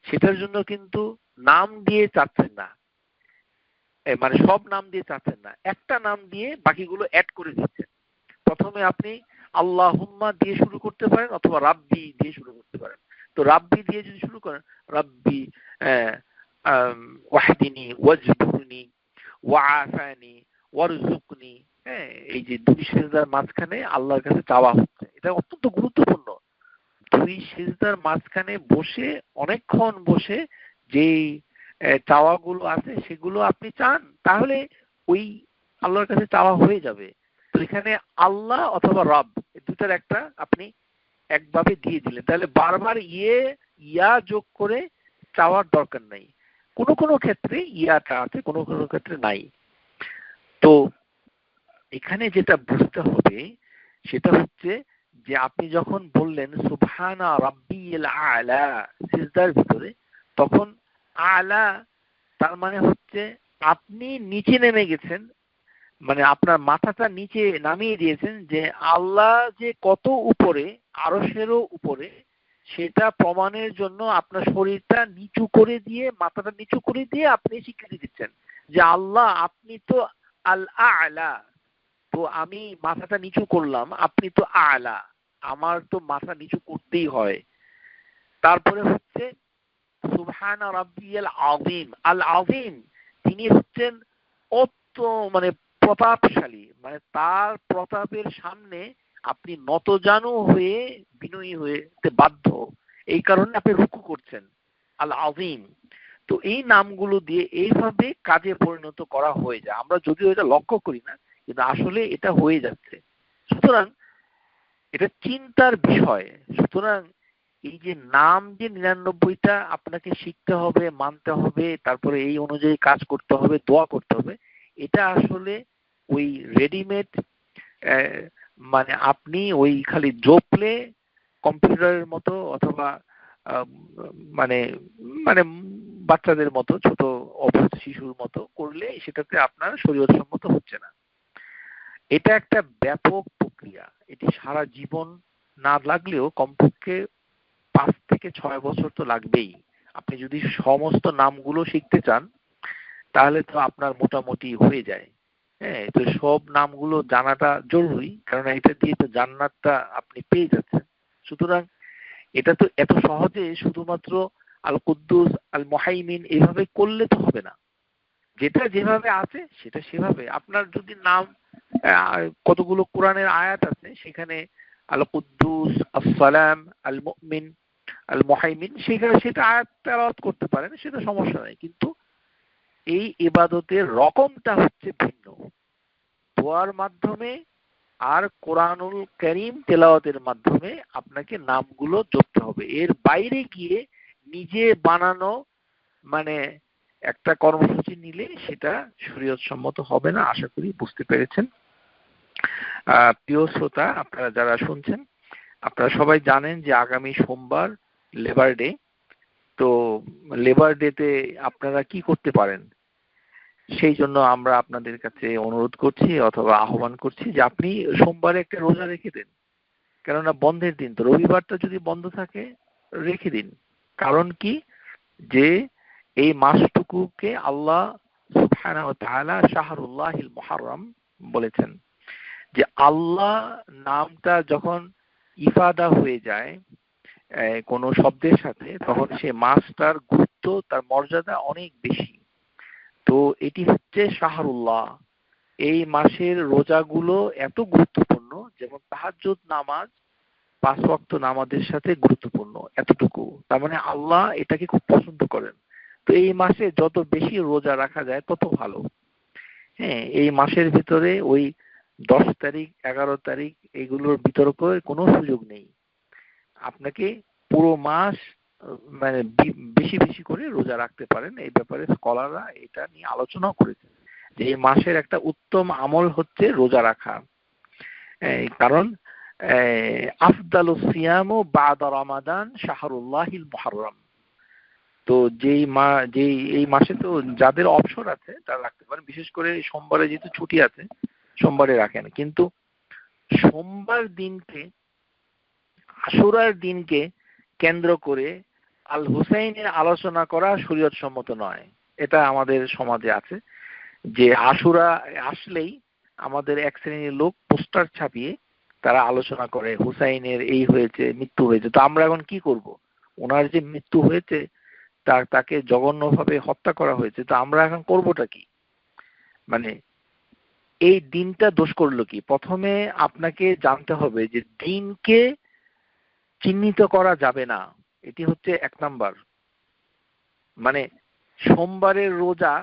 সেটার জন্য কিন্তু নাম দিয়ে চাচ্ছেন না, মানে সব নাম দিয়ে চাচ্ছেন না, একটা নাম দিয়ে বাকিগুলো অ্যাড করে দিচ্ছেন। প্রথমে আপনি আল্লাহুম্মা দিয়ে শুরু করতে পারেন অথবা রাব্বি দিয়ে শুরু করতে পারেন। তো রাব্বি দিয়ে যদি শুরু করেন, রাব্বি ওয়াহদিনি ওয়াজবুরনি ওয়াআফানি ওয়ারজুকনি, এই যে 2 সিজদার মাঝখানে আল্লাহর কাছে চাওয়া হচ্ছে, এটা অত্যন্ত গুরুত্বপূর্ণ। 2 সিজদার মাঝখানে বসে অনেকক্ষণ বসে যেই চাওয়াগুলো আছে সেগুলো আপনি চান, তাহলে ওই আল্লাহর কাছে চাওয়া হয়ে যাবে। তো এখানে আল্লাহ অথবা রব দুটার একটা আপনি একভাবে দিয়ে দিলেন, তাহলে বারবার ইয়া যোগ করে চাওয়ার দরকার নাই। কোনো কোনো ক্ষেত্রে ইয়াটা আছে, কোনো কোনো ক্ষেত্রে নাই। তো এখানে যেটা বুঝতে হবে সেটা হচ্ছে যে আপনি যখন বললেন সুবহানা রাব্বিল আলা সিজদার ভিতরে, তখন আলা তার মানে হচ্ছে আপনি নিচে নেমে গেছেন, মানে আপনার মাথাটা নিচে নামিয়ে দিয়েছেন যে আল্লাহ যে কত উপরে, আরশেরও উপরে, সেটা প্রমাণের জন্য আপনার শরীরটা নিচু করে দিয়ে, মাথাটা নিচু করে দিয়ে আপনি স্বীকৃতি দিচ্ছেন যে আল্লাহ আপনি তো আল আলা, তো আমি মাথাটা নিচু করলাম, আপনি তো আলা, আমার তো মাথা নিচু করতেই হয়। তারপরে হচ্ছে সুবহানা রাব্বিয়াল আযীম, আল আযীম তিনি হচ্ছেন অত মানে প্রতাপশালী, মানে তার প্রতাপের সামনে আপনি নতজানু হয়ে বিনয়ী হতে বাধ্য, এই কারণে আপনি রুকু করছেন, আল আযীম। তো এই নামগুলো দিয়ে এইভাবে কাজে পরিণত করা হয়ে যায়, আমরা যদিও এটা লক্ষ্য করি না কিন্তু আসলে এটা হয়ে যাচ্ছে। সুতরাং এটা চিন্তার বিষয়। সুতরাং এই যে নাম যে 99টা আপনাকে শিখতে হবে, মানতে হবে, তারপরে এই অনুযায়ী কাজ করতে হবে, দোয়া করতে হবে, এটা আসলে ওই রেডিমেড, মানে আপনি ওই খালি জপলে কম্পিউটারের মতো অথবা মানে মানে বাচ্চাদের মতো, ছোট অবুঝ শিশুর মতো করলে সেটাতে আপনার শরীয়ত সম্মত হচ্ছে না। এটা একটা ব্যাপক প্রক্রিয়া, এটি সারা জীবন না লাগলেও কমপক্ষে 5 থেকে 6 বছর তো লাগবেই। আপনি যদি সমস্ত নামগুলো শিখতে চান তাহলে তো আপনার মোটামুটি হয়ে যায়। তো সব নামগুলো জানাটা জরুরি, কারণ এটা দিয়ে তো জান্নাতটা আপনি পেয়ে যাচ্ছেন। সুতরাং এটা তো এত সহজে শুধুমাত্র আল কুদ্দুস আল মুহাইমিন এইভাবে করলে তো হবে না, যেটা যেভাবে আছে সেটা সেভাবে। আপনার যদি নাম কতগুলো কোরআনের আয়াত আছে সেখানে আল কুদ্দুস, আসসালাম, আল মুমিন, আল মুহাইমিন, সেখানে সেটা আয়াত তেলাওয়াত করতে পারেন, সেটা সমস্যা নাই। কিন্তু এই ইবাদতের রকমটা হচ্ছে ভিন্ন, দোয়ার মাধ্যমে আর কোরআনুল কারীম তেলাওয়াতের মাধ্যমে আপনাকে নামগুলো জপতে হবে। এর বাইরে গিয়ে নিজে বানানো মানে একটা কর্মসূচি নিলে সেটা শরীয়ত সম্মত হবে না। আশা করি বুঝতে পেরেছেন। প্রিয় শ্রোতা, আপনারা যারা শুনছেন, আপনারা সবাই জানেন যে আগামী সোমবার লেবার ডে। তো লেবার ডেতে আপনারা কি করতে পারেন, সেই জন্য আমরা আপনাদের কাছে অনুরোধ করছি অথবা আহ্বান করছি যে আপনি সোমবারে একটা রোজা রেখে দেন। কেননা বন্ধের দিন তো, রবিবারটা যদি বন্ধ থাকে রেখে দিন। কারণ কি, যে এই মাসটুকুকে আল্লাহ সুবহানাহু ওয়া তাআলা শাহরুল্লাহিল মুহাররম বলেছেন যে আল্লাহ নামটা যখন ইফাদা হয়ে যায় কোনো শব্দের সাথে, তখন সে মাসটার গুরুত্ব, তার মর্যাদা অনেক বেশি। তো এটি হচ্ছে শাহরুল্লাহ। এই মাসের রোজাগুলো এত গুরুত্বপূর্ণ, যেমন তাহাজ্জুদ নামাজ 5 ওয়াক্ত নামাজের সাথে গুরুত্বপূর্ণ, এতটুকু। তার মানে আল্লাহ এটাকে খুব পছন্দ করেন। তো এই মাসে যত বেশি রোজা রাখা যায় তত ভালো। হ্যাঁ, এই মাসের ভিতরে ওই 10 তারিখ 11 তারিখ এগুলোর বিতর্কের কোনো সুযোগ নেই। আপনাকে পুরো মাস মানে বেশি বেশি করে রোজা রাখতে পারেন। এই ব্যাপারে স্কলাররা এটা নিয়ে আলোচনাও করেছেন যে এই মাসের একটা উত্তম আমল হচ্ছে রোজা রাখা। কারণ আফদালুস সিয়ামু বাদা রমাদান শাহরুল্লাহিল মুহাররম। তো যেই এই মাসে তো যাদের অবসর আছে তারা রাখতে পারেন, বিশেষ করে সোমবারে যেহেতু ছুটি আছে সোমবারে রাখেন। কিন্তু সোমবার দিনকে, আশুরার দিনকে কেন্দ্র করে আল হুসাইনের আলোচনা করা শরীয়ত সম্মত নয়। এটা আমাদের সমাজে আছে যে আশুরা আসলেই আমাদের এক শ্রেণীর লোক পোস্টার ছাপিয়ে তারা আলোচনা করে হুসাইনের এই হয়েছে, মৃত্যু হয়েছে। তো আমরা এখন কি করব? ওনার যে মৃত্যু হয়েছে, তাকে জঘন্যভাবে হত্যা করা হয়েছে, তো আমরা এখন করবোটা কি? মানে এই দিনটা দোষ করলো কি? প্রথমে আপনাকে জানতে হবে যে দিনকে চিহ্নিত করা যাবে না, এটি হচ্ছে 1 নাম্বার। মানে সোমবারের রোজা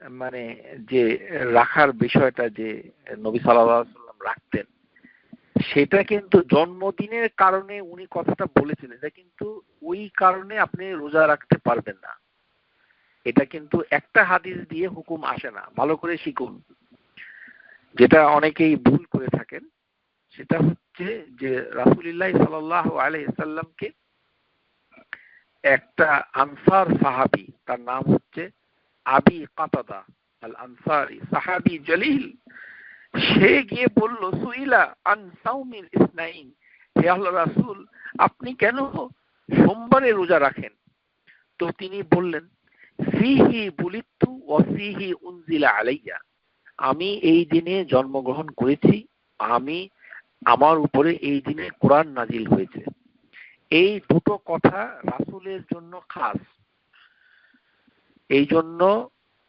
মানে যে রাখার বিষয়টা যে নবী সাল্লাল্লাহু আলাইহি ওয়াসাল্লাম রাখতেন, সেটা কিন্তু জন্মদিনের কারণে উনি কথাটা বলেছেন। এটা কিন্তু ওই কারণে আপনি রোজা রাখতে পারবেন না। এটা কিন্তু একটা হাদিস দিয়ে হুকুম আসে না, ভালো করে শিখুন। যেটা অনেকেই ভুল করে থাকেন সেটা হচ্ছে যে রাসূলুল্লাহ সাল্লাল্লাহু আলাইহি সাল্লামকে একটা আনসার সাহাবী, তার নাম হচ্ছে আবি কাতাদা আল আনসারি, সাহাবী জলিল, সে গিয়ে বলল সুইলা আন সাউমিল ইসনাইন, হে আল্লাহর রাসূল আপনি কেন সোমবারে রোজা রাখেন? তো তিনি বললেন ফিহি বুলিতু ওয়া ফিহি উনজিলা আলাইয়া, আমি এই দিনে জন্মগ্রহণ করেছি, আমার উপরে এই দিনে কোরআন নাজিল হয়েছে। এই দুটো কথা রাসূলের জন্য খাস। এই জন্য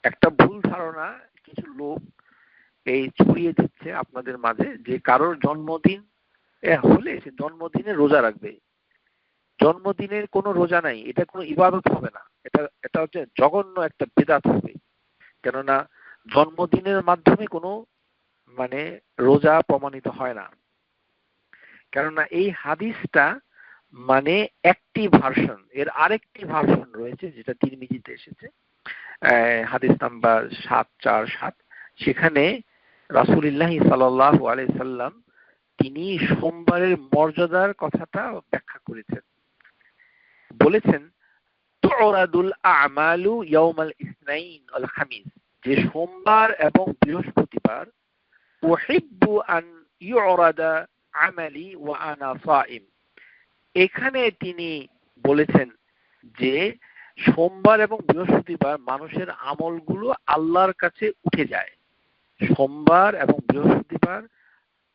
একটা ভুল ধারণা কিছু লোক এই ছড়িয়ে দিচ্ছে আপনাদের মাঝে যে কারোর জন্মদিন হলে সে জন্মদিনে রোজা রাখবে। জন্মদিনের কোনো রোজা নাই, এটা কোনো ইবাদত হবে না। এটা হচ্ছে জঘন্য একটা বিদআত হবে। কেননা জন্মদিনের মাধ্যমে কোনো মানে রোজা প্রমাণিত হয় না। কেননা এই হাদিসটা মানে একটি ভার্সন, এর আরেকটি ভার্সন রয়েছে যেটা তিরমিজিতে এসেছে, হাদিস নাম্বার 747। সেখানে রাসূলুল্লাহ সাল্লাল্লাহু আলাইহি সাল্লাম তিনি সোমবারের মর্যাদার কথাটা ব্যাখ্যা করেছেন। বলেছেন তুরাদুল আমালু ইয়াউমাল ইসনাইন ওয়াল খামিস, যে সোমবার এবং বৃহস্পতিবার উহিব্বু আন ইউরাদা আমালি ওয়া আনা সাইম। এখানে তিনি বলেছেন যে সোমবার এবং বৃহস্পতিবার মানুষের আমলগুলো আল্লাহর কাছে উঠে যায়। সোমবার এবং বৃহস্পতিবার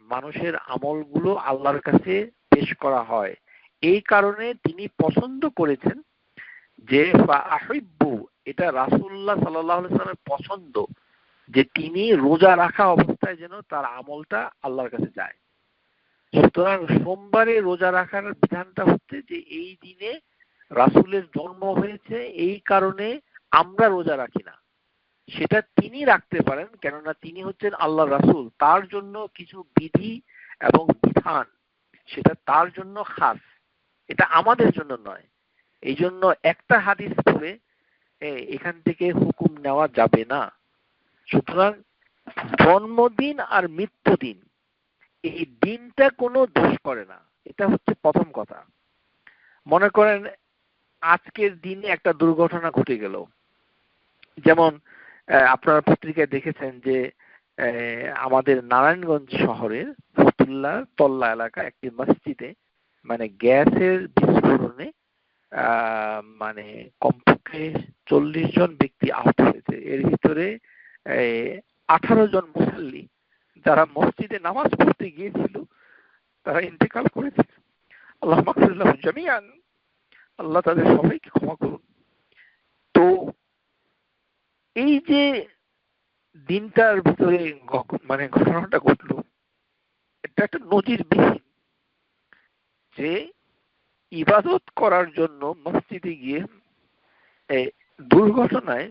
মানুষের আমলগুলো আল্লাহর কাছে পেশ করা হয়। এই কারণে তিনি পছন্দ করেছেন যে ফাআহিব্বু, এটা রাসূলুল্লাহ সাল্লাল্লাহু আলাইহি ওয়াসাল্লামের পছন্দ যে তিনি রোজা রাখা অবস্থায় যেন তার আমলটা আল্লাহর কাছে যায়। সুতরাং সোমবারে রোজা রাখার বিধানটা হচ্ছে যে এই দিনে রাসূলের জন্ম হয়েছে, এই কারণে আমরা রোজা রাখি না। সেটা তিনি রাখতে পারেন, কেননা তিনি হচ্ছেন আল্লাহর রাসূল। তার জন্য কিছু বিধি এবং বিধান সেটা তার জন্য খাস, এটা আমাদের জন্য নয়। এই জন্য একটা হাদিস পড়ে এখান থেকে হুকুম নেওয়া যাবে না। সুতরাং জন্মদিন আর মৃত্যুদিন এই দিনটা কোনো দোষ করে না, এটা হচ্ছে প্রথম কথা। মনে করেন আজকের দিনে একটা দুর্ঘটনা ঘটে গেল, যেমন আপনারা পত্রিকায় দেখেছেন যে আমাদের নারায়ণগঞ্জ শহরের ফতুল্লা তল্লা এলাকা একটি মসজিদে মানে গ্যাসের বিস্ফোরণে মানে কমপক্ষে 40 জন ব্যক্তি আহত হয়েছে। এর ভিতরে 18 জন মুসাল্লি যারা মসজিদে নামাজ পড়তে গিয়েছিল তারা ইন্তেকাল করেছে। আল্লাহ মাগফির লাহুম জামিআন, আল্লাহ তাদের সবাইকে ক্ষমা করুন। তো এই যে দিনটার ভিতরে মানে ঘটনাটা ঘটলো, এটা একটা নজিরবিহীন, যে ইবাদত করার জন্য মসজিদে গিয়ে দুর্ঘটনায়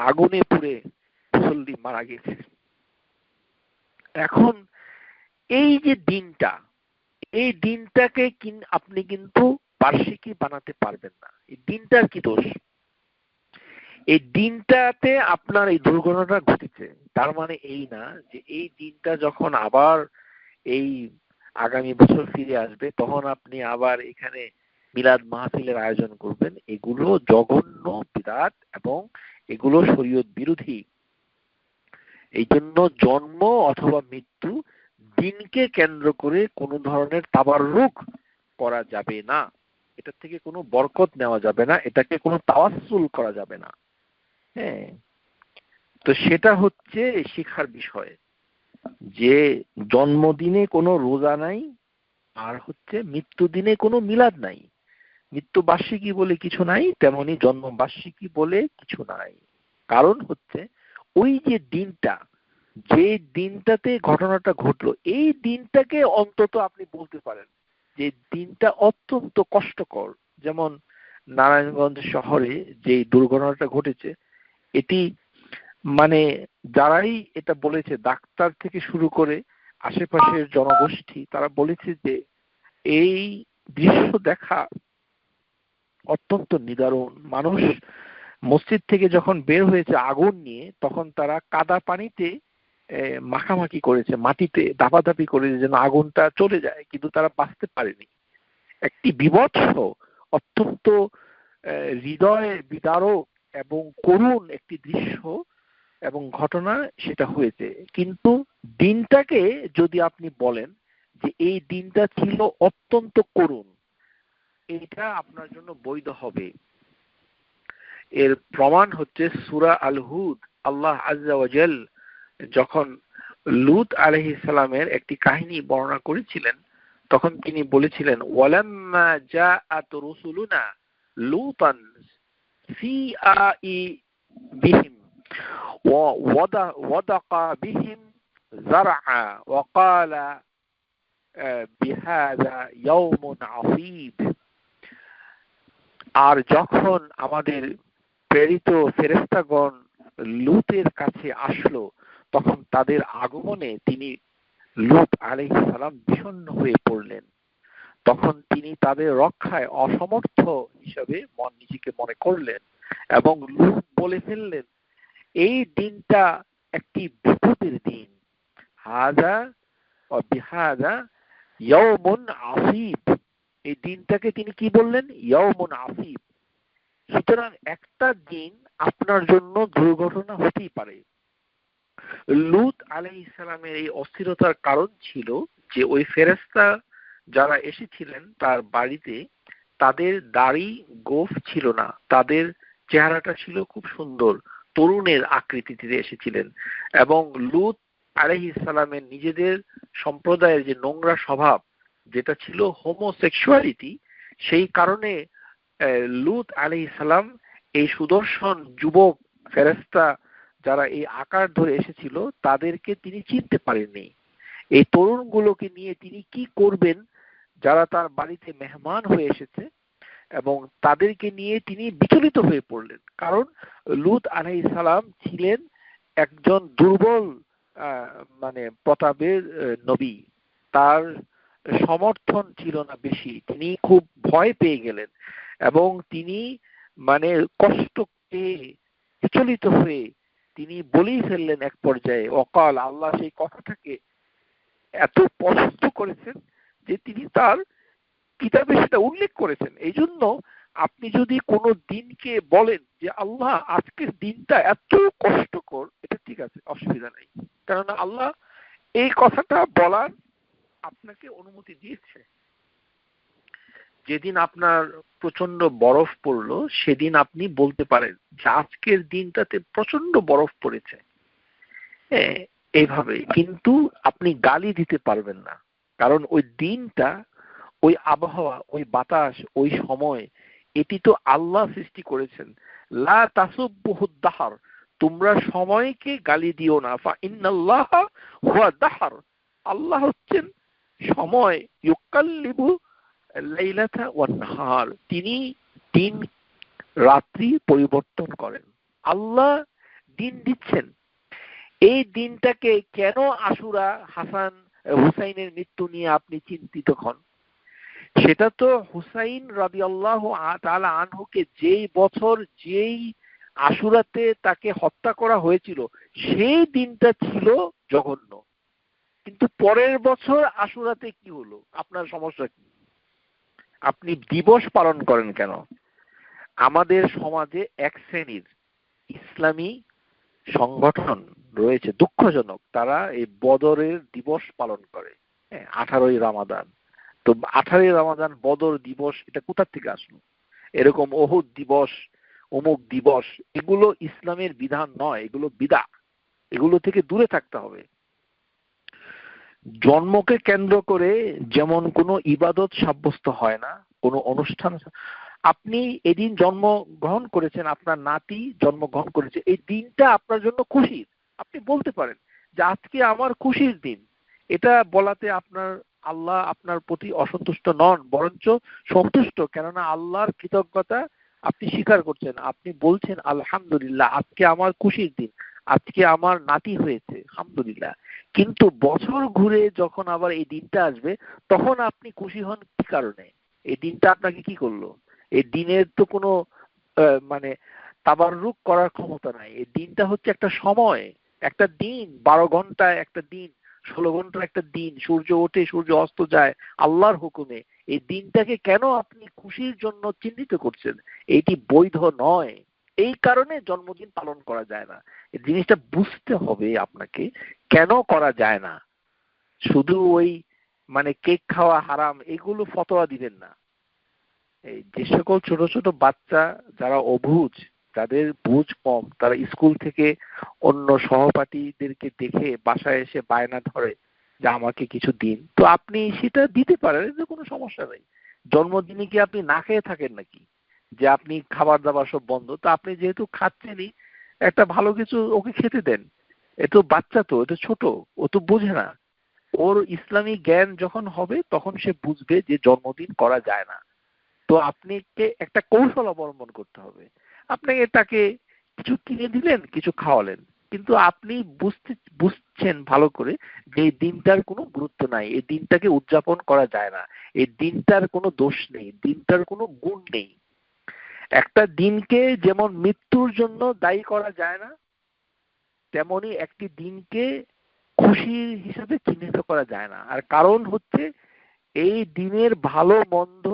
আগুনে পুড়ে মুসল্লি মারা গেছে। এখন এই যে দিনটা, এই দিনটাকে আপনি কিন্তু বার্ষিকী বানাতে পারবেন না। এই দিনটার কি দোষ? এই দিনটাতে আপনার এই দুর্ঘটনাটা ঘটেছে, তার মানে এই না যে এই দিনটা যখন আবার এই আগামী বছর ফিরে আসবে তখন আপনি আবার এখানে মিলাদ মাহফিলের আয়োজন করবেন। এগুলো জঘন্য বিদআত এবং এগুলো শরীয়ত বিরোধী। এই জন্য জন্ম অথবা মৃত্যু দিনকে কেন্দ্র করে কোনো ধরনের তাবাররুক করা যাবে না, এটা থেকে কোনো বরকত নেওয়া যাবে না, এটাকে কোনো তাওয়াসসুল করা যাবে না। হ্যাঁ, তো সেটা হচ্ছে শিক্ষার বিষয়, যে জন্মদিনে কোনো রোজা নাই, আর হচ্ছে মৃত্যু দিনে কোনো মিলাদ নাই। মৃত্যু বার্ষিকী বলে কিছু নাই, তেমনি জন্ম বার্ষিকী বলে কিছু নাই। কারণ হচ্ছে ওই যে দিনটা, যে দিনটাতে ঘটনাটা ঘটলো, এই দিনটাকে অন্তত আপনি বলতে পারেন যে দিনটা অত্যন্ত কষ্টকর। যেমন নারায়ণগঞ্জ শহরে যে দুর্ঘটনাটা ঘটেছে, এটি মানে যারাই এটা বলেছে, ডাক্তার থেকে শুরু করে আশেপাশের জনগোষ্ঠী, তারা বলেছে যে এই দৃশ্য দেখা অত্যন্ত নিদারুণ। মানুষ মসজিদ থেকে যখন বের হয়েছে আগুন নিয়ে, তখন তারা কাদা পানিতে মাখামাখি করেছে, মাটিতে দাপাদাপি করেছে যেন আগুনটা চলে যায়, কিন্তু তারা বাঁচতে পারেনি। একটি বিভৎস, অত্যন্ত হৃদয় বিদারক এবং করুণ একটি দৃশ্য এবং ঘটনা সেটা হয়েছে। কিন্তু দিনটাকে যদি আপনি বলেন যে এই দিনটা ছিল অত্যন্ত করুণ, এটা আপনার জন্য বৈধ হবে। এর প্রমাণ হচ্ছে সূরা আল হুদ। আল্লাহ আযজা ওয়া জাল যখন লূত আলাইহিস সালামের একটি কাহিনী বর্ণনা করেছিলেন, তখন তিনি বলেছিলেন, ওয়ালাম্মা জাআত রুসুলুনা লূতান সিআ বিহিম ওয়া ওয়াদাকা বিহিম যারআ ওয়া ক্বালা বিহাযা ইয়াউমুন আসীব। আর যখন আমাদের প্রেরিত ফেরেশতাগণ লূতের কাছে আসলো, তখন তাদের আগমনে তিনি লূত আলাইহিস সালাম বিষণ্ণ হয়ে পড়লেন। তখন তিনি তাদের রক্ষায় অসমর্থ হিসেবে নিজেকে মনে করলেন এবং লূত বলে ফেললেন, এই দিনটা একটি বিপদের দিন। হাযা ওয়া বিহাযা ইয়াউমুন আসীব। এই দিনটাকে তিনি কি বললেন? ইয়াউমুন আসীব। সুতরাং একটা দিন আপনার জন্য দুর্ঘটনা হতেই পারে। লূত আলাইহিস সালামের এই অস্থিরতার কারণ ছিল যে ওই ফেরেশতা যারা এসেছিলেন তার বাড়িতে, তাদের দাড়ি গোঁফ ছিল না, তাদের চেহারাটা ছিল খুব সুন্দর, তরুণের আকৃতিতে এসেছিলেন। এবং লূত আলাইহিস সালামের নিজেদের সম্প্রদায়ের যে নোংরা স্বভাব, যেটা ছিল হোমোসেক্সুয়ালিটি, সেই কারণে লূত আলাইহিস সালাম এই সুদর্শন যুবক ফেরেশতা যারা এই আকার ধরে এসেছিল তাদেরকে তিনি চিনতে পারেননি। এই তরুণগুলোকে নিয়ে তিনি কি করবেন, যারা তার বাড়িতে মেহমান হয়ে এসেছে, এবং তাদেরকে নিয়ে তিনি বিচলিত হয়ে পড়লেন। কারণ লূত আলাইহিস সালাম ছিলেন একজন দুর্বল মানে প্রতাপের নবী, তার সমর্থন ছিল না বেশি, তিনি খুব ভয় পেয়ে গেলেন এবং তিনি মানে কষ্ট পেয়ে বিচলিত হয়ে তিনি বলেই ফেললেন এক পর্যায়ে, অকাল, আল্লাহ সেই কথাটাকে এত স্পষ্ট করেছেন যে তিনি তার কিতাবে সেটা উল্লেখ করেছেন। এই জন্য আপনি যদি কোনো দিনকে বলেন যে আল্লাহ আজকের দিনটা এত কষ্টকর, এটা ঠিক আছে, অসুবিধা নেই, কারণ আল্লাহ এই কথাটা বলার আপনাকে অনুমতি দিয়েছে। যেদিন আপনার প্রচন্ড বরফ পড়লো সেদিন আপনি বলতে পারেন যে আজকের দিনটাতে প্রচন্ড বরফ পড়েছে, এইভাবে। কিন্তু আপনি গালি দিতে পারবেন না, কারণ ওই দিনটা, ওই আবহাওয়া, ওই বাতাস, ওই সময়, এটি তো আল্লাহ সৃষ্টি করেছেন। লা তাসুব্বুহুদ দাহর, তোমরা সময়কে গালি দিও না। ফা ইন্নাল্লাহা হুয়া দাহর, আল্লাহ হচ্ছেন সময়। ইউকাল্লিবু লাইলাতা ওয়ান নাহার, তিনি দিন রাত্রি পরিবর্তন করেন। আল্লাহ দিন দিচ্ছেন। এই দিনটাকে কেন আশুরা, হাসান হুসাইনের মৃত্যু নিয়ে আপনি চিন্তিত হন? সেটা তো হুসাইন রাদিয়াল্লাহু তাআলা আনহুকে যেই বছর যেই আশুরাতে তাকে হত্যা করা হয়েছিল সেই দিনটা ছিল জঘন্য, কিন্তু পরের বছর আশুরাতে কি হলো? আপনার সমস্যা কি? আপনি দিবস পালন করেন কেন? আমাদের সমাজে এক শ্রেণীর ইসলামী সংগঠন রয়েছে, দুঃখজনক, তারা এই বদরের দিবস পালন করে। 18ই রমাদান। তো 18ই রমাদান বদর দিবস, এটা কোথা থেকে আসলো? এরকম ওহুদ দিবস, অমুক দিবস, এগুলো ইসলামের বিধান নয়, এগুলো বিদআত। এগুলো থেকে দূরে থাকতে হবে। জন্মকে কেন্দ্র করে যেমন কোনো ইবাদত সাব্যস্ত হয় না, কোনো অনুষ্ঠান। আপনি এদিন জন্মগ্রহণ করেছেন, আপনার নাতি জন্মগ্রহণ করেছে, এই দিনটা আপনার জন্য খুশির। আপনি বলতে পারেন যে আজকে আমার খুশির দিন। এটা বলাতে আপনার আল্লাহ আপনার প্রতি অসন্তুষ্ট নন, বরঞ্চ সন্তুষ্ট, কেননা আল্লাহর কৃতজ্ঞতা আপনি স্বীকার করছেন। আপনি বলছেন আলহামদুলিল্লাহ, আজকে আমার খুশির দিন, আজকে আমার নাতি হয়েছে, আলহামদুলিল্লাহ। কিন্তু বছর ঘুরে যখন আবার এই দিনটা আসবে, তখন আপনি খুশি হন কি কারণে? এই দিনটা আপনাকে কি করলো? এই দিনের তো কোনো মানে তাবাররুক করার ক্ষমতা নাই। এই দিনটা হচ্ছে একটা সময়, একটা দিন, 12 ঘন্টা একটা দিন, 16 ঘন্টার একটা দিন, সূর্য ওঠে সূর্য অস্ত যায় আল্লাহর হুকুমে। এই দিনটাকে কেন আপনি খুশির জন্য চিহ্নিত করছেন? এটি বৈধ নয়। এই কারণে জন্মদিন পালন করা যায় না। এই জিনিসটা বুঝতে হবে আপনাকে, কেন করা যায় না। শুধু ওই মানে কেক খাওয়া হারাম এগুলো ফতোয়া দিবেন না। এই যে সকল ছোট ছোট বাচ্চা যারা অবুঝ, যাদের বুঝ কম, তারা স্কুল থেকে অন্য সহপাঠীদেরকে দেখে বাসায় এসে বায়না ধরে যে আমাকে কিছু দিন, তো আপনি সেটা দিতে পারেন, এতে কোনো সমস্যা নেই। জন্মদিনে কি আপনি না খেয়ে থাকেন নাকি? যে আপনি খাবার দাবার সব বন্ধ, তো আপনি যেহেতু খাচ্ছেনই, একটা ভালো কিছু ওকে খেতে দেন। এ তো বাচ্চা, তো এটা ছোট, ও তো বোঝে না। ওর ইসলামী জ্ঞান যখন হবে তখন সে বুঝবে যে জন্মদিন করা যায় না। তো আপনাকে একটা কৌশল অবলম্বন করতে হবে। আপনাকে তাকে কিছু কিনে দিলেন, কিছু খাওয়ালেন, কিন্তু আপনি বুঝছেন ভালো করে যে এই দিনটার কোনো গুরুত্ব নাই, এই দিনটাকে উদযাপন করা যায় না, এই দিনটার কোনো দোষ নেই, দিনটার কোনো গুণ নেই। একটা দিনকে যেমন মৃত্যুর জন্য দায়ী করা যায় না, তেমনি একটি দিনকে খুশির হিসাবে চিহ্নিত করা যায় না। আর কারণ হচ্ছে এই দিনের ভালো মন্দ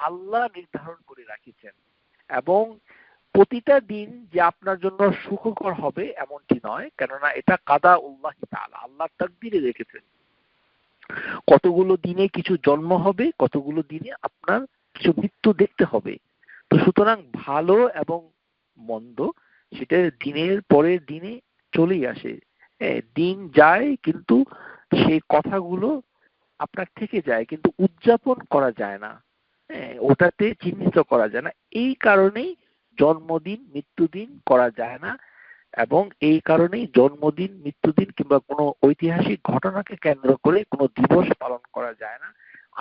আল্লাহ নির্ধারণ করে রাখিছেন, এবং প্রতিটা দিন যে আপনার জন্য সুখকর হবে এমনটি নয়, কেননা এটা কাদা উল্লাহ তাআলা, আল্লাহ তাকদীরে রেখেছেন। কতগুলো দিনে কিছু জন্ম হবে, কতগুলো দিনে আপনার কিছু মৃত্যু দেখতে হবে। তো সুতরাং ভালো এবং মন্দ সেটা দিনের পরের দিনে চলেই আসে। দিন যায় কিন্তু সেই কথাগুলো আপনার থেকে যায়, কিন্তু উদযাপন করা যায় না, ওটাতে চিহ্নিত করা যায় না। এই কারণেই জন্মদিন মৃত্যুদিন করা যায় না, এবং এই কারণেই জন্মদিন মৃত্যুদিন কিংবা কোনো ঐতিহাসিক ঘটনাকে কেন্দ্র করে কোনো দিবস পালন করা যায় না,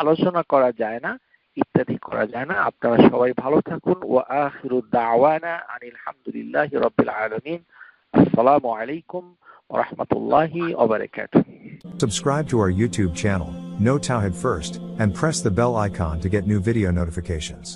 আলোচনা করা যায় না, ইত্যাদি করা যায় না। আপনারা সবাই ভালো থাকুন। ওয়া আখিরু দাওয়ানা আনিল হামদুলিল্লাহি রাব্বিল আলামিন। আসসালামু আলাইকুম ওয়া রাহমাতুল্লাহি ওয়া বারাকাতুহু। Subscribe to our YouTube channel, Know Tawhid First, and press the bell icon to get new video notifications.